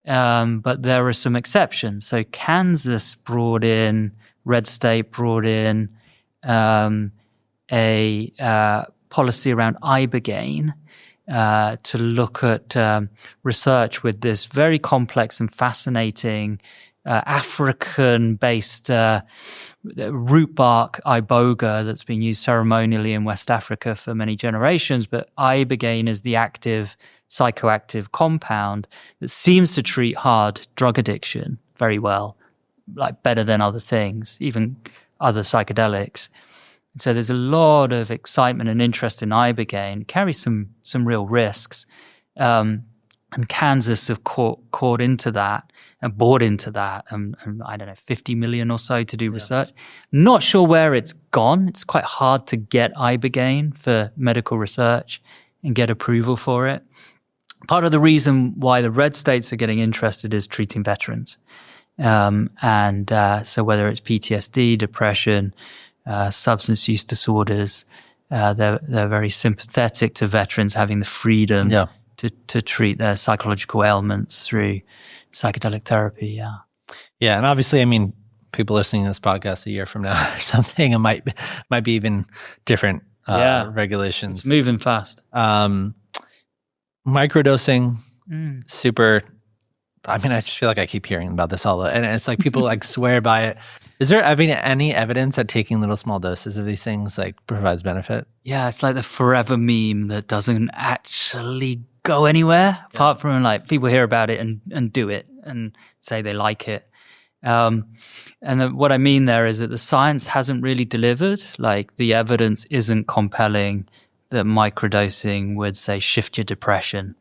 but there are some exceptions. So Kansas brought in, red state brought in a policy around ibogaine to look at research with this very complex and fascinating African-based root bark iboga that's been used ceremonially in West Africa for many generations. But ibogaine is the active psychoactive compound that seems to treat hard drug addiction very well, like better than other things, even other psychedelics. So there's a lot of excitement and interest in ibogaine. It carries some real risks. And Kansas have caught into that and bought into that, and I don't know, 50 million or so to do research. Not sure where it's gone. It's quite hard to get ibogaine for medical research and get approval for it. Part of the reason why the red states are getting interested is treating veterans. So whether it's PTSD, depression, substance use disorders, they're very sympathetic to veterans having the freedom to treat their psychological ailments through psychedelic therapy. Yeah, and obviously, I mean, people listening to this podcast a year from now or something, it might be even different regulations. It's moving fast. Microdosing, super. I mean, I just feel like I keep hearing about this and it's like people like swear by it. Is there any evidence that taking little small doses of these things like provides benefit? Yeah, it's like the forever meme that doesn't actually go anywhere apart from like people hear about it and do it and say they like it. What I mean there is that the science hasn't really delivered. Like the evidence isn't compelling that microdosing would say shift your depression.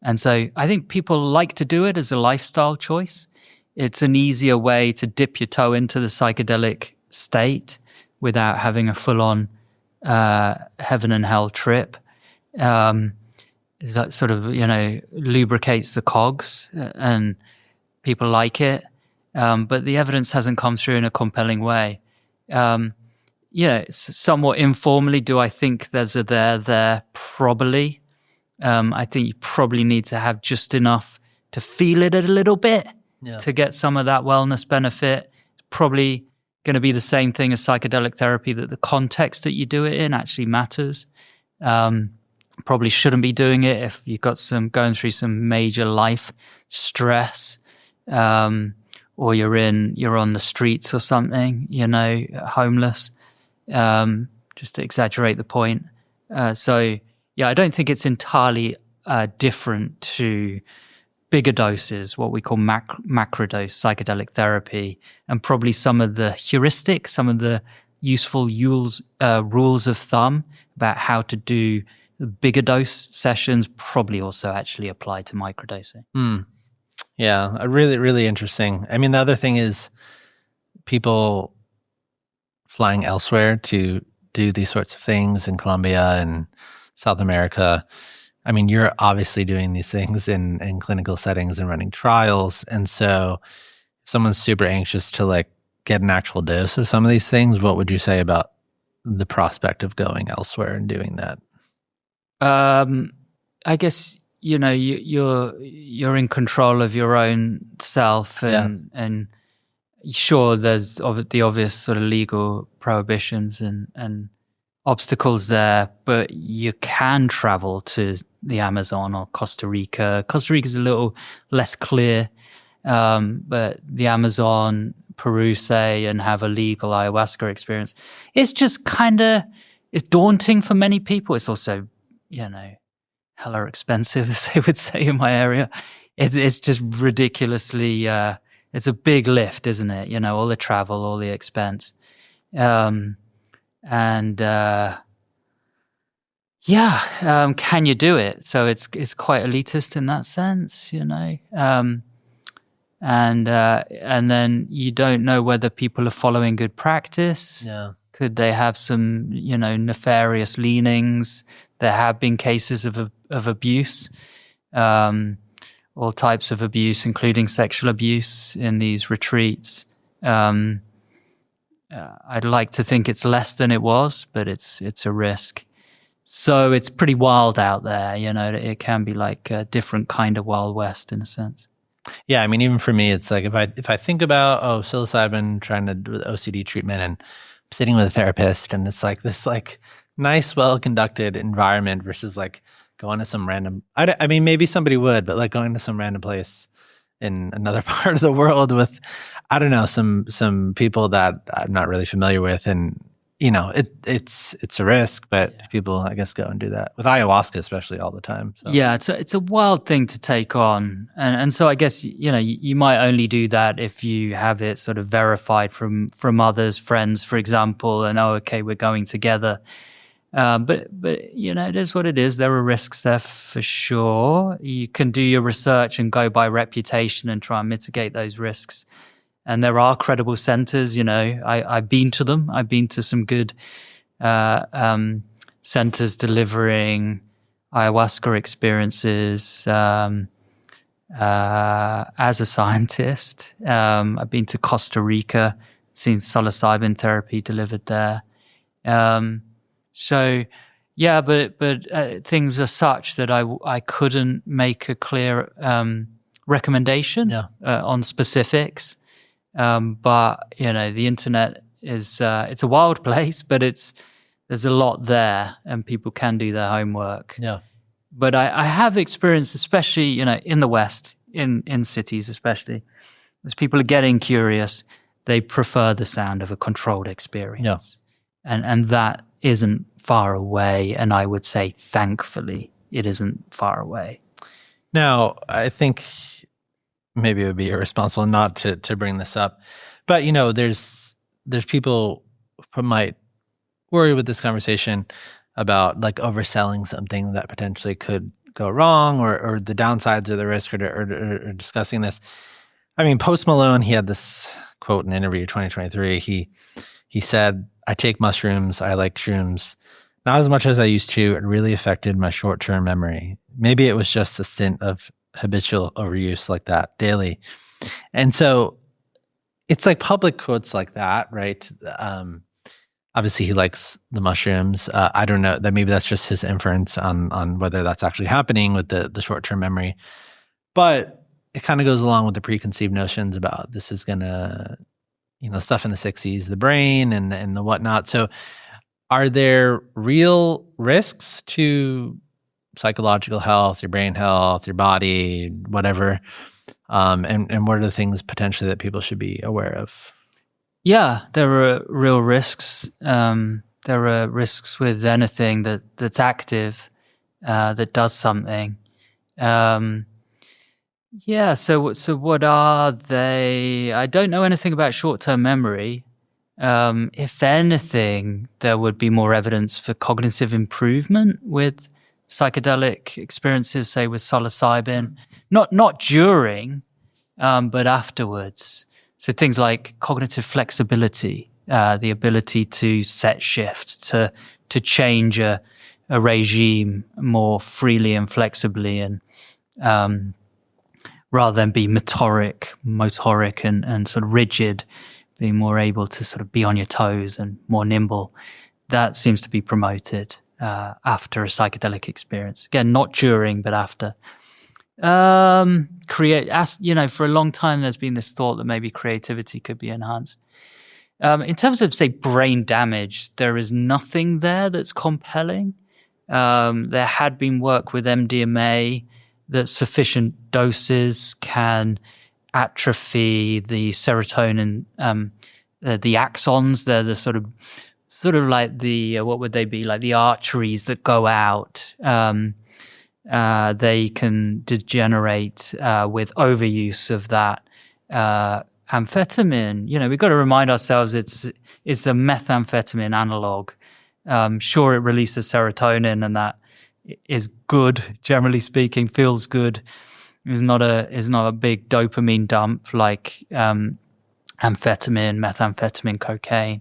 And so I think people like to do it as a lifestyle choice. It's an easier way to dip your toe into the psychedelic state without having a full-on heaven and hell trip. That sort of, lubricates the cogs and people like it. But the evidence hasn't come through in a compelling way. Somewhat informally, do I think there's a there? Probably. I think you probably need to have just enough to feel it a little bit to get some of that wellness benefit. It's probably going to be the same thing as psychedelic therapy, that the context that you do it in actually matters. Probably shouldn't be doing it if you've got going through some major life stress, or you're on the streets or something, homeless, just to exaggerate the point. I don't think it's entirely different to bigger doses, what we call macrodose psychedelic therapy, and probably some of the heuristics, some of the useful rules of thumb about how to do bigger dose sessions probably also actually apply to microdosing. Yeah, really, really interesting. I mean, the other thing is people flying elsewhere to do these sorts of things in Colombia and South America. I mean, you're obviously doing these things in clinical settings and running trials. And so if someone's super anxious to like get an actual dose of some of these things, what would you say about the prospect of going elsewhere and doing that? I guess, you're in control of your own self and sure, there's the obvious sort of legal prohibitions and obstacles there, but you can travel to the Amazon or Costa Rica. Costa Rica is a little less clear, but the Amazon, Peru, say, and have a legal ayahuasca experience. It's just it's daunting for many people. It's also, hella expensive, as they would say in my area. It's just ridiculously, it's a big lift, isn't it? All the travel, all the expense. Can you do it? So it's quite elitist in that sense, and then you don't know whether people are following good practice. Yeah. Could they have some, nefarious leanings? There have been cases of abuse, all types of abuse, including sexual abuse in these retreats. I'd like to think it's less than it was, but it's a risk. So it's pretty wild out there, it can be like a different kind of Wild West in a sense. Yeah, I mean, even for me, it's like if I think about psilocybin, trying to do the OCD treatment, and I'm sitting with a therapist, and it's like this like nice, well conducted environment versus like going to some random. I mean, maybe somebody would, but like going to some random place in another part of the world with, I don't know, some people that I'm not really familiar with, and it's a risk, but people, I guess, go and do that with ayahuasca, especially all the time. So. Yeah, it's a wild thing to take on, and so I guess you might only do that if you have it sort of verified from others, friends, for example, and okay, we're going together. But it is what it is. There are risks there for sure. You can do your research and go by reputation and try and mitigate those risks. And there are credible centers, I've been to them. I've been to some good centers delivering ayahuasca experiences as a scientist. I've been to Costa Rica, seen psilocybin therapy delivered there. So, yeah, but things are such that I couldn't make a clear recommendation on specifics. But the internet is it's a wild place, but there's a lot there, and people can do their homework. Yeah. But I have experienced, especially in the West, in cities especially, as people are getting curious, they prefer the sound of a controlled experience. Yeah. And that isn't far away, and I would say, thankfully, it isn't far away. Now, I think maybe it would be irresponsible not to bring this up, but there's people who might worry with this conversation about like overselling something that potentially could go wrong, or the downsides or the risk, or discussing this. I mean, Post Malone, he had this quote in an interview 2023. He said, "I take mushrooms. I like shrooms. Not as much as I used to. It really affected my short-term memory. Maybe it was just a stint of habitual overuse like that daily." And so it's like public quotes like that, right? Obviously, he likes the mushrooms. I don't know, that maybe that's just his inference on whether that's actually happening with the short-term memory. But it kind of goes along with the preconceived notions about this is going to, stuff in the 60s, the brain and the whatnot. So are there real risks to psychological health, your brain health, your body, whatever? And what are the things potentially that people should be aware of? Yeah, there are real risks. There are risks with anything that's active, that does something. Yeah, so what are they? I don't know anything about short-term memory. If anything, there would be more evidence for cognitive improvement with psychedelic experiences, say with psilocybin. Not during, but afterwards. So things like cognitive flexibility, the ability to set shift, to change a regime more freely and flexibly, and rather than be motoric and sort of rigid, being more able to sort of be on your toes and more nimble. That seems to be promoted after a psychedelic experience. Again, not during, but after. For a long time, there's been this thought that maybe creativity could be enhanced. In terms of, say, brain damage, there is nothing there that's compelling. There had been work with MDMA that sufficient doses can atrophy the serotonin, the axons. They're the sort of like the, what would they be? Like the arteries that go out. They can degenerate with overuse of that amphetamine. We've got to remind ourselves it's the methamphetamine analog. Sure, it releases serotonin, and that is good, generally speaking, feels good. Is not a big dopamine dump like amphetamine, methamphetamine, cocaine.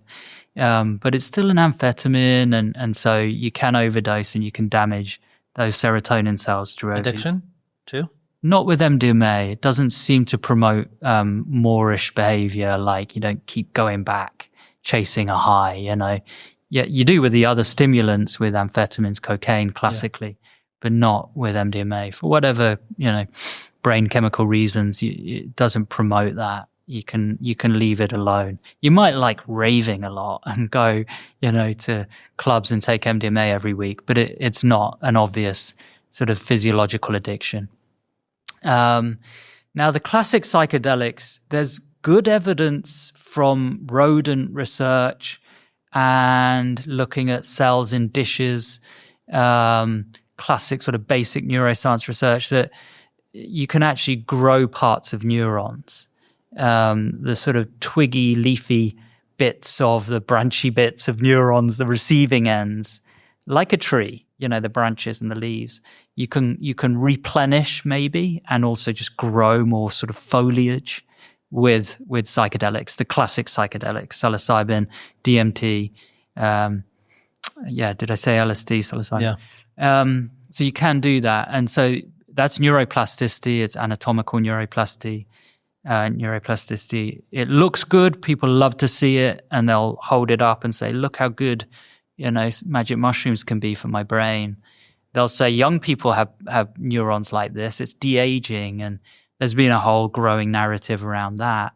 But it's still an amphetamine, and so you can overdose and you can damage those serotonin cells through addiction too? Not with MDMA. It doesn't seem to promote Moorish behavior, like you don't keep going back. chasing a high, Yeah, you do with the other stimulants, with amphetamines, cocaine, classically, but not with MDMA. For whatever, brain chemical reasons, it doesn't promote that. You can leave it alone. You might like raving a lot and go, to clubs and take MDMA every week, but it's not an obvious sort of physiological addiction. Now, the classic psychedelics, there's good evidence from rodent research and looking at cells in dishes, classic sort of basic neuroscience research, that you can actually grow parts of neurons. The sort of twiggy, leafy bits of the branchy bits of neurons, the receiving ends, like a tree, the branches and the leaves. You can replenish maybe, and also just grow more sort of foliage with psychedelics, the classic psychedelics, psilocybin, DMT. Did I say LSD, psilocybin? Yeah. So you can do that. And so that's neuroplasticity. It's anatomical neuroplasticity. It looks good. People love to see it, and they'll hold it up and say, look how good, magic mushrooms can be for my brain. They'll say young people have neurons like this. It's de-aging, and there's been a whole growing narrative around that.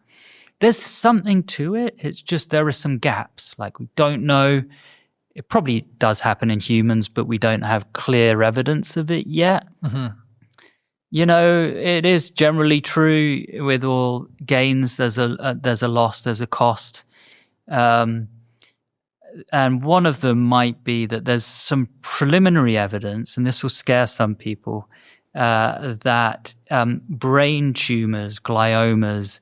There's something to it. It's just there are some gaps. Like, we don't know. It probably does happen in humans, but we don't have clear evidence of it yet. Mm-hmm. It is generally true with all gains. There's a loss, there's a cost. And one of them might be that there's some preliminary evidence, and this will scare some people, that brain tumors, gliomas,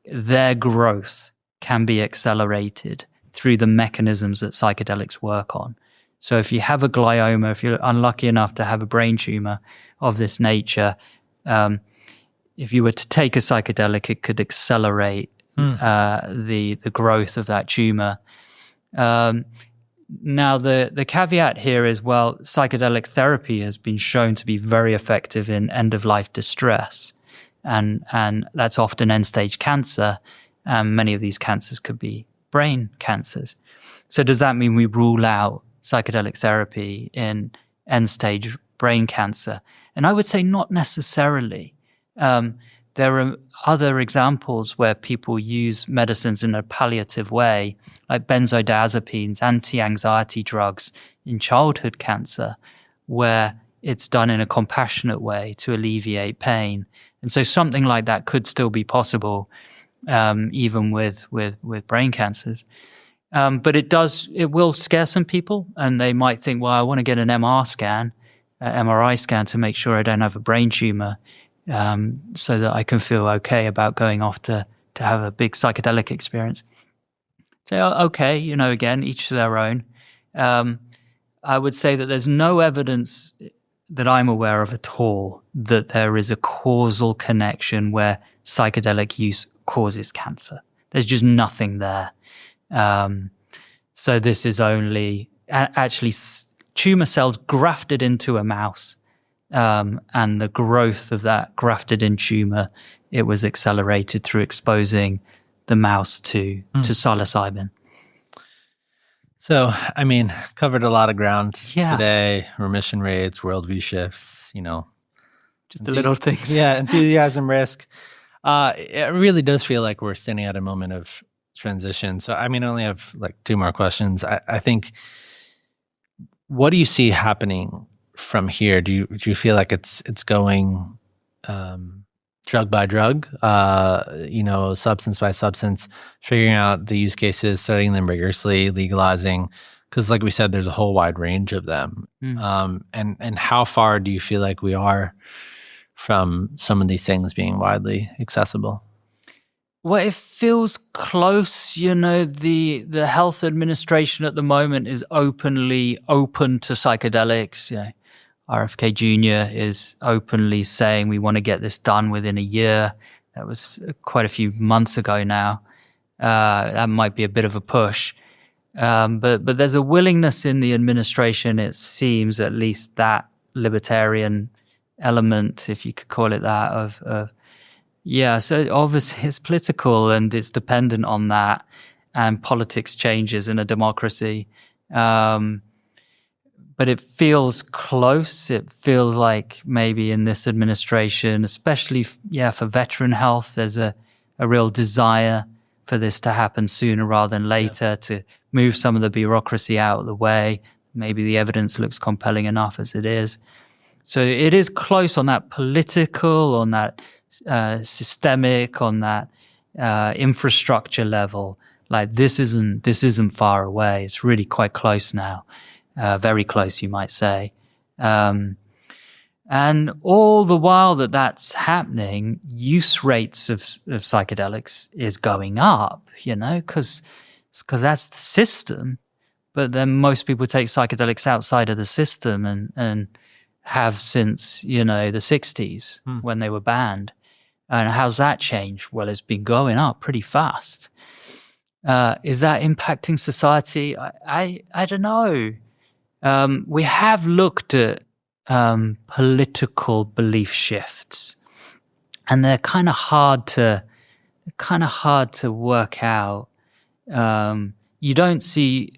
their growth can be accelerated through the mechanisms that psychedelics work on. So if you have a glioma, if you're unlucky enough to have a brain tumor of this nature, if you were to take a psychedelic, it could accelerate the growth of that tumor. Now, the caveat here is, psychedelic therapy has been shown to be very effective in end-of-life distress, and that's often end-stage cancer, and many of these cancers could be brain cancers. So does that mean we rule out psychedelic therapy in end-stage brain cancer? And I would say not necessarily. There are other examples where people use medicines in a palliative way, like benzodiazepines, anti-anxiety drugs in childhood cancer, where it's done in a compassionate way to alleviate pain. And so something like that could still be possible, even with brain cancers. But it will scare some people, and they might think, I want to get an MRI scan to make sure I don't have a brain tumor, so that I can feel okay about going off to have a big psychedelic experience. So, okay, again, each to their own. I would say that there's no evidence that I'm aware of at all that there is a causal connection where psychedelic use causes cancer. There's just nothing there. So this is only actually tumor cells grafted into a mouse, and the growth of that grafted in tumor, it was accelerated through exposing the mouse to psilocybin. So, covered a lot of ground today. Remission rates, worldview shifts, just the little things. Yeah, enthusiasm, risk. It really does feel like we're standing at a moment of transition. So, I only have like two more questions. I think, what do you see happening from here? Do you feel like it's going drug by drug, substance by substance, figuring out the use cases, studying them rigorously, legalizing? Because like we said, there's a whole wide range of them. And how far do you feel like we are from some of these things being widely accessible? Well, it feels close. The health administration at the moment is openly open to psychedelics. RFK Jr. is openly saying we want to get this done within a year. That was quite a few months ago now. That might be a bit of a push. But there's a willingness in the administration, it seems, at least that libertarian element, if you could call it that, so obviously it's political and it's dependent on that. and politics changes in a democracy. But it feels close. It feels like maybe in this administration, especially, for veteran health, there's a real desire for this to happen sooner rather than later, to move some of the bureaucracy out of the way. Maybe the evidence looks compelling enough as it is. So it is close on that political, on that systemic, on that infrastructure level. Like this isn't far away. It's really quite close now. Very close, you might say. And all the while that's happening, use rates of psychedelics is going up, because that's the system. But then most people take psychedelics outside of the system and have since, the 60s when they were banned. And how's that changed? Well, it's been going up pretty fast. Is that impacting society? I don't know. We have looked at political belief shifts, and they're kind of hard to work out. You don't see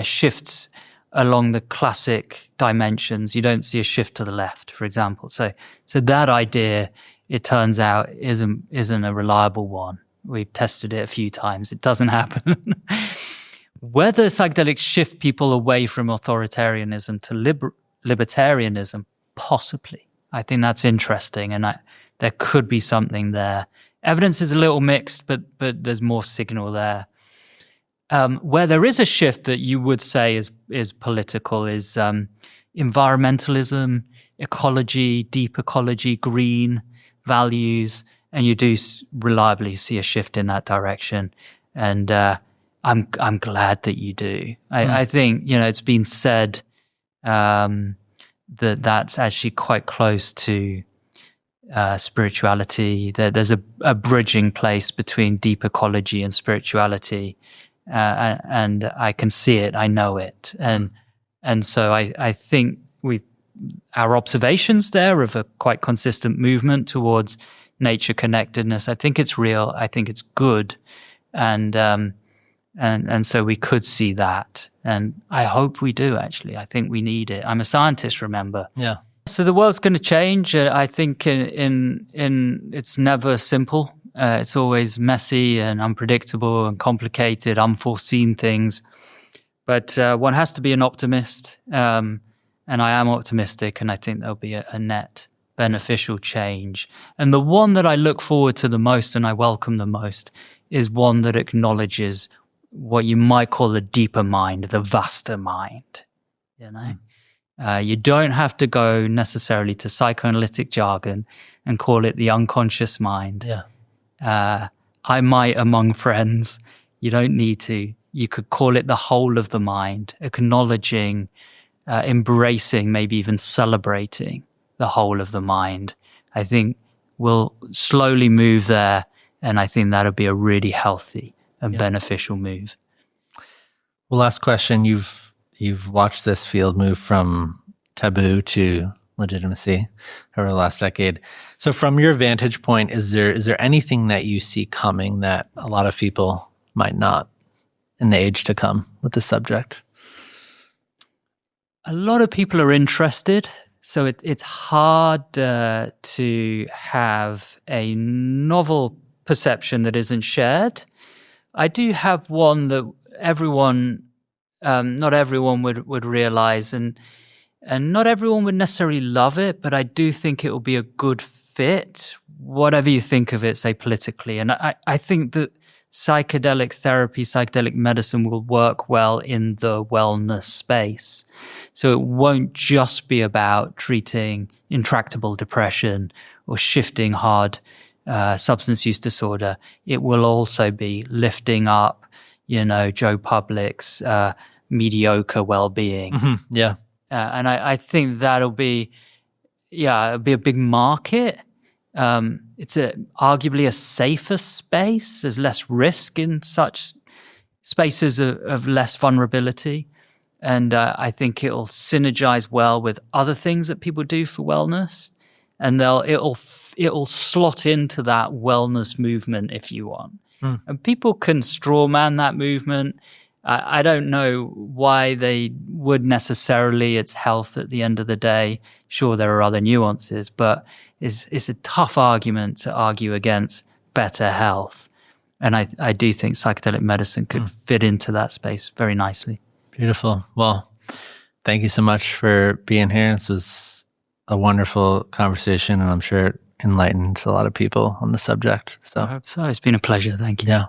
shifts along the classic dimensions. You don't see a shift to the left, for example. So that idea, it turns out, isn't a reliable one. We've tested it a few times. It doesn't happen. Whether psychedelics shift people away from authoritarianism to libertarianism, possibly. I think that's interesting, and there could be something there. Evidence is a little mixed, but there's more signal there. Where there is a shift that you would say is political is environmentalism, ecology, deep ecology, green values, and you do reliably see a shift in that direction. And I'm glad that you do. I think, it's been said that's actually quite close to spirituality. There's a bridging place between deep ecology and spirituality. And I can see it, I know it. And so I think our observations there of a quite consistent movement towards nature connectedness, I think it's real, I think it's good. And so we could see that. And I hope we do, actually. I think we need it. I'm a scientist, remember? Yeah. So the world's going to change. I think in it's never simple. It's always messy and unpredictable and complicated, unforeseen things. But one has to be an optimist. And I am optimistic, and I think there'll be a net beneficial change. And the one that I look forward to the most and I welcome the most is one that acknowledges what you might call the deeper mind, the vaster mind. You don't have to go necessarily to psychoanalytic jargon and call it the unconscious mind. I might among friends. You don't need to. You could call it the whole of the mind, acknowledging, embracing, maybe even celebrating the whole of the mind. I think we'll slowly move there, and I think that'll be a really healthy and beneficial move. Well, last question. You've watched this field move from taboo to legitimacy over the last decade. So from your vantage point, is there anything that you see coming that a lot of people might not in the age to come with this subject? A lot of people are interested. So it's hard to have a novel perception that isn't shared. I do have one that not everyone would realize, and not everyone would necessarily love it, but I do think it will be a good fit, whatever you think of it, say politically. And I think that psychedelic therapy, psychedelic medicine will work well in the wellness space. So it won't just be about treating intractable depression or shifting hard substance use disorder. It will also be lifting up, Joe Public's mediocre well-being. Mm-hmm. Yeah. And I think that'll be a big market. It's arguably a safer space. There's less risk in such spaces of less vulnerability. And I think it'll synergize well with other things that people do for wellness. And it'll slot into that wellness movement, if you want. And people can straw man that movement. I don't know why they would necessarily. It's health at the end of the day. Sure, there are other nuances, but it's a tough argument to argue against better health. And I do think psychedelic medicine could fit into that space very nicely. Beautiful. Well, thank you so much for being here. This was a wonderful conversation, and I'm sure it enlightened a lot of people on the subject. So, I hope so. It's been a pleasure. Thank you. Yeah.